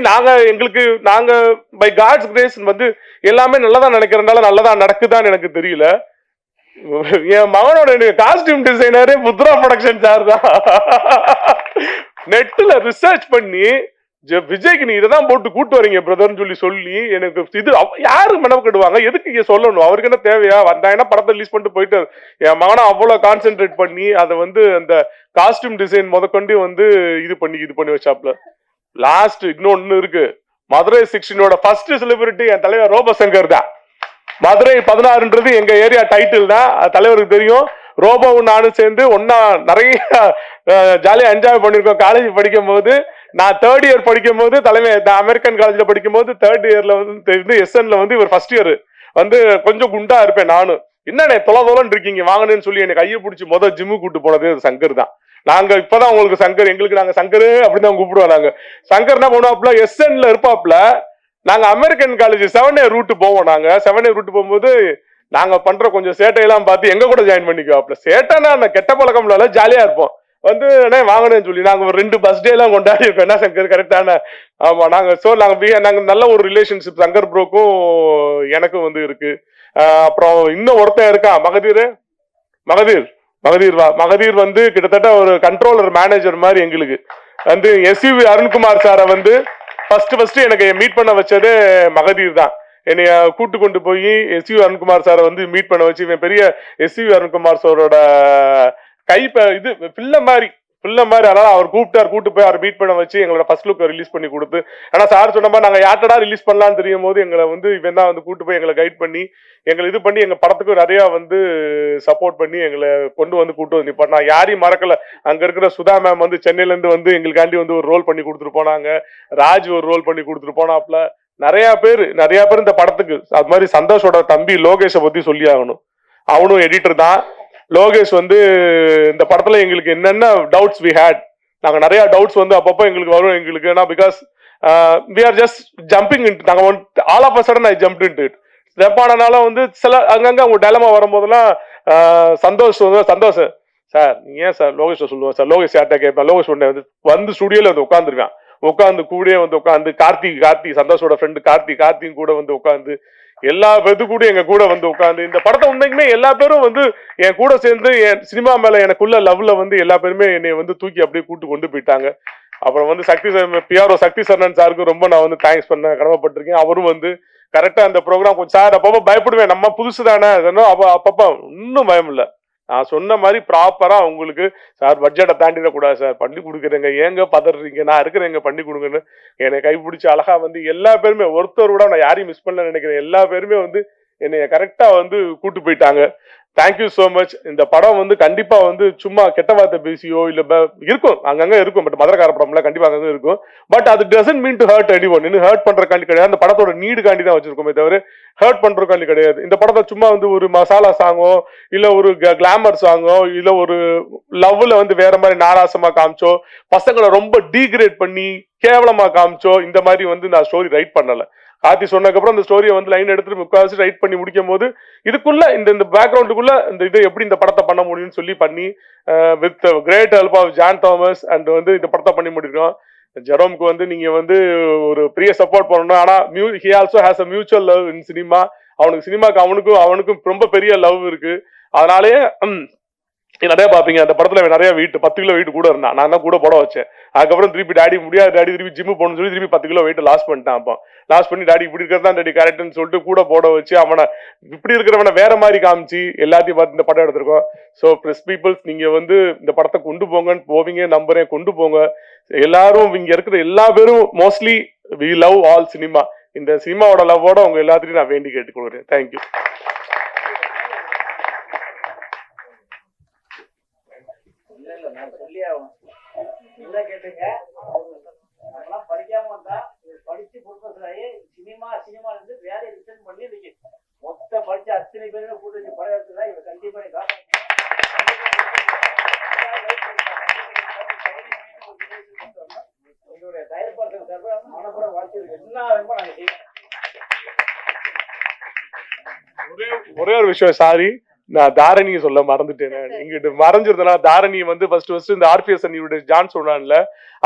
நாங்க பை காட்ஸ் கிரேஸ் வந்து எல்லாமே நல்லதா நினைக்கிறதுனால நல்லதா நடக்குதான்னு எனக்கு தெரியல. என் மகனோட காஸ்டியூம் டிசைனரே உத்ரா ப்ரொடக்ஷன் சார் தான். நெட்ல ரிசர்ச் பண்ணி விஜய்க்கு நீ இதான் போட்டு கூட்டு வரீங்க பிரதர்னு சொல்லி எனக்கு இது யாரு மெனக்கெடுவாங்க, எதுக்கு இங்க சொல்லணும், அவருக்கு என்ன தேவையா, வந்தாங்கன்னா படத்தை ரிலீஸ் பண்ணிட்டு போயிட்டு. என் மகனை அவ்வளவு கான்சென்ட்ரேட் பண்ணி அதை வந்து அந்த காஸ்டியூம் டிசைன் முதற்கொண்டு வந்து இது பண்ணி வச்சாப்ல. லாஸ்ட் இன்னொன்னு இருக்கு, மதுரை 16ஓட ஃபர்ஸ்ட் செலிபிரிட்டி என் தலைவர் ரோபசங்கர் தான். மதுரை 16ன்றது எங்க ஏரியா டைட்டில் தான், தலைவருக்கு தெரியும். ரோபோவும் நானும் சேர்ந்து ஒன்னா நிறைய ஜாலியா என்ஜாய் பண்ணிருக்கோம். காலேஜ் படிக்கும் போது நான் 3rd இயர் படிக்கும் போது அமெரிக்கன் காலேஜ்ல படிக்கும் போது 3rd இயர்ல வந்து எஸ்என்ல வந்து இவர் ஃபர்ஸ்ட் இயர் வந்து கொஞ்சம் குண்டா இருப்பேன் நானு. என்னண்ணே தொலைன்னு இருக்கீங்க வாங்கன்னு சொல்லி எனக்கு கையை பிடிச்சி ஜிம்மு கூட்டு போனது சங்கர் தான். நாங்க இப்பதான் உங்களுக்கு சங்கர், எங்களுக்கு நாங்க சங்கர் அப்படின்னு கூப்பிடுவோம். நாங்க சங்கர் என்ன பண்ணுவாப்ல, எஸ்என்ல இருப்பாப்ல. நாங்க அமெரிக்கன் காலேஜ் 7A ரூட் போவோம். நாங்க 7A ரூட் போகும்போது நாங்க பண்ற கொஞ்சம் சேட்டையெல்லாம் பார்த்து எங்க கூட ஜாயின் பண்ணிக்குவாப்ல. சேட்டைன்னா அந்த கெட்ட பழக்கம்ல ஜாலியா இருப்போம். வந்து வாங்கணும்னு சொல்லி நாங்க ஒரு 2 பர்த்டே எல்லாம் கொண்டாடி இருக்கோம். என்ன சங்கர் கரெக்டான? ஆமா, நாங்க நல்ல ஒரு ரிலேஷன்ஷிப் சங்கர் ப்ரோக்கும் எனக்கும் வந்து இருக்கு. அப்புறம் இன்னும் ஒருத்தன் இருக்கான் மகதீர் வந்து கிட்டத்தட்ட ஒரு கண்ட்ரோலர் மேனேஜர் மாதிரி எங்களுக்கு வந்து. எஸ்யூவி அருண்குமார் சாரை வந்து ஃபர்ஸ்ட் எனக்கு மீட் பண்ண வச்சதே மகதீர் தான். என்னைய கூட்டு கொண்டு போய் எஸ்யூவி அருண்குமார் சாரை வந்து மீட் பண்ண வச்சு, இவன் பெரிய எஸ்யூவி அருண்குமார் சாரோட இது பிள்ளை மாதிரி. அதனால அவர் கூப்பிட்டு போய் அவர் மீட் பண்ண வச்சு எங்களோட ஃபர்ஸ்ட் லுக் ரிலீஸ் பண்ணி கொடுத்து. ஆனா சார் சொன்ன மாதிரி நாங்க யார்டா ரிலீஸ் பண்ணலாம்னு தெரியும் போது எங்களை வந்து இவன் தான் வந்து கூட்டு போய் எங்களை கைட் பண்ணி எங்களை இது பண்ணி எங்க படத்துக்கு நிறைய வந்து சப்போர்ட் பண்ணி எங்களை கொண்டு வந்து கூட்டு வந்து நிப்பாட்டினா. யாரையும் மறக்கல. அங்க இருக்கிற சுதா மேம் வந்து சென்னையில இருந்து வந்து எங்களுக்காண்டி வந்து ஒரு ரோல் பண்ணி கொடுத்துட்டு போனாங்க. ராஜ் ஒரு ரோல் பண்ணி கொடுத்துட்டு போனாப்ல. நிறைய பேர் இந்த படத்துக்கு. அது மாதிரி சந்தோஷோட தம்பி லோகேஷை பத்தி சொல்லி ஆகணும். அவனும் எடிட்டர் தான். லோகேஷ் வந்து இந்த படத்துல எங்களுக்கு என்னென்ன டவுட்ஸ் வி ஹேட், நாங்க நிறைய டவுட்ஸ் வந்து அப்பப்போ எங்களுக்கு வரும் எங்களுக்கு. ஏன்னா because we are just jumping in, நாங்க all of a sudden I jump in it. Step ஆனனால வந்து சில அங்கங்க அவங்க டெலமா வரும்போதெல்லாம் சந்தோஷ் சார் நீங்க ஏன் சார் லோகேஷ் சொல்லுவோம் சார், லோகேஷ் யார்ட்ட கேட்பேன். லோகேஷ் வந்து ஸ்டுடியோல வந்து உட்காந்துருவேன். உட்காந்து கூடயே வந்து உட்காந்து கார்த்தி சந்தோஷோட ஃப்ரெண்டு கார்த்தியும் கூட வந்து உட்காந்து எல்லா பேரு கூட எங்க கூட வந்து உட்காந்து இந்த படத்தை உண்மைக்குமே எல்லா பேரும் வந்து என் கூட சேர்ந்து என் சினிமா மேல எனக்குள்ள லவ்ல வந்து எல்லா பேருமே என்னை வந்து தூக்கி அப்படியே கூட்டு கொண்டு போயிட்டாங்க. அப்புறம் வந்து பிஆர்ஓ சக்தி சரணன் சாருக்கு ரொம்ப நான் வந்து தேங்க்ஸ் பண்ண கடமைப்பட்டிருக்கேன். அவரும் வந்து கரெக்டா அந்த ப்ரோக்ராம் கொஞ்சம் சார் அப்பப்போ பயப்படுவேன், நம்ம புதுசு தானே அப்பப்போ இன்னும் பயம் இல்லை. நான் சொன்ன மாதிரி ப்ராப்பரா உங்களுக்கு சார் பட்ஜெட்டை தாண்டிடக்கூடாது சார், பண்ணி கொடுக்குறேங்க, ஏங்க பதறீங்க, நான் இருக்கிறேங்க பண்ணி கொடுங்கன்னு என்னை கைப்பிடிச்சு அழகா வந்து எல்லா பேருமே ஒருத்தர் கூட நான் யாரையும் மிஸ் பண்ணல நினைக்கிறேன். எல்லா பேருமே வந்து என்னைய கரெக்டா வந்து கூட்டு போயிட்டாங்க. Thank you so much. இந்த படம் வந்து கண்டிப்பா வந்து சும்மா கெட்ட வார்த்தை பேசியோ இல்ல இருக்கும் அங்கங்க இருக்கும், பட் மதுரக்கார படம்ல கண்டிப்பா அங்கங்க இருக்கும். பட் அது doesn't mean to hurt anyone. இன்னும் ஹர்ட் பண்றக்காண்டி கிடையாது, அந்த படத்தோட நீடு காண்டி தான் வச்சிருக்கோமே தவிர ஹர்ட் பண்றதுக்காண்டி கிடையாது. இந்த படத்தை சும்மா வந்து ஒரு மசாலா சாங்கோ இல்ல ஒரு கிளாமர் சாங்கோ இல்ல ஒரு லவ்ல வந்து வேற மாதிரி நாராசமா காமிச்சோ, பசங்களை ரொம்ப டீக்ரேட் பண்ணி கேவலமா காமிச்சோ இந்த மாதிரி வந்து நான் ஸ்டோரி ரைட் பண்ணல. கார்த்தி சொன்னதுக்கப்புறம் இந்த ஸ்டோரியை வந்து லைன் எடுத்துட்டு முக்கால்வாசி ரைட் பண்ணி முடிக்கும் போது இதுக்குள்ள இந்த பேக்ரவுண்டுக்குள்ள இந்த இது எப்படி இந்த படத்தை பண்ண முடியும்னு சொல்லி பண்ணி with great help of John Thomas and வந்து இந்த படத்தை பண்ணி முடிக்கிறோம். ஜெரோம்க்கு வந்து நீங்க வந்து ஒரு பெரிய சப்போர்ட் பண்ணணும். ஆனா he also has a mutual love in cinema. அவனுக்கு சினிமாக்கு அவனுக்கும் ரொம்ப பெரிய லவ் இருக்கு. அதனாலேயே நிறைய பாப்பீங்க அந்த படத்துல நிறைய வெயிட் 10 கிலோ வெயிட் கூட இருந்தான். நான் தான் கூட போட வச்சேன். அதுக்கப்புறம் திருப்பி டாடி முடியாது, டாடி திருப்பி ஜிம்மு போகணும்னு சொல்லி திருப்பி 10 கிலோ வெயிட் லாஸ் பண்ணிட்டான். அப்போ லாஸ் பண்ணி டாடி இப்படி இருக்கிறதா டாடி கரெக்ட்னு சொல்லிட்டு கூட போட வச்சு அவனை இப்படி இருக்கிறவனை வேற மாதிரி காமிச்சு எல்லாத்தையும் பார்த்து இந்த படம் எடுத்திருக்கோம். ஸோ பிரஸ் பீப்புள்ஸ் நீங்க வந்து இந்த படத்தை கொண்டு போங்கன்னு போவீங்க நம்புறேன். கொண்டு போங்க எல்லாரும். இங்க இருக்கிற எல்லா பேரும் mostly we love all cinema. இந்த சினிமாவோட லவ்வோட உங்க எல்லாத்தையும் நான் வேண்டி கேட்டுக்கொள்கிறேன். தேங்க்யூ. கேட்டுங்க படிக்காம வந்தா படிச்சு ப்ரொஃபஸர் ஆகி சினிமா இருந்து வேலையை ரிட்டர்ன் பண்ணி இன்னைக்கு மொத்த படிச்ச அத்தனை பேருமே கூட்டு படம் எடுத்துதான் இவங்க ஒரே ஒரு விஷயம், சாரி, நான் தாரணியை சொல்ல மறந்துட்டேன். இங்கிட்டு மறைஞ்சிருந்தேன்னா, தாரணி வந்து ஃபர்ஸ்ட் இந்த ஆர்பிஎஸ் அண்ணியோட ஜான் சொன்னான்ல,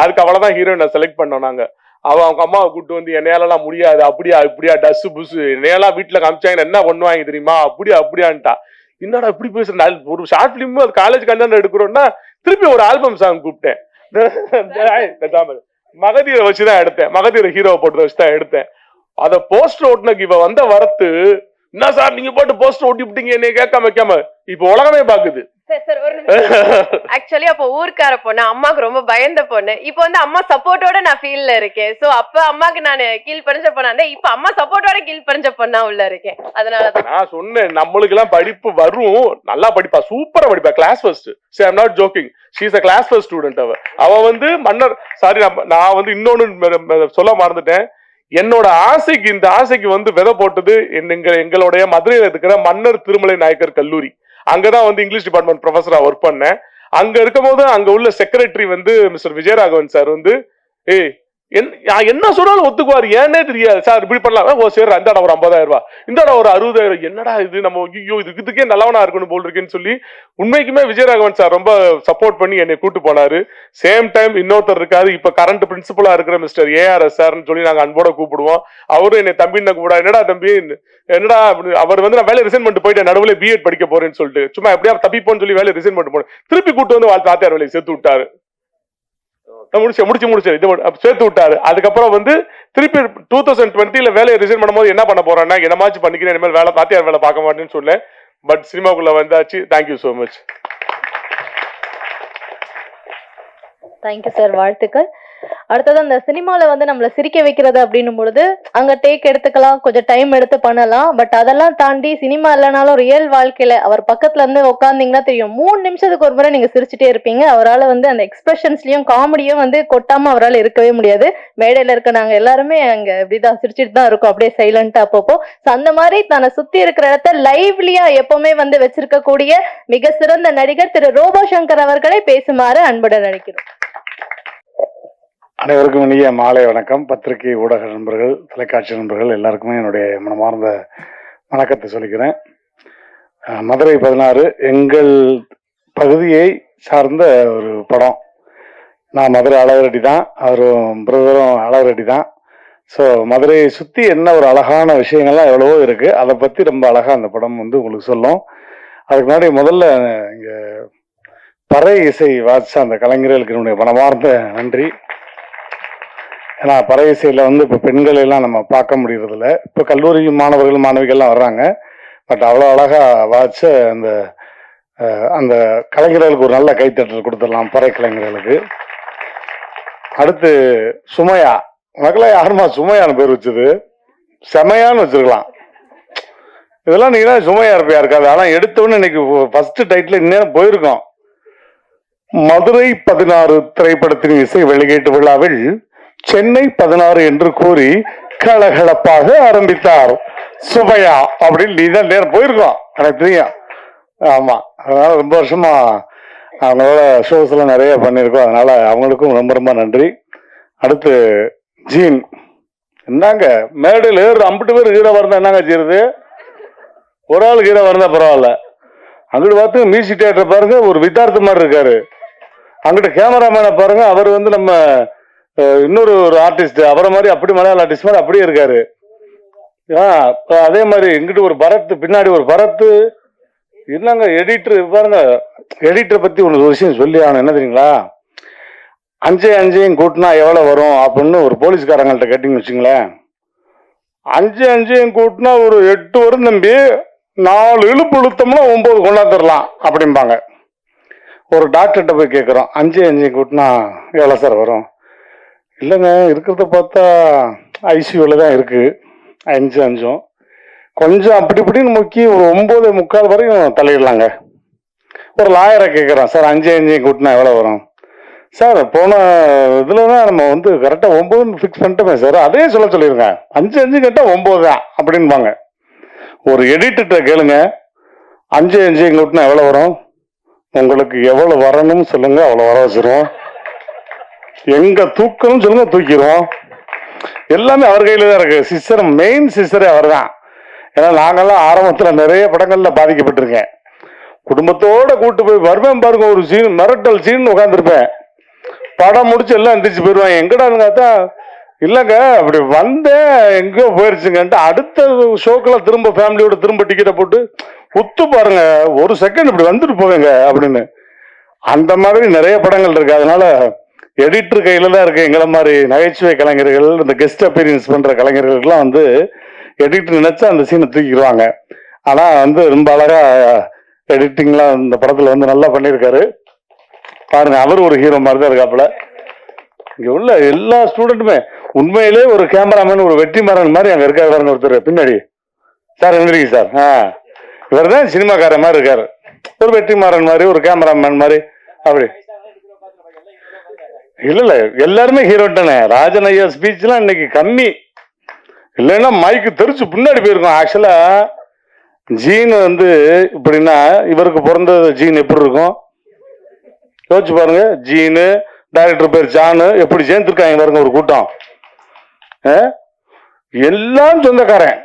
அதுக்கு அவளதான் ஹீரோயினை செலக்ட் பண்ணோம் நாங்க. அவங்க அம்மாவை கூப்பிட்டு வந்து என்னையாலாம் முடியாது, அப்படியா இப்படியா டஸ்ஸு புசு, என்னையெல்லாம் வீட்டுல காமிச்சாங்க என்ன பண்ணுவாங்க தெரியுமா, அப்படியான்ட்டா. என்னடா இப்படி பேசுறேன், ஒரு ஷார்ட் பிலிம் அது காலேஜ் கண்டென்ட் எடுக்கிறோம்னா திருப்பி ஒரு ஆல்பம் சாங் கூப்பிட்டேன். மகதீரை வச்சுதான் எடுத்தேன், மகதீரை ஹீரோவை போட்டு வச்சுதான் எடுத்தேன். அத போஸ்டர் ஓட்டுனக்கு இவ வந்த வரத்து, என்ன சார் நீங்க போட்டு போஸ்டர் ஓட்டி விட்டீங்க என்னை கேட்காம வைக்காம, இப்ப உலகமே பாக்குது. ஆக்சுவலி அப்போ ஊருக்கார பொண்ணு, அம்மாக்கு ரொம்ப பயந்த பொண்ணு. இப்போ வந்து அம்மா சப்போர்ட்டோட நான் ஃபீல்ல இருக்கேன். சோ அப்ப அம்மாக்கு நான் கீழ் பறிஞ்ச பொண்ணா, இப்ப அம்மா சப்போர்ட்டோட கீழ் பறிஞ்ச பொண்ணா உள்ள இருக்கேன். அதனாலதான் நான் சொன்னேன், நம்மளுக்கு எல்லாம் படிப்பு வரும், நல்லா படிப்பா, சூப்பரா படிப்பா, கிளாஸ் ஃபர்ஸ்ட். சரி, I'm not joking, she is a class first student. அவ வந்து மன்னர், சாரி நான் வந்து இன்னொன்னு சொல்ல மறந்துட்டேன். என்னோட ஆசைக்கு, இந்த ஆசைக்கு வந்து விதை போட்டது எங்களுடைய மதுரையில் இருக்கிற மன்னர் திருமலை நாயக்கர் கல்லூரி. அங்கதான் வந்து இங்கிலீஷ் டிபார்ட்மெண்ட் ப்ரொஃபஸரா ஒர்க் பண்ணேன். அங்க இருக்கும் போது அங்க உள்ள செக்ரட்டரி வந்து மிஸ்டர் விஜயராகவன் சார் வந்து, என்ன சொன்னாலும் ஒத்துக்குவாரு, ஏன்னே தெரியாது. சார் இப்படி பண்ணலாம், ஓ சரி, இந்தாடா ஒரு 50,000 ரூபாய், இந்தாடா ஒரு 60,000, என்னடா இது, நம்ம ஐயோ இதுக்கே நல்லவனா இருக்கணும் போல் இருக்குன்னு சொல்லி உண்மைக்குமே விஜயராகவன் சார் ரொம்ப சப்போர்ட் பண்ணி என்னை கூட்டு போனாரு. சேம் டைம் இன்னொருத்தர் இருக்காரு, இப்ப கரண்ட் பிரின்சிபலா இருக்கிற மிஸ்டர் ARS சார்னு சொல்லி நாங்க அன்போட கூப்பிடுவோம். அவரும் என்னை தம்பின்னு கூப்பிடா, என்னடா தம்பி, என்னடா அவர் வந்து நான் வேலை ரிசைன் பண்ணிட்டு போயிட்டேன், நடுவில் பிஎட் படிக்க போறேன்னு சொல்லிட்டு சும்மா எப்படியா தப்பிப்போன்னு சொல்லி வேலை ரிசைன் பண்ணிட்டு போனேன். திருப்பி கூட்டு வந்து வாத்தியார் வேலையை சேர்த்து விட்டாரு. முடிச்சு இது சேர்த்து விட்டாரு. அதுக்கப்புறம் வந்து திருப்பி 2020 வேலையை ரிசைன் பண்ணும்போது என்ன பண்ண போறேன்னா, என்னமாச்சும் பண்ணிக்கிறேன், இனிமேல் வேலை வாத்தியார் வேலை பார்க்க மாட்டேன்னு சொன்னேன். பட் சினிமாக்குள்ள வந்தாச்சு. Thank you so much. Thank you sir, வாழ்த்துக்கள். அடுத்தது அந்த சினிமால வந்து நம்மள சிரிக்க வைக்கிறது அப்படின்னும் பொழுது அங்க டேக் எடுத்துக்கலாம், கொஞ்சம் டைம் எடுத்து பண்ணலாம். பட் அதெல்லாம் தாண்டி சினிமா இல்லைனாலும் ரியல் வாழ்க்கையில அவர் பக்கத்துல இருந்து உட்கார்ந்தீங்கன்னா தெரியும், 3 நிமிஷத்துக்கு ஒரு முறை நீங்க சிரிச்சுட்டே இருப்பீங்க. அவரால் வந்து அந்த எக்ஸ்பிரஷன்ஸ்லயும் காமெடியும் வந்து கொட்டாம அவரால் இருக்கவே முடியாது. மேடையில இருக்க நாங்க எல்லாருமே அங்க இப்படிதான் சிரிச்சுட்டு தான் இருக்கோம், அப்படியே சைலண்டா அப்பப்போ. அந்த மாதிரி தன்னை சுத்தி இருக்கிற இடத்த லைவ்லியா எப்பவுமே வந்து வச்சிருக்க கூடிய மிக சிறந்த நடிகர் திரு ரோபோ சங்கர் அவர்களை பேசுமாறு அன்புடன் அழைக்கிறோம். அனைவருக்கும் இனிய மாலை வணக்கம். பத்திரிகை ஊடக நண்பர்கள், தொலைக்காட்சி நண்பர்கள் எல்லாருக்குமே என்னுடைய மனமார்ந்த வணக்கத்தை சொல்லிக்கிறேன். மதுரை 16 எங்கள் பகுதியை சார்ந்த ஒரு படம். நான் மதுரை அழகரெட்டி தான், அவரும் பிரதரும் அழகரெட்டி தான். ஸோ மதுரையை சுற்றி என்ன ஒரு அழகான விஷயங்கள்லாம் எவ்வளவோ இருக்குது, அதை பற்றி ரொம்ப அழகாக அந்த படம் வந்து உங்களுக்கு சொல்லும். அதுக்கு முன்னாடி முதல்ல இங்கே பறை இசை வாசிச்ச அந்த கலைஞர்களுக்கு என்னுடைய மனமார்ந்த நன்றி. ஏன்னா பறை இசையில் வந்து இப்போ பெண்கள் எல்லாம் நம்ம பார்க்க முடியறதில்ல. இப்போ கல்லூரி மாணவர்கள் மாணவிகள்லாம் வர்றாங்க. பட் அவ்வளோ அழகாக வாசிச்ச அந்த அந்த கலைஞர்களுக்கு ஒரு நல்ல கைத்தட்டல் கொடுத்துடலாம், பறை கலைஞர்களுக்கு. அடுத்து சுமையா, உனக்கெல்லாம் யாருமா சுமையான பேர் வச்சது? செமையான்னு வச்சிருக்கலாம். இதெல்லாம் நீங்க தான் சுமையா இருப்பையா இருக்காது. ஆனால் எடுத்தோன்னு இன்னைக்கு ஃபர்ஸ்ட் டைட்டில் இன்னும் போயிருக்கோம். மதுரை 16 திரைப்படத்தின் இசை வெளியீட்டு விழாவில் சென்னை 16 என்று கூறி கலகலப்பாக ஆரம்பித்தார் சுமையா அப்படின்னு நீ தான் நேரம் போயிருக்கோம், எனக்கு தெரியும். ஆமா, அதனால ரொம்ப வருஷமா அவங்களோட ஷோஸ் எல்லாம் நிறைய பண்ணியிருக்கோம். அதனால அவங்களுக்கும் ரொம்ப ரொம்ப நன்றி. அடுத்து ஜீன், என்னங்க மேடையில் 50 பேர் ஹீரோ வரந்தா என்னங்க செய்யுது? ஒரு ஆள் ஹீரோ வரந்தா பரவாயில்ல. அங்கிட்டு பார்த்து மியூசிக் தியேட்டர் பாருங்க, ஒரு வித்தார்த்த மாதிரி இருக்காரு. அங்கிட்ட கேமராமேனை பாருங்க, அவர் வந்து நம்ம இன்னொரு ஆர்டிஸ்ட், அவரை மாதிரி அப்படி மலையாள ஆர்டிஸ்ட் மாதிரி அப்படியே இருக்காரு. அதே மாதிரி இங்கிட்டு ஒரு பரத், பின்னாடி ஒரு பரத்து. என்னங்க எடிட்டர் பாருங்க. எடிட்டரை பத்தி ஒரு விஷயம் சொல்லி ஆகணும், என்ன தெரியுங்களா? 5 கூட்டினா எவ்வளவு வரும் அப்படின்னு ஒரு போலீஸ்காரங்கள்ட்ட கேட்டீங்கன்னு வச்சுங்களேன், 5 கூட்டினா ஒரு 8 வரும் தம்பி, 4 இழுப்பு இழுத்தோம்னா 9 கொண்டாந்துடலாம் அப்படிம்பாங்க. ஒரு டாக்டர்கிட்ட போய் கேட்குறோம், 5 கூட்டினா எவ்வளோ சார் வரும்? இல்லைங்க, இருக்கிறத பார்த்தா ஐசியூவில் தான் இருக்குது 5 கொஞ்சம் அப்படி இப்படின்னு முக்கி ஒரு 9:45 வரையும் தலையிடலாங்க. ஒரு லாயரை கேட்குறோம், சார் 5 கூட்டினா எவ்வளோ வரும்? சார் போன இதில் தான் நம்ம வந்து கரெக்டாக 9 ஃபிக்ஸ் பண்ணிட்டோமே சார், அதே சொல்லிடுங்க, 5 கேட்டால் 9 தான் அப்படின்பாங்க. ஒரு எடிட்டர்கிட்ட கேளுங்க, 5 கூட்டினா எவ்வளோ வரும்? உங்களுக்கு எவ்வளோ வரணும்னு சொல்லுங்க, அவ்வளோ வர வச்சிருவோம். எங்க தூக்கணும்னு சொல்லுங்க, தூக்கிடுவோம். எல்லாமே அவர் கையில தான் இருக்கு. சிஸ்டர், மெயின் சிஸ்டரே அவர் தான். ஏன்னா நாங்கெல்லாம் ஆரம்பத்துல நிறைய படங்கள்ல பாதிக்கப்பட்டிருக்கேன். குடும்பத்தோட கூட்டு போய் வருவேன் பாருங்க, ஒரு சீன் மிரட்டல் சீன் உட்காந்துருப்பேன். படம் முடிச்சு எல்லாம் எந்திரிச்சு போயிடுவாங்க. எங்கடான்னு பார்த்தா இல்லைங்க அப்படி வந்தேன் எங்கேயோ போயிருச்சுங்கன்ட்டு அடுத்த ஷோக்கெல்லாம் திரும்ப ஃபேமிலியோட திரும்ப டிக்கெட்டை போட்டு ஒத்து பாருங்க, ஒரு செகண்ட் இப்படி வந்துட்டு போவேங்க அப்படின்னு. அந்த மாதிரி நிறைய படங்கள் இருக்கு. அதனால எடிட்டர் கையில தான் இருக்கு. எங்களை மாதிரி நகைச்சுவை கலைஞர்கள், இந்த கெஸ்ட் அப்பீரியன்ஸ் பண்ற கலைஞர்களுக்கெல்லாம் வந்து எடிட்டர் நினைச்சா அந்த சீனை தூக்கிடுவாங்க. ஆனா வந்து ரொம்ப அழகா எடிட்டிங்லாம் இந்த படத்துல வந்து நல்லா பண்ணியிருக்காரு. பாருங்க, அவர் ஒரு ஹீரோ மாதிரி தான் இருக்காப்புல. இங்க உள்ள எல்லா ஸ்டூடெண்ட்டுமே உண்மையிலே ஒரு கேமராமேன், ஒரு வெற்றிமாறன் மாதிரி அங்க இருக்காரு பாருங்க ஒருத்தர் பின்னாடி. சார் எந்திரிங்க சார். இவர் தான் சினிமாக்காரன் மாதிரி இருக்காரு, ஒரு வெற்றிமாறன் மாதிரி, ஒரு கேமராமேன் மாதிரி. அப்படி இல்ல இல்ல, எல்லாருமே ஹீரோ தானே. ராஜன் ஐயா ஸ்பீச் எல்லாம் இன்னைக்கு கம்மி, இல்லைன்னா மைக்கு தெரிச்சு பின்னாடி போயிருக்கும். ஆக்சுவலா ஜீன் வந்து இப்படின்னா இவருக்கு பிறந்த ஜீன் எப்படி இருக்கும் யோசிச்சு பாருங்க. ஜீனு, டைரக்டர் பேர் ஜானு, எப்படி சேர்ந்துருக்காங்க பாருங்க ஒரு கூட்டம். எல்லாம் சொந்தக்காரன்.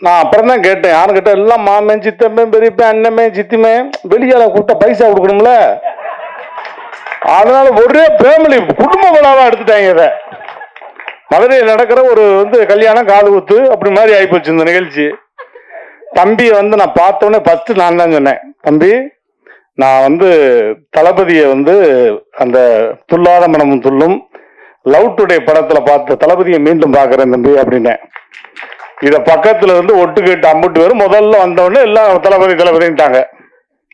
நான் அப்புறம் தான் கேட்டேன், யாரும் கேட்டேன், எல்லாம் மாமன், சித்தப்பன், பெரியப்பன், அண்ணமே, சித்திமே, வெளியால கூட்ட பைசா கொடுக்கணும்ல, அதனால ஒரே ஃபேமிலி குடும்ப விழாவா எடுத்துட்டாங்க. இதை மதுரையில் நடக்கிற ஒரு வந்து கல்யாணம், காது குத்து அப்படி மாதிரி ஆகிப்போச்சு இந்த நிகழ்ச்சி. தம்பியை வந்து நான் பார்த்தோன்னே ஃபர்ஸ்ட் நான் தான் சொன்னேன், தம்பி நான் வந்து தளபதியை வந்து அந்த துல்லாத மனமும் துள்ளும் லவ் டுடே படத்துல பார்த்த தளபதியை மீண்டும் பார்க்கறேன் தம்பி அப்படின்னேன். இத பக்கத்துல இருந்து ஒட்டு கேட்டு அம்புட்டு பேரும் முதல்ல வந்தவொடனே எல்லாம் தளபதி தளபதிட்டாங்க.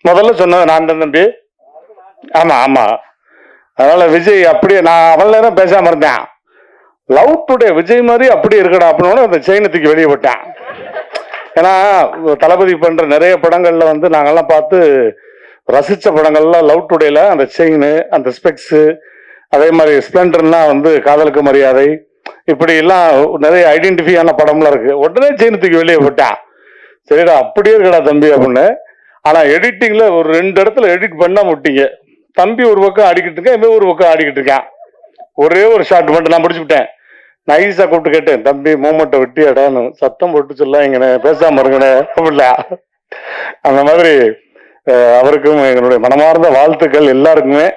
முதல்ல சொன்னது நான் தான் தம்பி. ஆமா ஆமா. அதனால விஜய் அப்படியே, நான் அவள் நேரம் பேசாம இருந்தேன். லவ் டுடே விஜய் மாதிரி அப்படி இருக்கடா அப்படின்னு அந்த செயினை தூக்கி வெளியே போட்டேன். ஏன்னா தளபதி பண்ற நிறைய படங்கள்ல வந்து நாங்கெல்லாம் பார்த்து ரசிச்ச படங்கள்லாம் லவ் டுடேல அந்த செயின், அந்த ஸ்பெக்ஸ், அதே மாதிரி ஸ்பிளண்டர்லாம் வந்து காதலுக்கு மரியாதை, இப்படி எல்லாம் நிறைய ஐடென்டிஃபையான படம்லாம் இருக்கு. உடனே செயின் தூக்கி வெளியே போட்டான். சரிடா அப்படியே இருக்கடா தம்பி அப்படின்னு. ஆனா எடிட்டிங்ல ஒரு 2 இடத்துல எடிட் பண்ணா முட்டிங்க. தம்பி ஒரு பக்கம் ஆடிக்கிட்டு இருக்கேன், இவன் ஒரு பக்கம் ஆடிக்கிட்டு இருக்கான். ஒரே ஒரு ஷாட் மட்டும் நான் முடிச்சு விட்டேன். நைஸா கூப்பிட்டு கேட்டேன், தம்பி மூமெண்ட்டை வெட்டியாடான்னு. சத்தம் போட்டு சொல்ல இங்கண்ணே, பேசாம இருங்கண்ணே அப்படில. அந்த மாதிரி அவருக்கும் எங்களுடைய மனமார்ந்த வாழ்த்துக்கள். எல்லாருக்குமே,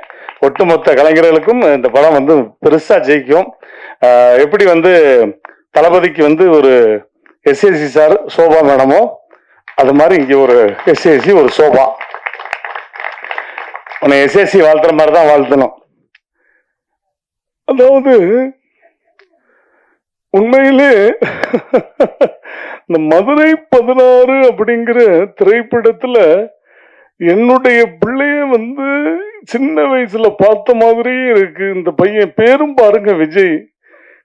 ஒட்டுமொத்த கலைஞர்களுக்கும் இந்த படம் வந்து பெருசா ஜெயிக்கும். எப்படி வந்து தளபதிக்கு வந்து ஒரு எஸ்ஏசி சார் சோபா மேடமோ, அது மாதிரி இங்க ஒரு எஸ்ஏசி ஒரு சோபா. உன்னை எஸ்ஏசி வாழ்த்துற மாதிரி தான் வாழ்த்தணும். அதாவது உண்மையிலே இந்த மதுரை 16 அப்படிங்கிற திரைப்படத்துல என்னுடைய பிள்ளைய வந்து சின்ன வயசுல பார்த்த மாதிரியே இருக்கு. இந்த பையன் பேரும் பாருங்க விஜய்.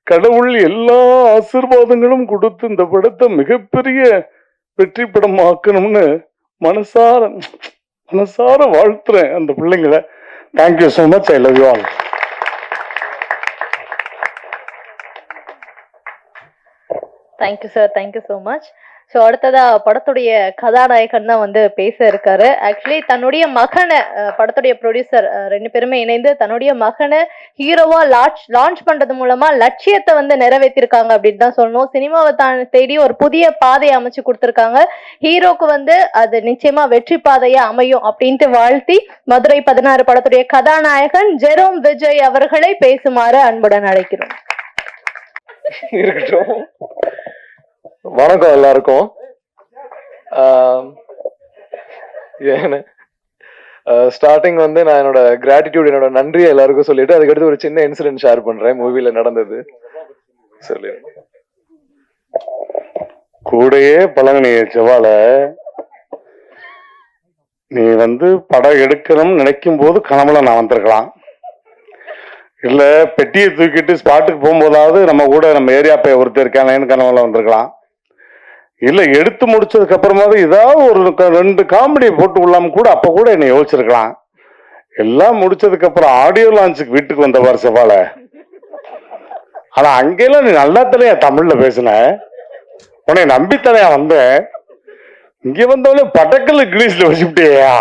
கடவுள் எல்லா ஆசீர்வாதங்களும் கொடுத்து இந்த படத்தை மிகப்பெரிய வெற்றி படம் ஆக்கணும்னு மனசார வாழ்த்துறேன் அந்த பிள்ளைங்களை. Thank you so much. I love you all. Thank you sir, thank you so much. So அடுத்ததா படத்துடைய கதாநாயகன் தான் வந்து பேச இருக்காரு. ஆக்சுவலி தன்னுடைய மகனை, படத்துடைய ப்ரொடியூசர் 2 பேருமே இணைந்து தன்னுடைய மகனை ஹீரோவா லான்ச் பண்றது மூலமா லட்சியத்தை வந்து நிறைவேற்றிருக்காங்க அப்படின்னு தான் சொல்லணும். சினிமாவை தேடி ஒரு புதிய பாதையை அமைச்சு கொடுத்துருக்காங்க. ஹீரோக்கு வந்து அது நிச்சயமா வெற்றி பாதையா அமையும் அப்படின்ட்டு வாழ்த்தி மதுரை 16 படத்துடைய கதாநாயகன் ஜெரோம் விஜய் அவர்களை பேசுமாறு அன்புடன் அழைக்கிறோம். இருக்கட்டும். வணக்கம் எல்லாருக்கும். ஸ்டார்டிங் வந்து நான் என்னோட கிராட்டிடியூட், என்னோட நன்றியை எல்லாருக்கும் சொல்லிட்டு அதுக்கடுத்து ஒரு சின்ன இன்சிடென்ட் ஷேர் பண்றேன். மூவில நடந்தது சொல்லி. கூடையே பழங்கினிய செவ்வாழ, நீ வந்து படம் எடுக்கணும்னு நினைக்கும் போது கனவுல நான் வந்திருக்கலாம். இல்ல பெட்டியை தூக்கிட்டு ஸ்பாட்டுக்கு போகும்போதாவது நம்ம கூட நம்ம ஏரியா பைய ஒருத்தர் இருக்கானேன்னு கனவுல வந்திருக்கலாம். இல்ல எடுத்து முடிச்சதுக்கு அப்புறமாவது ஏதாவது ஒரு 2 காமெடி போட்டு விடலாம் கூட, அப்ப கூட என்னை யோசிச்சிருக்கலாம். எல்லாம் முடிச்சதுக்கு அப்புறம் ஆடியோ லான்ச்சுக்கு வீட்டுக்கு வந்தவாறு செவ்வாழ. ஆனா அங்கெல்லாம் நீ நல்லா தலையா தமிழ்ல பேசின, உன்னை நம்பித்தனையா வந்தேன். இங்க வந்தவனே பட்டக்கல் இங்கிலீஷ்ல வச்சுக்கிட்டேயா,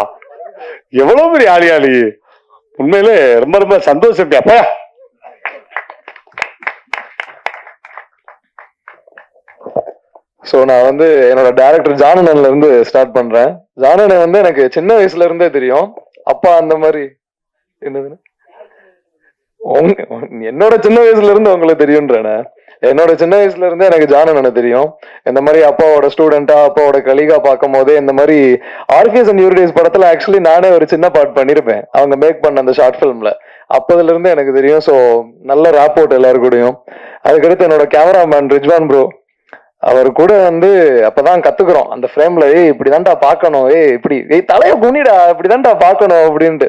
எவ்வளவு பெரிய ஆளியாளி. உண்மையிலே ரொம்ப ரொம்ப சந்தோஷம். அப்பா ஸோ நான் வந்து என்னோட டேரக்டர் ஜானனன்ல இருந்து ஸ்டார்ட் பண்றேன். ஜானனன் வந்து எனக்கு சின்ன வயசுல இருந்தே தெரியும். அப்பா அந்த மாதிரி என்னதுன்னு என்னோட சின்ன வயசுல இருந்து உங்களுக்கு தெரியும்ன்றேனே. என்னோட சின்ன வயசுல இருந்தே எனக்கு ஜானனனை தெரியும். இந்த மாதிரி அப்பாவோட ஸ்டூடெண்டா அப்பாவோட கலீகா பார்க்கும் போதே இந்த மாதிரி ஆர்கிஎஸ் அண்ட் யூரிடேஸ் படத்துல ஆக்சுவலி நானே ஒரு சின்ன பார்ட் பண்ணிருப்பேன் அவங்க மேக் பண்ண அந்த ஷார்ட் ஃபிலிம்ல. அப்பதுல இருந்து எனக்கு தெரியும். ஸோ நல்ல ராப்போர்ட் எல்லாரு கூடயும். அதுக்கடுத்து என்னோட கேமராமேன் ரிஜ்வான் ப்ரோ, அவர் கூட வந்து அப்பதான் கத்துக்கிறோம் அந்த ஃப்ரேம்ல, இப்படிதான்டா பாக்கணும், இப்படி தலைய குனிடா இப்படிதான்டா பாக்கணும் அப்படின்ட்டு.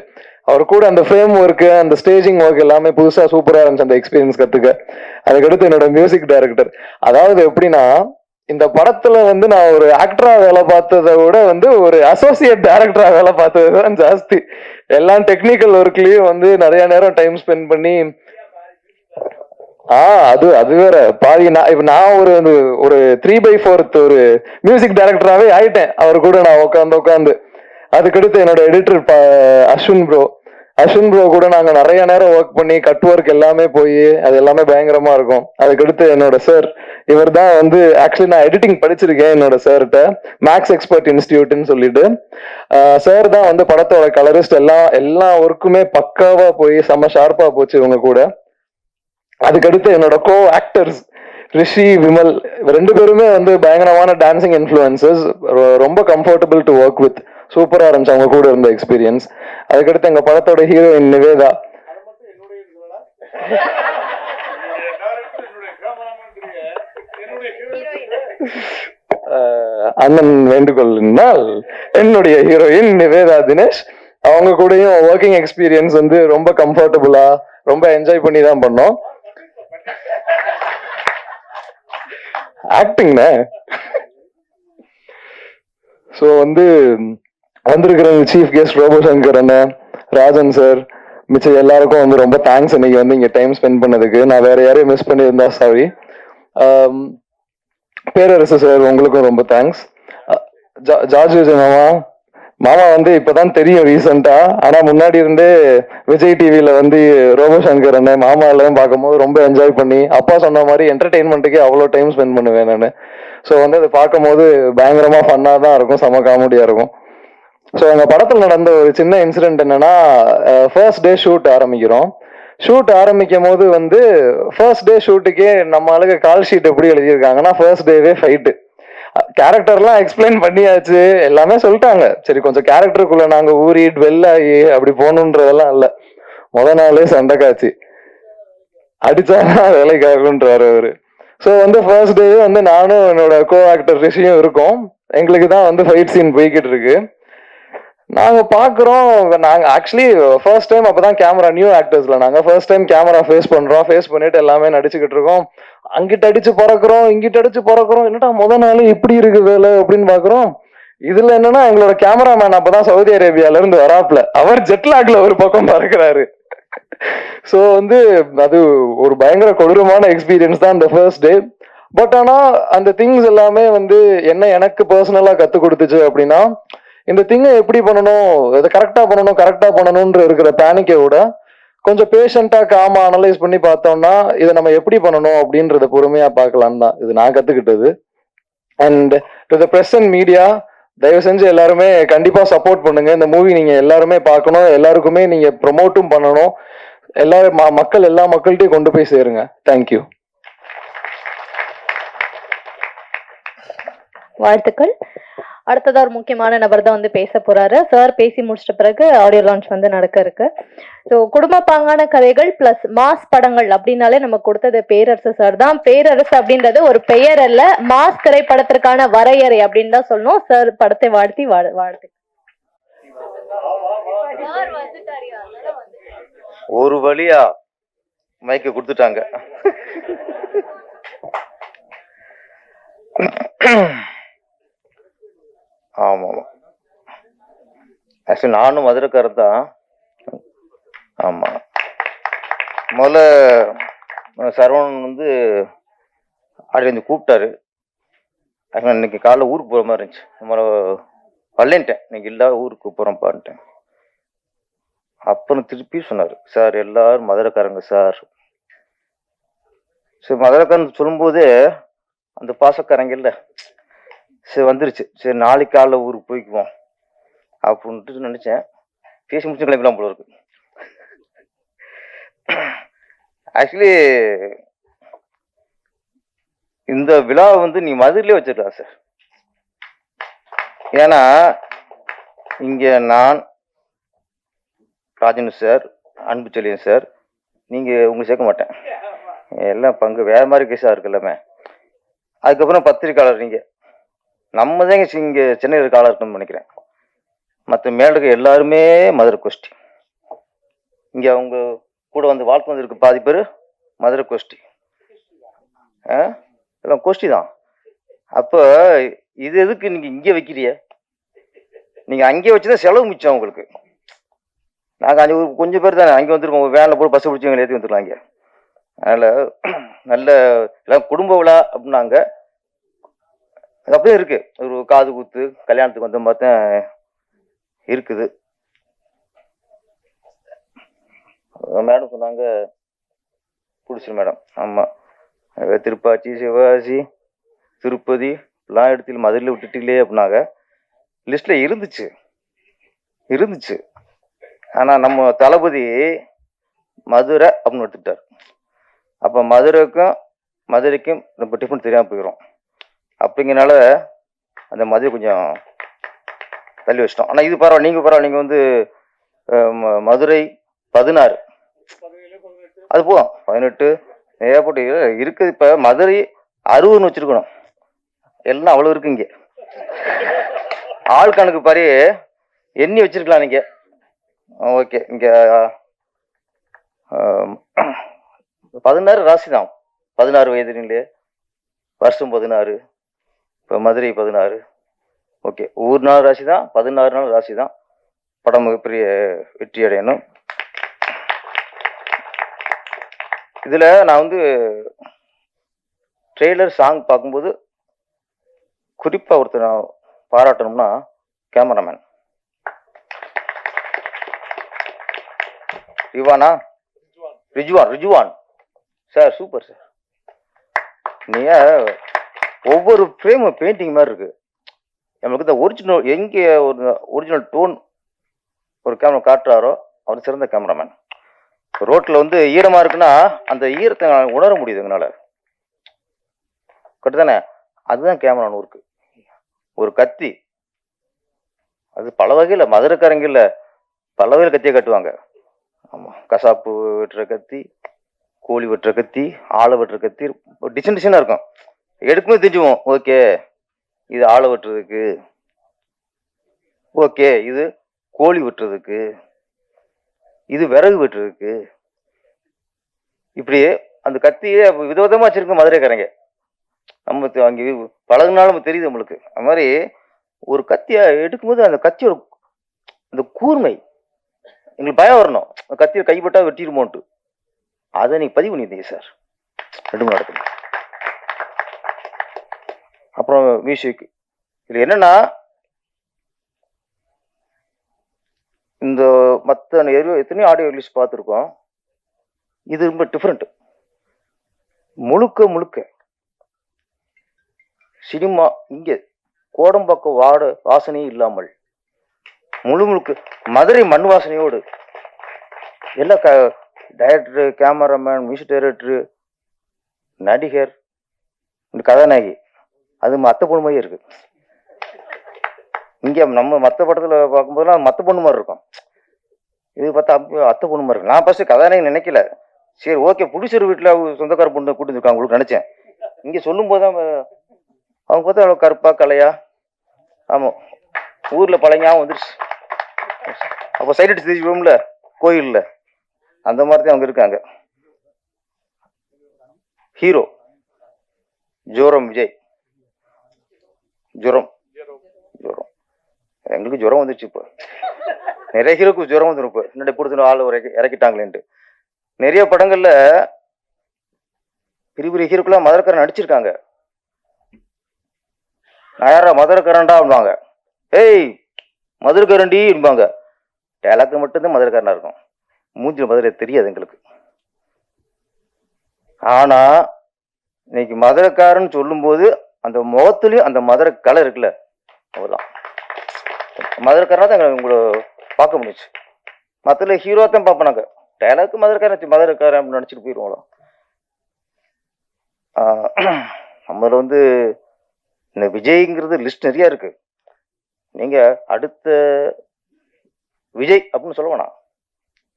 அவர் கூட அந்த ஃப்ரேம் ஒர்க் அந்த ஸ்டேஜிங் ஒர்க் எல்லாமே புதுசா சூப்பரா இருந்துச்சு அந்த எக்ஸ்பீரியன்ஸ் கத்துக்க. அதுக்கடுத்து என்னோட மியூசிக் டைரக்டர், அதாவது எப்படின்னா இந்த படத்துல வந்து நான் ஒரு ஆக்டரா வேலை பார்த்ததை விட வந்து ஒரு அசோசியேட் டைரக்டரா வேலை பார்த்ததுதான் ஜாஸ்தி. எல்லாம் டெக்னிக்கல் ஒர்க்லயும் வந்து நிறைய நேரம் டைம் ஸ்பெண்ட் பண்ணி அது வேற பாதி. நான் ஒரு 3/4 ஒரு மியூசிக் டைரக்டராகவே ஆயிட்டேன் அவர் கூட நான் உட்காந்து. அதுக்கடுத்து என்னோட எடிட்டர் அஸ்வின் ப்ரோ கூட நாங்க நிறைய நேரம் ஒர்க் பண்ணி கட் ஒர்க் எல்லாமே போய் அது எல்லாமே பயங்கரமா இருக்கும். அதுக்கடுத்து என்னோட சார், இவர் தான் வந்து ஆக்சுவலி நான் எடிட்டிங் படிச்சிருக்கேன் என்னோட சார்கிட்ட, மேக்ஸ் எக்ஸ்பர்ட் இன்ஸ்டியூட்னு சொல்லிட்டு. சார் தான் வந்து படத்தோட கலரிஸ்ட், எல்லா ஒர்க்குமே பக்காவா போய் செம்ம ஷார்ப்பா போச்சு இவங்க கூட. அதுக்கடுத்து என்னோட கோ ஆக்டர்ஸ் ரிஷி, விமல், 2 பேருமே வந்து பயங்கரமான டான்சிங் இன்ஃப்ளூயன்சஸ், ரொம்ப கம்ஃபர்டபுள் டு ஒர்க் வித். சூப்பரா இருந்துச்சு அவங்க கூட இருந்த எக்ஸ்பீரியன்ஸ். அதுக்கடுத்து எங்க படத்தோட ஹீரோயின் நிவேதா, அண்ணன் வேண்டுகோள்னால் என்னுடைய ஹீரோயின் நிவேதா தினேஷ், அவங்க கூடயும் ஒர்க்கிங் எக்ஸ்பீரியன்ஸ் வந்து ரொம்ப கம்ஃபர்டபுளா ரொம்ப என்ஜாய் பண்ணி தான் பண்ணோம். ஆக்டிங்ண்ணே. ஸோ வந்து வந்திருக்கிற சீஃப் கெஸ்ட் ரோபோ சங்கர் அண்ணன், ராஜன் சார், மிச்சம் எல்லாருக்கும் வந்து ரொம்ப தேங்க்ஸ் இன்னைக்கு வந்து இங்க டைம் ஸ்பெண்ட் பண்ணதுக்கு. நான் வேற யாரையும் மிஸ் பண்ணியிருந்தா சாரி. பேரரசு சார் உங்களுக்கும் ரொம்ப தேங்க்ஸ். ஜார்ஜ் விஜய் மாமா வந்து இப்பதான் தெரியும் ரீசெண்டா, ஆனா முன்னாடி இருந்தே விஜய் டிவில வந்து ரோபோ சங்கர் அண்ணன் மாமா எல்லாம் பார்க்கும்போது ரொம்ப என்ஜாய் பண்ணி, அப்பா சொன்ன மாதிரி என்டர்டெயின்மெண்ட்டுக்கே அவ்வளோ டைம் ஸ்பெண்ட் பண்ணுவேன் நான். ஸோ வந்து அதை பார்க்கும் போது பயங்கரமா ஃபன்னா தான் இருக்கும், செம காமெடியா இருக்கும். ஸோ எங்க படத்துல நடந்த ஒரு சின்ன இன்சிடென்ட் என்னன்னா, ஃபர்ஸ்ட் டே ஷூட் ஆரம்பிக்கிறோம். ஷூட் ஆரம்பிக்கும் போது வந்து ஃபர்ஸ்ட் டே ஷூட்டுக்கே நம்ம ஆளுக்கு கால் ஷீட் எப்படி எழுதியிருக்காங்கன்னா ஃபர்ஸ்ட் டேவே ஃபைட்டு. கேரக்டர்லாம் எக்ஸ்பிளைன் பண்ணியாச்சு, எல்லாமே சொல்லிட்டாங்க. சரி கொஞ்சம் கேரக்டருக்குள்ள நாங்க ஊறி டுவெல் ஆகி அப்படி போகணுன்றதெல்லாம் இல்லை. நாளே சண்டை காட்சி அடிச்சாதான் வேலைக்காகுன்றாரு அவரு. ஸோ வந்து ஃபர்ஸ்ட் டே வந்து நானும் என்னோட கோ ஆக்டர் ரிஷியும் இருக்கோம். எங்களுக்கு தான் வந்து ஃபைட் சீன் போய்கிட்டு இருக்கு. நாங்க பாக்குறோம், நாங்க ஆக்சுவலி ஃபர்ஸ்ட் டைம் அப்பதான் கேமரா, நியூ ஆக்டர்ஸ்ல நாங்க ஃபர்ஸ்ட் டைம் கேமரா ஃபேஸ் பண்றோம். ஃபேஸ் பண்ணிட்டு எல்லாமே நடிச்சுக்கிட்டு இருக்கோம். அங்கிட்ட அடிச்சு பறக்குறோம், இங்கிட்ட அடிச்சு பறக்குறோம். என்னடா நாள் இப்படி இருக்கு வேலை அப்படின்னு பாக்குறோம். இதுல என்னன்னா எங்களோட கேமராமேன் அப்பதான் சவுதி அரேபியால இருந்து வராப்ல, அவர் ஜெட்லாக்ல ஒரு பக்கம் பறக்குறாரு. ஸோ வந்து அது ஒரு பயங்கர கொடூரமான எக்ஸ்பீரியன்ஸ் தான் அந்த ஃபர்ஸ்ட் டே. பட் ஆனா அந்த திங்ஸ் எல்லாமே வந்து என்ன எனக்கு பர்சனலா கத்து கொடுத்துச்சு அப்படின்னா, இந்த திங்கை எப்படி பண்ணணும், இதை கரெக்டா பண்ணணும்ன்ற இருக்கிற பேனிக்கை விட கொஞ்சம் பேஷண்டா காமா அனலைஸ் பண்ணி பார்த்தோம்னா இதை நம்ம எப்படி பண்ணணும் அப்படின்றத பொறுமையா பார்க்கலாம் தான் இது நான் கத்துக்கிட்டது. And to the press and media, தயவு செஞ்சு எல்லாருமே கண்டிப்பா சப்போர்ட் பண்ணுங்க. இந்த மூவி நீங்க எல்லாருமே பார்க்கணும், எல்லாருக்குமே நீங்க ப்ரொமோட்டும் பண்ணணும். எல்லாரும் மக்கள் எல்லா மக்கள்கிட்டையும் கொண்டு போய் சேருங்க. தேங்க்யூ. வாழ்த்துக்கள். அடுத்ததா ஒரு முக்கியமான நபர் தான் வந்து பேச போறாரு. சார் பேசி முடிச்சிட்ட பிறகு ஆடியோ லான்ச் வந்து நடக்க இருக்கு. ஸோ குடும்ப பாங்கான கதைகள் பிளஸ் மாஸ் படங்கள் அப்படின்னாலே நமக்கு கொடுத்தது பேரரசு சார் தான். பேரரசு அப்படின்றது ஒரு பெயர் அல்ல, மாஸ் திரைப்படத்திற்கான வரையறை அப்படின்னு தான் சொல்லணும். சார் படத்தை வாழ்த்து. ஒரு வழியா மைக்க கொடுத்துட்டாங்க. ஆமா ஆமா, ஆக்சுவலி நானும் மதுரைக்காரர் தான். ஆமா, முதல்ல சரவணன் வந்து ஆடியன்ஸ் கூப்பிட்டாரு. ஆக்சுவலா இன்னைக்கு காலைல ஊருக்கு போகிற மாதிரி இருந்துச்சு. நம்மள வரலேன்ட்டேன், இன்னைக்கு இல்லாத ஊருக்கு போகிறோம்ப்பான்ட்டேன். அப்புறம் திருப்பி சொன்னார், சார் எல்லாரும் மதுரைக்காரங்க சார். சரி, மதுரைக்காரன் சொல்லும்போதே அந்த பாசக்காரங்கல்ல சரி வந்துருச்சு. சரி நாளைக்கு காலைல ஊருக்கு போய்க்குவோம் அப்படின்ட்டு நினச்சேன். பேசி முடிச்சு கிளம்பிடலாம் போல இருக்கு. ஆக்சுவலி இந்த விழாவை வந்து நீ மதுரையிலே வச்சிருக்கலாம் சார். ஏன்னா இங்க நான், ராஜன் சார், அன்பு செல்லியன் சார், நீங்க உங்களை சேர்க்க மாட்டேன், எல்லாம் பங்கு வேற மாதிரி கேஸா இருக்கு எல்லாமே. அதுக்கப்புறம் பத்திரிக்கையாளர் நீங்க, நம்ம தான் இங்க சென்னையில் இருக்க ஆளா இருக்கணும்னு நினைக்கிறேன். மற்ற மேல இருக்க எல்லாருமே மதுரை கோஷ்டி. இங்க அவங்க கூட வந்து வாழ்த்து வந்திருக்கு பாதி பேர் மதுரை கோஷ்டி. எல்லாம் கோஷ்டி தான். அப்போ இது எதுக்கு நீங்க இங்கே வைக்கிறிய? நீங்க அங்கே வச்சுதான் செலவு மிச்சம் உங்களுக்கு. நாங்கள் அங்கே கொஞ்சம் பேர் தானே அங்கே வந்துருக்கோம், வேனில் போய் பஸ் பிடிச்சி எங்களை ஏற்றி வந்துருக்கலாம் இங்கே. அதனால நல்ல எல்லாம் குடும்ப விழா அப்படின்னாங்க. அது அப்படியே இருக்கு. ஒரு காது குத்து கல்யாணத்துக்கு வந்த மாதிரி தான் இருக்குது. மேடம் சொன்னாங்க பிடிச்சிரு மேடம். ஆமாம், திருப்பாச்சி, சிவகாசி, திருப்பதி எல்லாம் இடத்துல மதுரையில் விட்டுட்டீங்களே அப்படின்னாங்க. லிஸ்ட்ல இருந்துச்சு. ஆனா நம்ம தளபதி மதுரை அப்படின்னு எடுத்துட்டார். அப்ப மதுரைக்கும் நம்ம டிஃபன் தெரியாம போயிடும். அப்படிங்கனால அந்த மதுரை கொஞ்சம் தள்ளி வச்சிட்டோம். ஆனா இது பரவாயில்ல, நீங்க வந்து மதுரை 16 அது போதும். 18 ஏற்பட்டு இருக்குது. இப்ப மதுரை 60 வச்சிருக்கணும். எல்லாம் அவ்வளவு இருக்கு இங்க. ஆள் கணக்கு பாரு எண்ணி வச்சிருக்கலாம் நீங்க. ஓகே, இங்க 16 ராசி தான். 16 வயதுலே வருஷம் 16. இப்போ மதுரை 16. ஓகே, ஒரு நாள் ராசி தான், 16 நாள் ராசி தான். படம் மிகப்பெரிய வெற்றி அடையணும். இதுல நான் வந்து ட்ரெய்லர் சாங் பார்க்கும்போது குறிப்பா ஒருத்தர் நான் பாராட்டணும்னா cameraman Rizwan sir. Super sir. நீங்க ஒவ்வொரு ஃப்ரேமும் பெயிண்டிங் மாதிரி இருக்கு. நம்மளுக்கு இந்த ஒரிஜினல் எங்கே ஒரு ஒரிஜினல் டோன் ஒரு கேமரா காட்டுறாரோ அவர் சிறந்த கேமராமேன். ரோட்ல வந்து ஈரமா இருக்குன்னா அந்த ஈரத்தை உணர முடியுது எங்களால. கரெக்டு தானே? அதுதான் கேமரான்னு இருக்கு. ஒரு கத்தி, அது பல வகையில் மதுரைக்காரங்க இல்லை பல வகையில் கத்தியை கட்டுவாங்க. ஆமாம், கசாப்பு வெட்டுற கத்தி, கோழி வெட்டுற கத்தி, ஆளை வெட்டுற கத்தி, டிசைனாக இருக்கும். எடுக்கும்போது தெரிஞ்சுவோம், ஓகே இது ஆளை வெட்டுறதுக்கு, ஓகே இது கோழி வெட்டுறதுக்கு, இது விறகு வெட்டுறதுக்கு. இப்படியே அந்த கத்தியே விதவிதமாக வச்சிருக்கோம் மதுரைக்காரங்க. நம்ம அங்கே பழகுனாலும் நம்ம தெரியுது நம்மளுக்கு. அது மாதிரி ஒரு கத்தியை எடுக்கும்போது அந்த கத்தியோட அந்த கூர்மை எங்களுக்கு பயம் வரணும். கத்தியை கைப்பட்டா வெட்டிடுமோன்ட்டு. அதை நீங்க பதிவு பண்ணியிருந்தீங்க சார் 2 மணி நேரத்துக்கு. அப்புறம் மியூசிக் இது என்னன்னா, இந்த மற்ற எத்தனையோ ஆடியோ ரிலீஸ் பார்த்துருக்கோம். இது ரொம்ப டிஃப்ரெண்ட். முழுக்க சினிமா இங்கே கோடம்பாக்கம் வாசனையும் இல்லாமல் முழுக்க மதுரை மண் வாசனையோடு எல்லா டைரக்டரு, கேமராமேன், மியூசிக் டைரக்டரு, நடிகர், இந்த கதாநாயகி அது மற்ற பொண்ணு மாதிரியே இருக்கு. இங்கே நம்ம மற்ற படத்தில் பார்க்கும்போதெல்லாம் மற்ற பொண்ணு மாதிரி இருக்கும். இது பார்த்தா அத்தை பொண்ணு மாதிரி இருக்கு. நான் ஃபர்ஸ்ட் கதாநாயகி நினைக்கல. சரி ஓகே, புடிச்சர் வீட்டில் சொந்தக்கார பொண்ணு கூட்டு வந்துருக்காங்க உங்களுக்கு நினைச்சேன். இங்கே சொல்லும் போதுதான் அவங்க பார்த்தா அவ்வளோ கருப்பா கலையா. ஆமாம், ஊரில் பழங்காவும் வந்துருச்சு. அப்போ சைட் அடிச்சு தெரிஞ்சுக்கோம்ல கோயிலில், அந்த மாதிரி தான் அவங்க இருக்காங்க. ஹீரோ ஜோரம் விஜய். ஜுரம் எங்களுக்கு ஜுரம் வந்துருச்சு. இப்போ நிறைய ஹீரோக்கு ஜுரம் வந்துடும். இப்போ என்னுடைய கொடுத்து ஆள் இறக்கிட்டாங்களேன்ட்டு நிறைய படங்கள்ல பெரிய ஹீரோக்கெல்லாம் மதுரைக்காரன் நடிச்சிருக்காங்க. நான் யாரா மதுரைக்காரன்டா அப்படிவாங்க. ஏய் மதுரைக்காரண்டி இருப்பாங்க. டேலாக்கு மட்டும்தான் மதுரைக்காரனா இருக்கும். மூஞ்சி மதுரை தெரியாது எங்களுக்கு. ஆனா இன்னைக்கு மதுரைக்காரன்னு சொல்லும்போது அந்த முகத்துலயும் அந்த மதுரை கலை இருக்குல்ல, அவ்வளோதான். மதுரைக்காரனா தான் உங்களை பார்க்க முடிஞ்சுச்சு. மற்ற ஹீரோ தான் பார்ப்போம் நாங்கள். டைலாக்கு மதுரைக்காரன் அப்படின்னு நினச்சிட்டு போயிடுவோம். நம்மள வந்து இந்த விஜய்ங்கிறது லிஸ்ட் நிறைய இருக்கு. நீங்க அடுத்த விஜய் அப்படின்னு சொல்ல வேணாம்,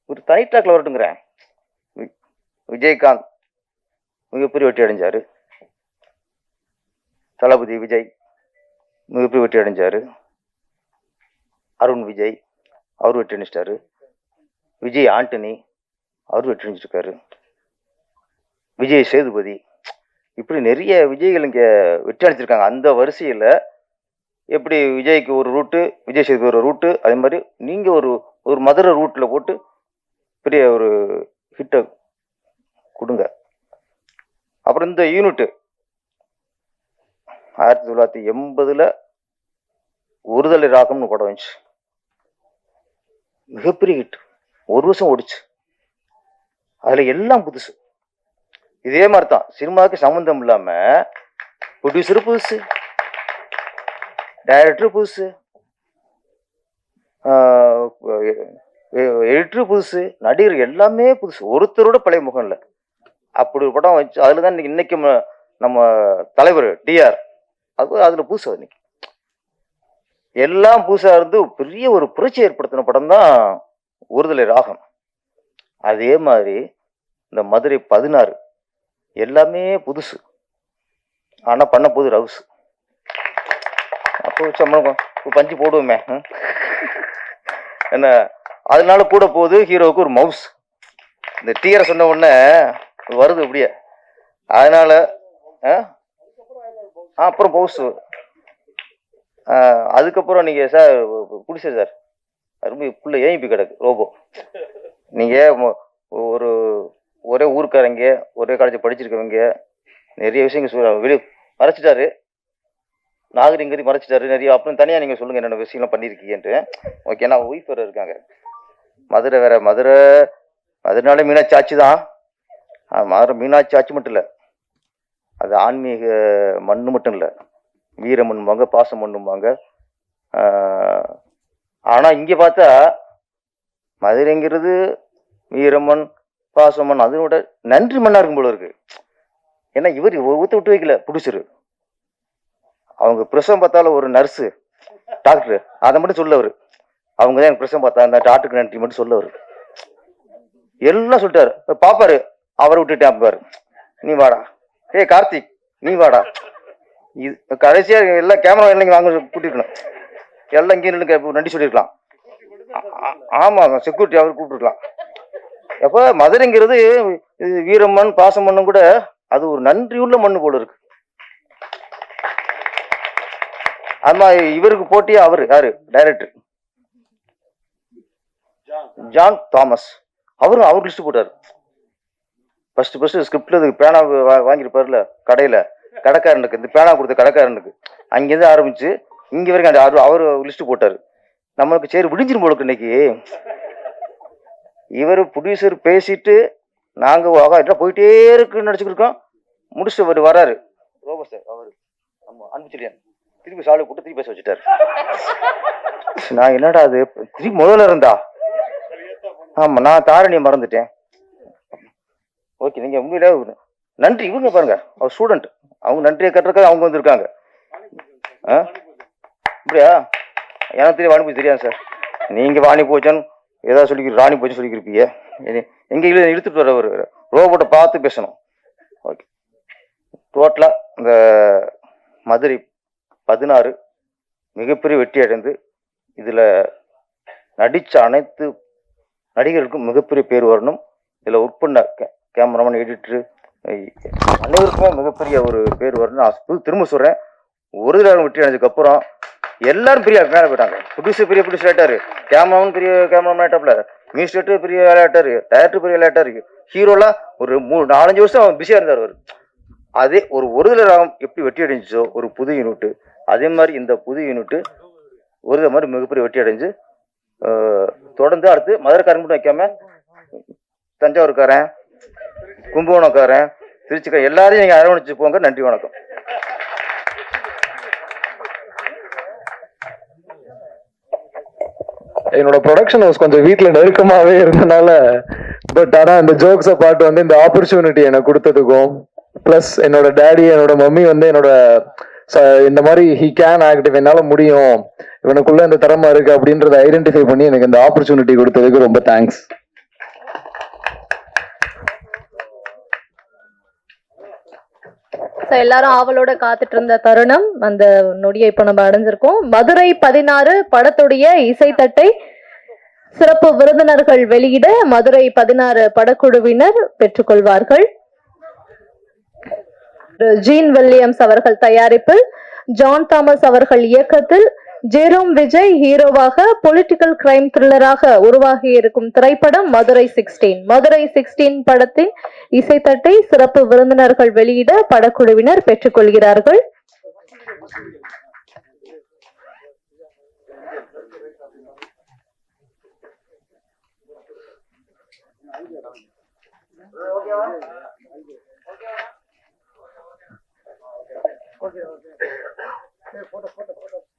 ஒரு தனி ட்ராக்ல வரட்டுங்கிறேன். விஜயகாந்த் மிகப்பெரிய வெற்றி அடைஞ்சாரு. தளபதி விஜய் மிகப்பெரிய வெற்றி அடைஞ்சாரு. அருண் விஜய் அவர் வெற்றி அடைஞ்சிட்டாரு. விஜய் ஆண்டனி அவர் வெற்றி அடைஞ்சிருக்காரு. விஜய் சேதுபதி, இப்படி நிறைய விஜய்கள் இங்கே வெற்றி அடைஞ்சிருக்காங்க. அந்த வரிசையில் எப்படி விஜய்க்கு ஒரு ரூட்டு, விஜய் சேதுபதி ஒரு ரூட்டு, அதே மாதிரி நீங்கள் ஒரு மதுரை ரூட்டில் போட்டு பெரிய ஒரு ஹிட்டை கொடுங்க. அப்புறம் இந்த யூனிட்டு 1980 ஒருதலை ராகம்னு படம் வந்துச்சு, மிகப்பெரிய ஹிட். 1 வருஷம் ஓடிச்சு. அதில் எல்லாம் புதுசு. இதே மாதிரி தான் சினிமாவுக்கு சம்மந்தம் இல்லாம ப்ரொடியூசர் புதுசு, டைரக்டர் புதுசு, எடிட்டர் புதுசு, நடிகர் எல்லாமே புதுசு, ஒருத்தரோட பழைய முகம் இல்லை. அப்படி ஒரு படம் வச்சு அதில் தான் இன்னைக்கு நம்ம தலைவர் டிஆர் அதில் புதுசு. இன்னைக்கு எல்லாம் புதுசாக இருந்து பெரிய ஒரு புரட்சி ஏற்படுத்தின படம் தான் ஒருதலை ராகம். அதே மாதிரி இந்த மதுரை 16 எல்லாமே புதுசு, ஆனால் பண்ண போது ரவுஸ். அப்போ சம்பளம் பஞ்சு போடுவோமே என்ன, அதனால கூட போகுது ஹீரோவுக்கு ஒரு மவுஸ். இந்த டீயரை சொன்ன உடனே வருது அப்படியே. அதனால அப்புறம் பவுஸ். அதுக்கப்புறம் நீங்கள் சார் பிடிச்ச சார் ரொம்ப புள்ள ஏம்பி கிடக்கு ரோபோ. நீங்கள் ஒரே ஊருக்காரங்க, ஒரே காலேஜ் படிச்சிருக்கவங்க, நிறைய விஷயங்கள் வெளியே மறைச்சிட்டாரு, நாகரிகங்கதி மறைச்சிட்டாரு நிறைய. அப்புறம் தனியாக நீங்கள் சொல்லுங்கள் என்னென்ன விஷயம்லாம் பண்ணியிருக்கீங்கன்ட்டு. ஓகே, நான் ஒய்ஃப் வேறு இருக்காங்க. மதுரை வேற, மதுரைனாலே மீனாட்சி ஆட்சி தான். மதுரை மீனாட்சி ஆட்சி மட்டும் இல்லை, அது ஆன்மீக மண்ணு மட்டும் இல்லை, வீர மண்ணுவாங்க, பாசம் மண்ணுவாங்க. ஆனால் இங்கே பார்த்தா மதுரைங்கிறது வீரமண் பாசமண், அதனோட நன்றி மண்ணா இருக்கும் போல இருக்கு. ஏன்னா இவர் ஊற்ற விட்டு வைக்கல புடிச்சிரு. அவங்க பிரசவம் பார்த்தாலும் ஒரு நர்ஸு டாக்டர் அதை மட்டும் சொல்லவர். அவங்க தான் எனக்கு பிரசவம் பார்த்தா அந்த டாக்டருக்கு நன்றி மட்டும் சொல்லவர். எல்லாம் சொல்லிட்டாரு. பாப்பாரு அவரை விட்டுட்டேன் பாரு, நீ வாடா, கார்த்திக் நீ வாடா. இது கடைசியா எல்லாம் கேமரா எல்லாம் வாங்க கூட்டிருக்கணும், எல்லாம் இங்கே நின்று நன்றி சொல்லியிருக்கலாம். ஆமா, செக்யூரிட்டி அவர் கூப்பிட்டுருக்கலாம். எப்ப மதுரைங்கிறது வீரமண் பாசமண்ணும் கூட அது ஒரு நன்றி உள்ள மண்ணு போல இருக்கு. ஆமா, இவருக்கு போட்டியா அவரு யாரு டைரக்டர் ஜான் தாமஸ், அவர் லிஸ்ட் போட்டாரு. ஃபர்ஸ்ட் ஸ்கிரிப்ட்ல பேனா வாங்கியிருப்பாருல கடையில, கடைக்காரனுக்கு இந்த பேனா கொடுத்த கடைக்காரனுக்கு அங்கேருந்து ஆரம்பிச்சு இங்க வரைக்கும் அவர் லிஸ்ட் போட்டாரு. நம்மளுக்கு சரி விடிஞ்சிரும் போலுக்கு இன்னைக்கு. இவர் ப்ரொடியூசர் பேசிட்டு நாங்க போயிட்டே இருக்குன்னு நினைச்சுக்கிருக்கோம். முடிச்சுட்டு வராரு ரோபோ சார், அவரு அனுப்பிச்சிட்டேன், திருப்பி சாலை போட்டு திருப்பி பேச வச்சுட்டாரு. நான் என்னடா அது திருப்பி முதல்ல இருந்தா, ஆமா நான் தாரணியை மறந்துட்டேன். ஓகே, நீங்க உண்மையில நன்றி. இவங்க பாருங்க, அவர் ஸ்டூடெண்ட், அவங்க நன்றியை கட்டுறதுக்காக அவங்க வந்திருக்காங்க. அப்படியா? எனக்கு தெரியும் வாணி போச்சு தெரியாது சார். நீங்க வாணி போச்சான்னு ஏதாவது சொல்லி ராணி போச்சு சொல்லிக்கிருப்பீங்க. எங்க இழுத்துட்டு வர ஒரு ரோபோட்டை பார்த்து பேசணும். ஓகே, டோட்டலா இந்த மதுரை 16 மிகப்பெரிய வெற்றி அடைந்து இதுல நடிச்ச அனைத்து நடிகர்களுக்கும் மிகப்பெரிய பேர் வரணும். இதுல ஒர்க் பண்ண கேமராமேன், எடிட்டரு அனைவருக்குமே மிகப்பெரிய ஒரு பேர் வரணும். திரும்ப சொல்றேன், ஒரு தடவை வெற்றி அடைஞ்சதுக்கு அப்புறம் எல்லாரும் பெரிய மேலே போயிட்டாங்க. ப்ரொடியூசர் பெரிய ப்ரொடியூசர் ஆயிட்டாரு, கேமராமேன் பெரிய கேமராமேன் ஆயிட்டாப்ல, மியூசிக் பெரிய வேலை ஆயிட்டாரு, டைரக்டர் பெரிய வேலை ஆயிட்டாரு, ஹீரோலாம் ஒரு 4-5 வருஷம் பிஸியா இருந்தார் அவர். அதே ஒரு தடவை ராகம் எப்படி வெற்றி அடைஞ்சிச்சோ ஒரு புது யூனிட்டு, அதே மாதிரி இந்த புது யூனிட்டு ஒரு மாதிரி மிகப்பெரிய வெற்றி அடைஞ்சு தொடர்ந்து அடுத்து மதுரைக்காரன் மட்டும் வைக்காம தஞ்சாவூர்காரன், கும்பகோணக்காரன், திருச்சிக்க எல்லாரையும் நீங்கள் அரவணைச்சு போங்க. நன்றி, வணக்கம். என்னோட ப்ரொடக்ஷன் ஹவுஸ் கொஞ்சம் வீட்டில் நெருக்கமாகவே இருந்தனால, பட் ஆனால் இந்த ஜோக்ஸை பாட்டு வந்து இந்த ஆப்பர்ச்சுனிட்டி எனக்கு கொடுத்ததுக்கும், ப்ளஸ் என்னோட டேடி என்னோட மம்மி வந்து என்னோட இந்த மாதிரி ஹி கேன் ஆக்ட், என்னால் முடியும், இவனுக்குள்ள இந்த திறமை இருக்கு அப்படின்றத ஐடென்டிஃபை பண்ணி எனக்கு இந்த ஆப்பர்ச்சுனிட்டி கொடுத்ததுக்கு ரொம்ப தேங்க்ஸ். எல்லாரும் ஆவலோட காத்துட்டு இருந்த தருணம் அந்த நொடியை இப்ப நம்ம அடைஞ்சிருக்கோம். மதுரை 16 படத்துடைய இசைத்தட்டை சிறப்பு விருந்தினர்கள் வெளியிட மதுரை 16 படக்குழுவினர் பெற்றுக்கொள்வார்கள். ஜீன் வில்லியம்ஸ் அவர்கள் தயாரிப்பில், ஜான் தாமஸ் அவர்கள் இயக்கத்தில், ஜெரோம் விஜய் ஹீரோவாக பொலிட்டிக்கல் கிரைம் த்ரில்லராக உருவாகி இருக்கும் திரைப்படம் மதுரை 16. மதுரை 16 படத்தின் இசைத்தட்டை சிறப்பு விருந்தினர்கள் வெளியிட படக்குழுவினர் பெற்றுக்கொள்கிறார்கள். ஓகே. போட்டோ